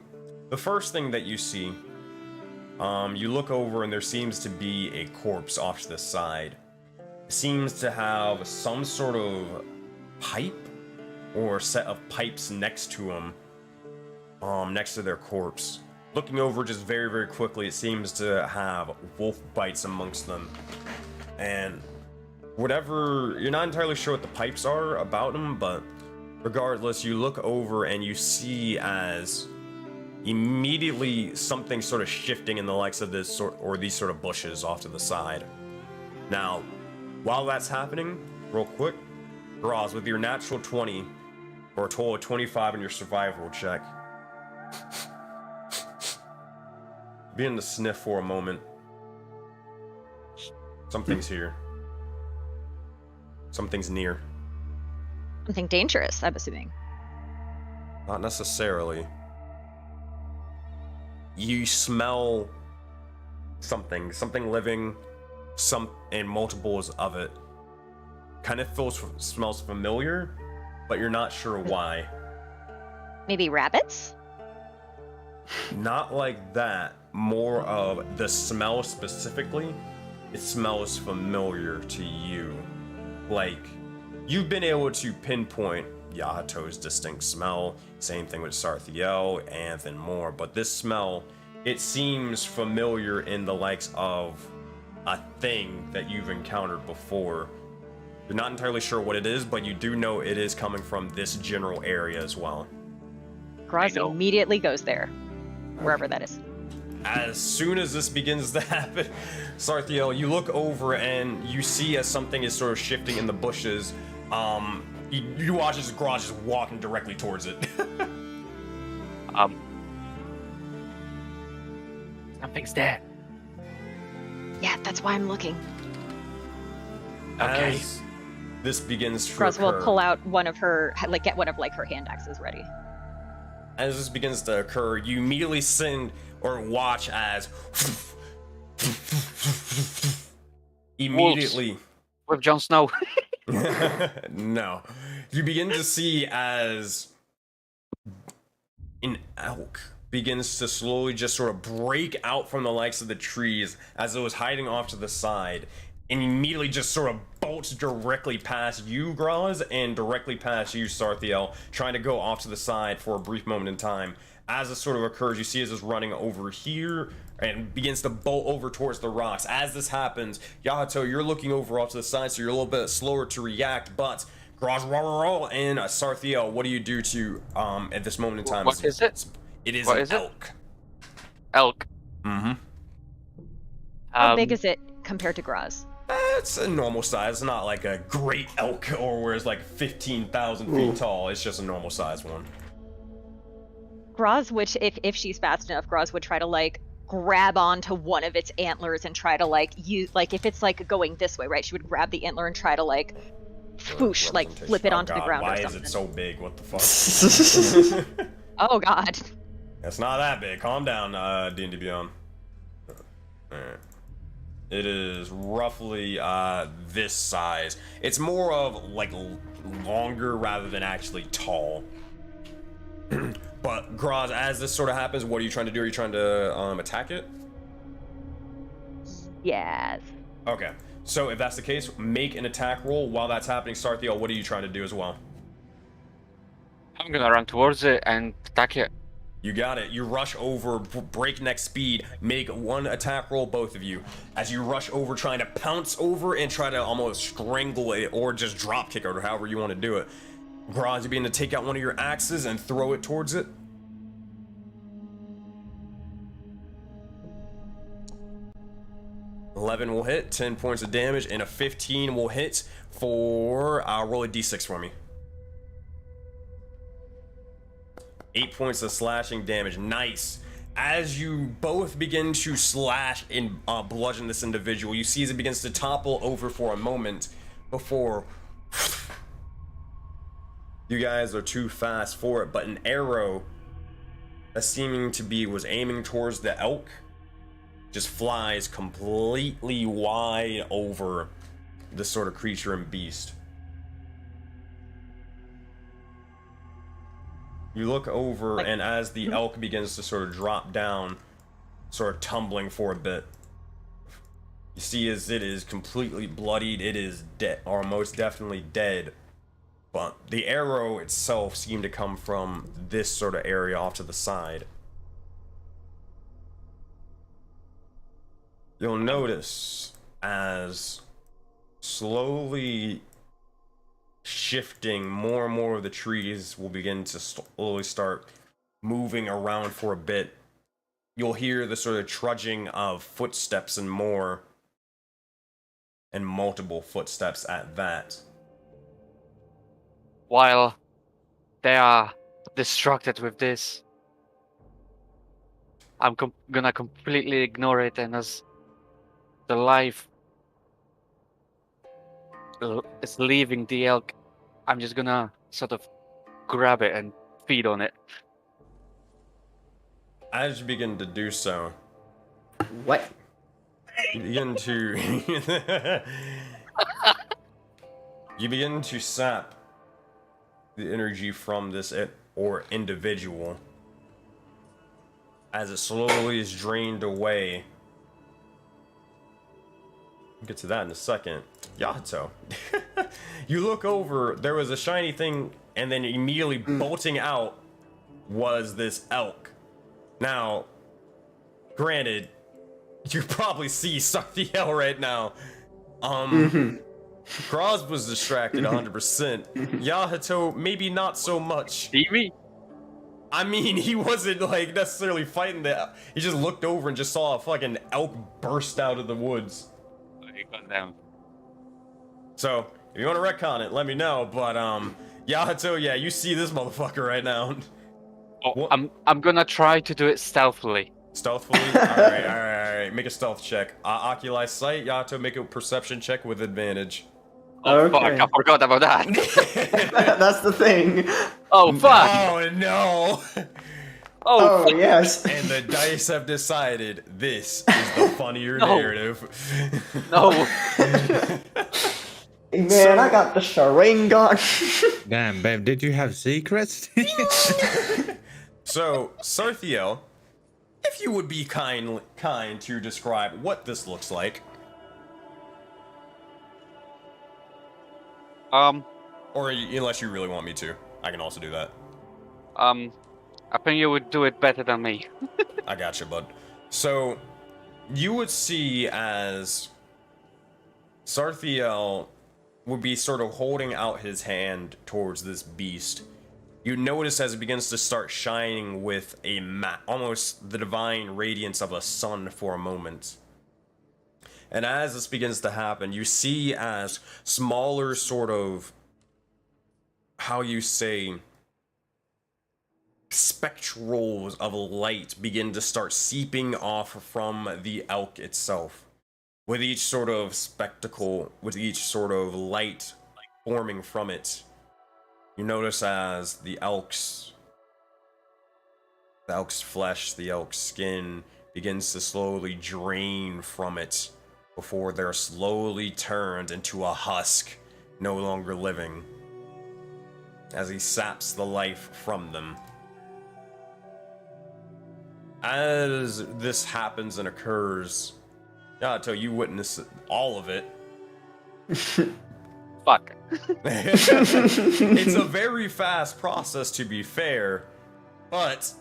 the first thing that you see, you look over and there seems to be a corpse off to the side. It seems to have some sort of pipe or set of pipes next to him, next to their corpse. Looking over just very, very quickly, it seems to have wolf bites amongst them. And whatever, you're not entirely sure what the pipes are about them, but regardless, you look over and you see as immediately something sort of shifting in the likes of this sort or these sort of bushes off to the side. Now, while that's happening, real quick, Roz, with your natural 20 or a total of 25 in your survival check, begin to sniff for a moment. Something's here. Something's near. Something dangerous, I'm assuming. Not necessarily. You smell something living, and multiples of it. Kind of smells familiar, but you're not sure why. Maybe rabbits? Not like that. More of the smell specifically. It smells familiar to you. Like, you've been able to pinpoint Yahato's distinct smell. Same thing with Sarthiel, and more. But this smell, it seems familiar in the likes of a thing that you've encountered before. You're not entirely sure what it is, but you do know it is coming from this general area as well. Graz immediately goes there, wherever that is. As soon as this begins to happen, Sarthiel, you look over and you see as something is sort of shifting in the bushes, you watch as Graz just walking directly towards it. Something's there. Yeah, that's why I'm looking. Okay. As this begins to Graz will occur, pull out one of her, get one of her hand axes ready. as this begins to occur, you immediately send or watch as immediately With Jon Snow. no, you begin to see as an elk begins to slowly just sort of break out from the likes of the trees as it was hiding off to the side, and immediately just sort of bolts directly past you, Graz, and directly past you, Sarthiel, trying to go off to the side for a brief moment in time. As this sort of occurs, you see as it's running over here and begins to bolt over towards the rocks. As this happens, Yahato, you're looking over off to the side, so you're a little bit slower to react, but Graz and Sarthiel, what do you do to at this moment in time? What is it? It is What an is it? elk. Elk. Mm-hmm. How big is it compared to Graz? It's a normal size. It's not like a great elk or where it's like 15,000 feet tall. It's just a normal size one. Graz, which if she's fast enough, Graz would try to like grab onto one of its antlers and try to like use, like if it's like going this way, right? She would grab the antler and try to like swoosh, like flip it onto the ground Why or something. is it so big? What the fuck? Oh god. It's not that big. Calm down, D&D Beyond. Alright. It is roughly this size. It's more of like longer rather than actually tall. But Graz, as this sort of happens, what are you trying to do? Are you trying to attack it? Yes. Okay. So if that's the case, make an attack roll. While that's happening, Sarthiel, what are you trying to do as well? I'm gonna run towards it and attack it. You got it. You rush over, breakneck speed, make one attack roll, both of you. As you rush over, trying to pounce over and try to almost strangle it or just drop kick it or however you want to do it. Graz, you begin to take out one of your axes and throw it towards it. $11 will hit, 10 points of damage, and a 15 will hit for, roll a d6 for me. 8 points of slashing damage, nice. As you both begin to slash and bludgeon this individual, you see as it begins to topple over for a moment before you guys are too fast for it, but an arrow that seeming to be was aiming towards the elk just flies completely wide over this sort of creature and beast. You look over, and as the elk begins to sort of drop down, sort of tumbling for a bit, you see as it is completely bloodied, it is dead, or most definitely dead. But the arrow itself seemed to come from this sort of area off to the side. You'll notice as slowly shifting, more and more of the trees will begin to slowly start moving around for a bit. You'll hear the sort of trudging of footsteps and more, and multiple footsteps at that. While they are distracted with this, I'm gonna completely ignore it, and as the life is leaving the elk, I'm just gonna sort of grab it and feed on it. As you begin to do so, What? you begin to you begin to sap the energy from this individual as it slowly is drained away. We'll get to that in a second. Yato, you look over, there was a shiny thing, and then immediately bolting out was this elk. Now, granted, you probably see Sarthiel right now. Graz was distracted 100%. Yahato, maybe not so much. See me? I mean, he wasn't like necessarily fighting the. He just looked over and just saw a fucking elk burst out of the woods. He got down. So, if you want to retcon it, let me know. But Yahato, yeah, you see this motherfucker right now. Oh, I'm gonna try to do it stealthily. Stealthfully? Alright. Make a stealth check. Oculi sight, Yahato, make a perception check with advantage. Oh Okay. fuck, I forgot about that. That's the thing. Oh fuck! Oh no! Oh, yes. And the dice have decided this is the funnier No. narrative. No. Man, I got the Sharingan. Damn, babe, did you have secrets? So, Sarthiel, if you would be kind to describe what this looks like. Or unless you really want me to, I can also do that. I think you would do it better than me. I gotcha, bud. So, you would see as Sarthiel would be sort of holding out his hand towards this beast. You notice as it begins to start shining with almost the divine radiance of a sun for a moment. And as this begins to happen, you see as smaller sort of, how you say, spectrals of light begin to start seeping off from the elk itself. With each sort of spectacle, with each sort of light forming from it, you notice as the elk's flesh, the elk's skin begins to slowly drain from it before they're slowly turned into a husk, no longer living, as he saps the life from them. As this happens and occurs, until you witness all of it. Fuck. It's a very fast process, to be fair, but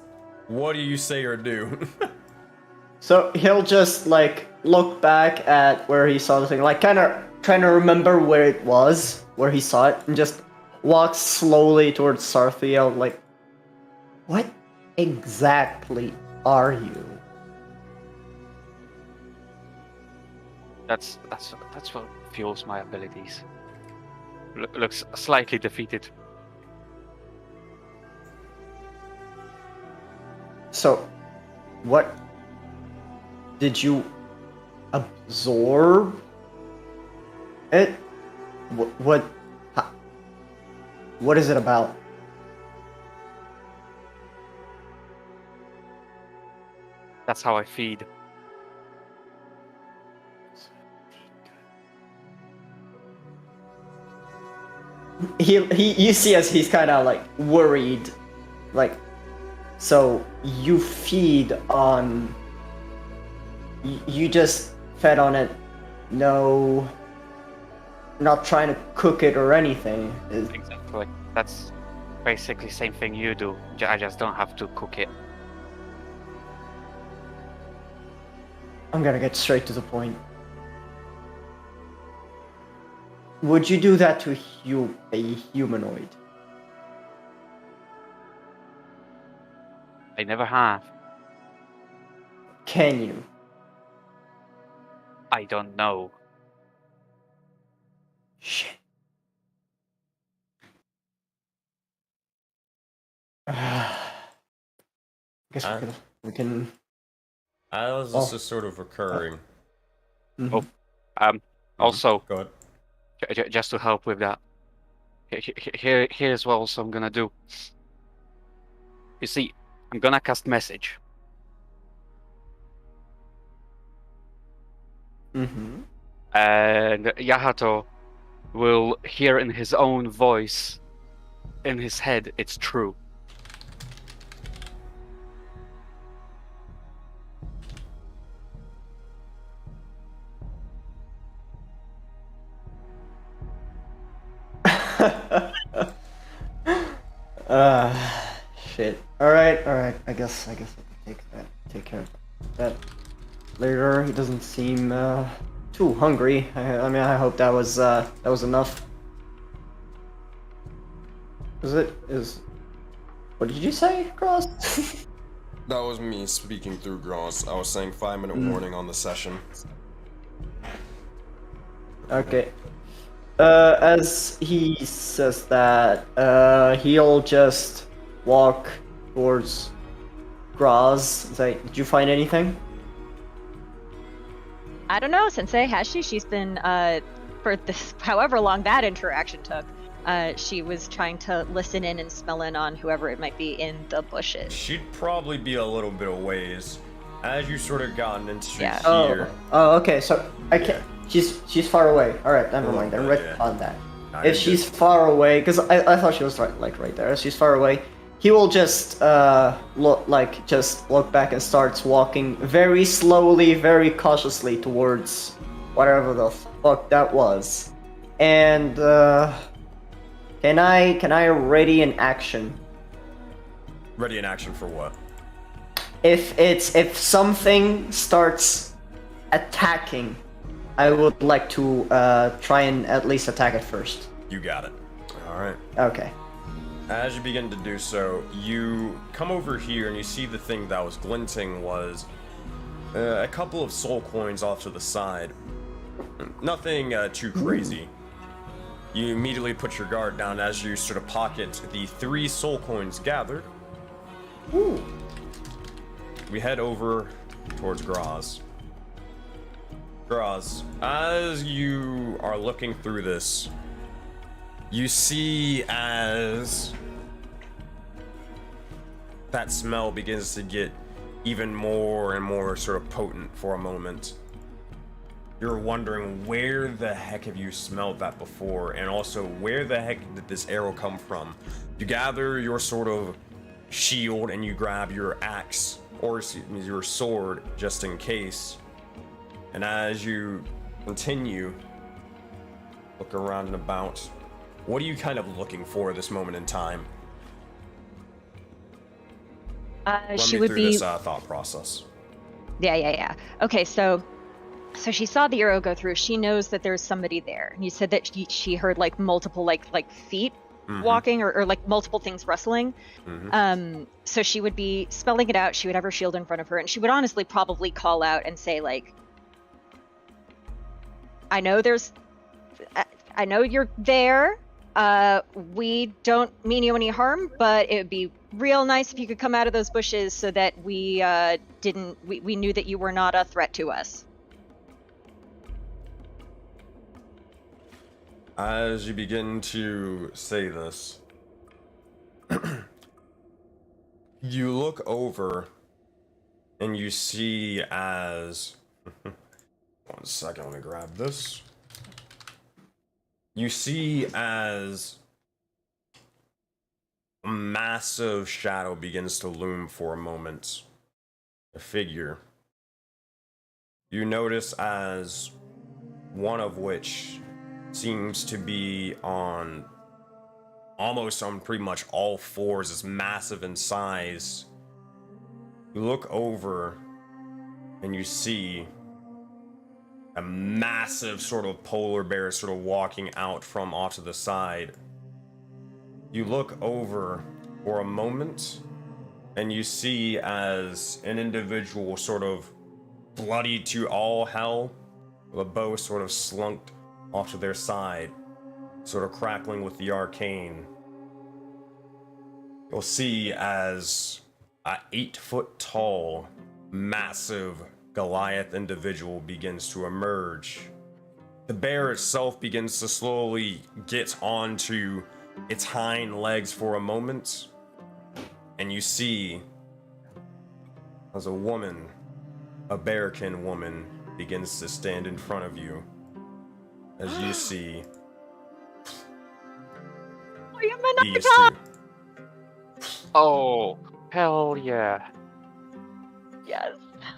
what do you say or do? So he'll just like look back at where he saw the thing, like kind of trying to remember where it was, where he saw it, and just walk slowly towards Sarthiel, like, what exactly are you? That's what fuels my abilities. Looks slightly defeated. So, what did you absorb it? What is it about? That's how I feed. You see as he's kind of like worried, like, so you feed on, you just fed on it, no, not trying to cook it or anything. Exactly. That's basically the same thing you do. I just don't have to cook it. I'm gonna get straight to the point. Would you do that to a humanoid? I never have. Can you? I don't know. Shit. I guess we can. As this is sort of occurring. Mhm. Also, Go ahead. just to help with that, here's what also I'm gonna do. You see, I'm gonna cast message. Mm-hmm. And Yahato will hear in his own voice, in his head, it's true. Shit. Alright. I guess I can take care of that later. He doesn't seem too hungry. I mean, I hope that was enough. What did you say, Cross? That was me speaking through Gross. I was saying 5-minute warning on the session. Okay. As he says that, he'll just walk towards Graz. Say, did you find anything? I don't know, Sensei. Has she? She's been, for this, however long that interaction took, she was trying to listen in and smell in on whoever it might be in the bushes. She'd probably be a little bit of ways. As you sort of gotten into Yeah. here. Oh, okay. So I can't. She's far away. All right, never mind. I read yeah. on that. Nah, If you're she's far away, because I thought she was right there. If she's far away, he will just look back and starts walking very slowly, very cautiously towards whatever the fuck that was. And can I ready an action? Ready in action for what? If something starts attacking, I would like to try and at least attack it first. You got it. All right. Okay. As you begin to do so, you come over here and you see the thing that was glinting was a couple of soul coins off to the side. Nothing too crazy. You immediately put your guard down as you sort of pocket the 3 soul coins gathered. Ooh. We head over towards Graz. Graz, as you are looking through this, you see as that smell begins to get even more and more sort of potent for a moment. You're wondering where the heck have you smelled that before, and also where the heck did this arrow come from? You gather your sort of shield and you grab your axe, or excuse me, your sword, just in case. And as you continue, look around and about, what are you kind of looking for at this moment in time? Run She me would through be. this thought process. Yeah. Okay, so she saw the arrow go through. She knows that there's somebody there. And you said that she heard like multiple like feet walking or like multiple things rustling. So she would be spelling it out. She would have her shield in front of her, and she would honestly probably call out and say like, I know you're there. We don't mean you any harm, but it would be real nice if you could come out of those bushes so that we knew that you were not a threat to us. As you begin to say this, you look over and you see as... One second, let me grab this. You see as a massive shadow begins to loom for a moment. A figure. You notice as one of which seems to be almost on pretty much all fours, is massive in size. You look over and you see a massive sort of polar bear sort of walking out from off to the side. You look over for a moment and you see as an individual sort of bloody to all hell, with a bow sort of slunked off to their side, sort of crackling with the arcane. You'll see as a 8-foot tall, massive Goliath individual begins to emerge. The bear itself begins to slowly get onto its hind legs for a moment, and you see as a woman, a bearkin woman, begins to stand in front of you. As you see these two. Oh, hell yeah. Yes.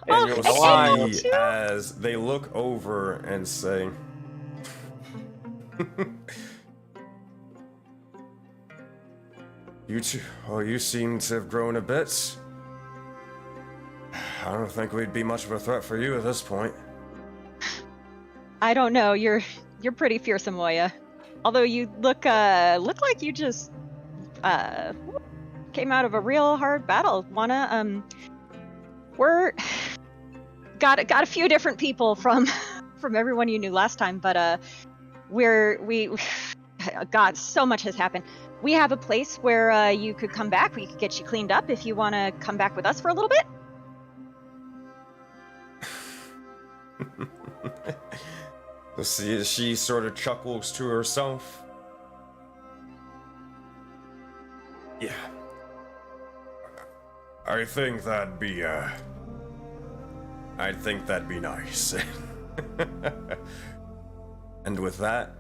And you'll I see as they look over and say, You two, you seem to have grown a bit. I don't think we'd be much of a threat for you at this point. I don't know. You're pretty fearsome, Moya. Although you look like you just came out of a real hard battle. We're got a few different people from everyone you knew last time, but God, so much has happened. We have a place where you could come back. We could get you cleaned up if you want to come back with us for a little bit. See, she sort of chuckles to herself. Yeah. I think that'd be nice. And with that,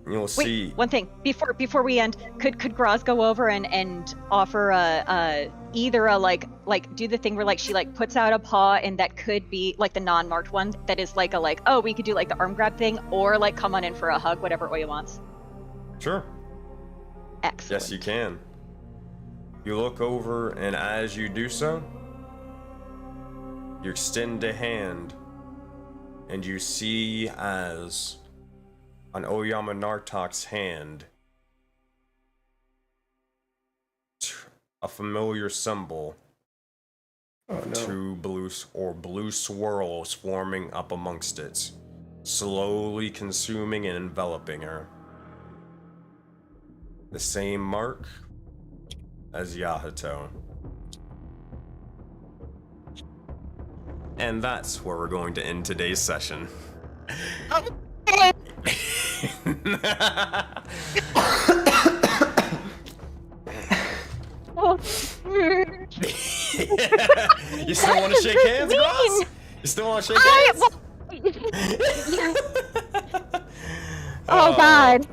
You'll see. Wait, one thing before we end, could Graz go over and offer either a like do the thing where like she like puts out a paw and that could be like the non-marked one that is like a like, oh, we could do like the arm grab thing, or like come on in for a hug, whatever Oya wants. Sure. Excellent. Yes, you can. You look over, and as you do so, you extend a hand, and you see as on Oyama Nartok's hand a familiar symbol. Oh no. Two blue swirls forming up amongst it, slowly consuming and enveloping her. The same mark as Yahato. And that's where we're going to end today's session. You still want to shake hands, Gross? You still want to shake hands? Oh God.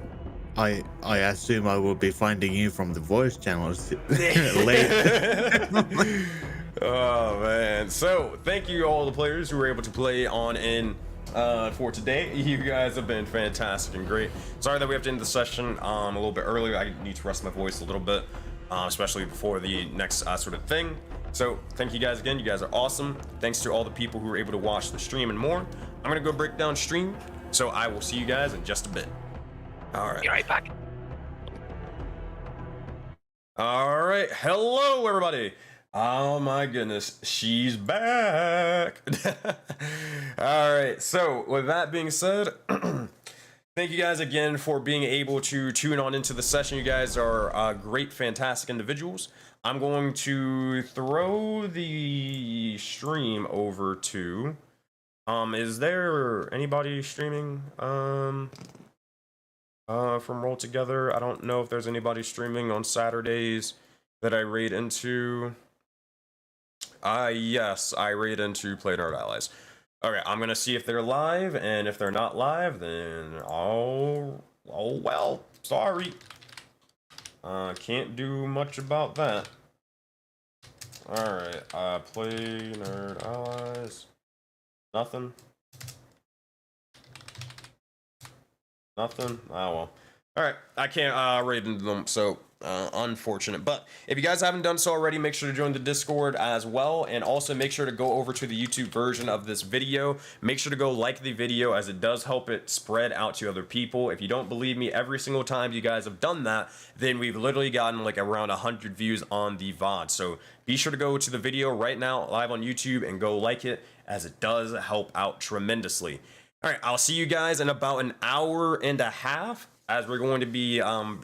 I assume I will be finding you from the voice channels later. Oh man. So thank you all the players who were able to play on in for today. You guys have been fantastic and great. Sorry that we have to end the session a little bit earlier. I need to rest my voice a little bit, especially before the next sort of thing. So thank you guys again. You guys are awesome. Thanks to all the people who were able to watch the stream and more. I'm gonna go break down stream, so I will see you guys in just a bit. All right. Be right back. All right. Hello, everybody. Oh my goodness, she's back. All right. So with that being said, thank you guys again for being able to tune on into the session. You guys are great, fantastic individuals. I'm going to throw the stream over to. Is there anybody streaming? From Roll Together. I don't know if there's anybody streaming on Saturdays that I raid into. Yes, I raid into Play Nerd Allies. Okay, I'm gonna see if they're live, and if they're not live, then oh well, sorry. Can't do much about that. Alright, Play Nerd Allies. Nothing. Nothing? Oh well. Alright, I can't raid into them, so unfortunate. But if you guys haven't done so already, make sure to join the Discord as well, and also make sure to go over to the YouTube version of this video. Make sure to go like the video, as it does help it spread out to other people. If you don't believe me, every single time you guys have done that, then we've literally gotten like around 100 views on the VOD. So be sure to go to the video right now live on YouTube and go like it, as it does help out tremendously. All right, I'll see you guys in about an hour and a half, as we're going to be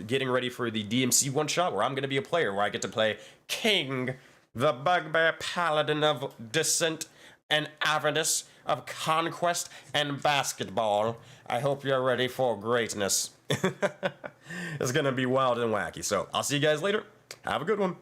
getting ready for the DMC one-shot, where I'm going to be a player, where I get to play King, the Bugbear Paladin of Dissent and Avernus, of Conquest and Basketball. I hope you're ready for greatness. It's going to be wild and wacky. So I'll see you guys later. Have a good one.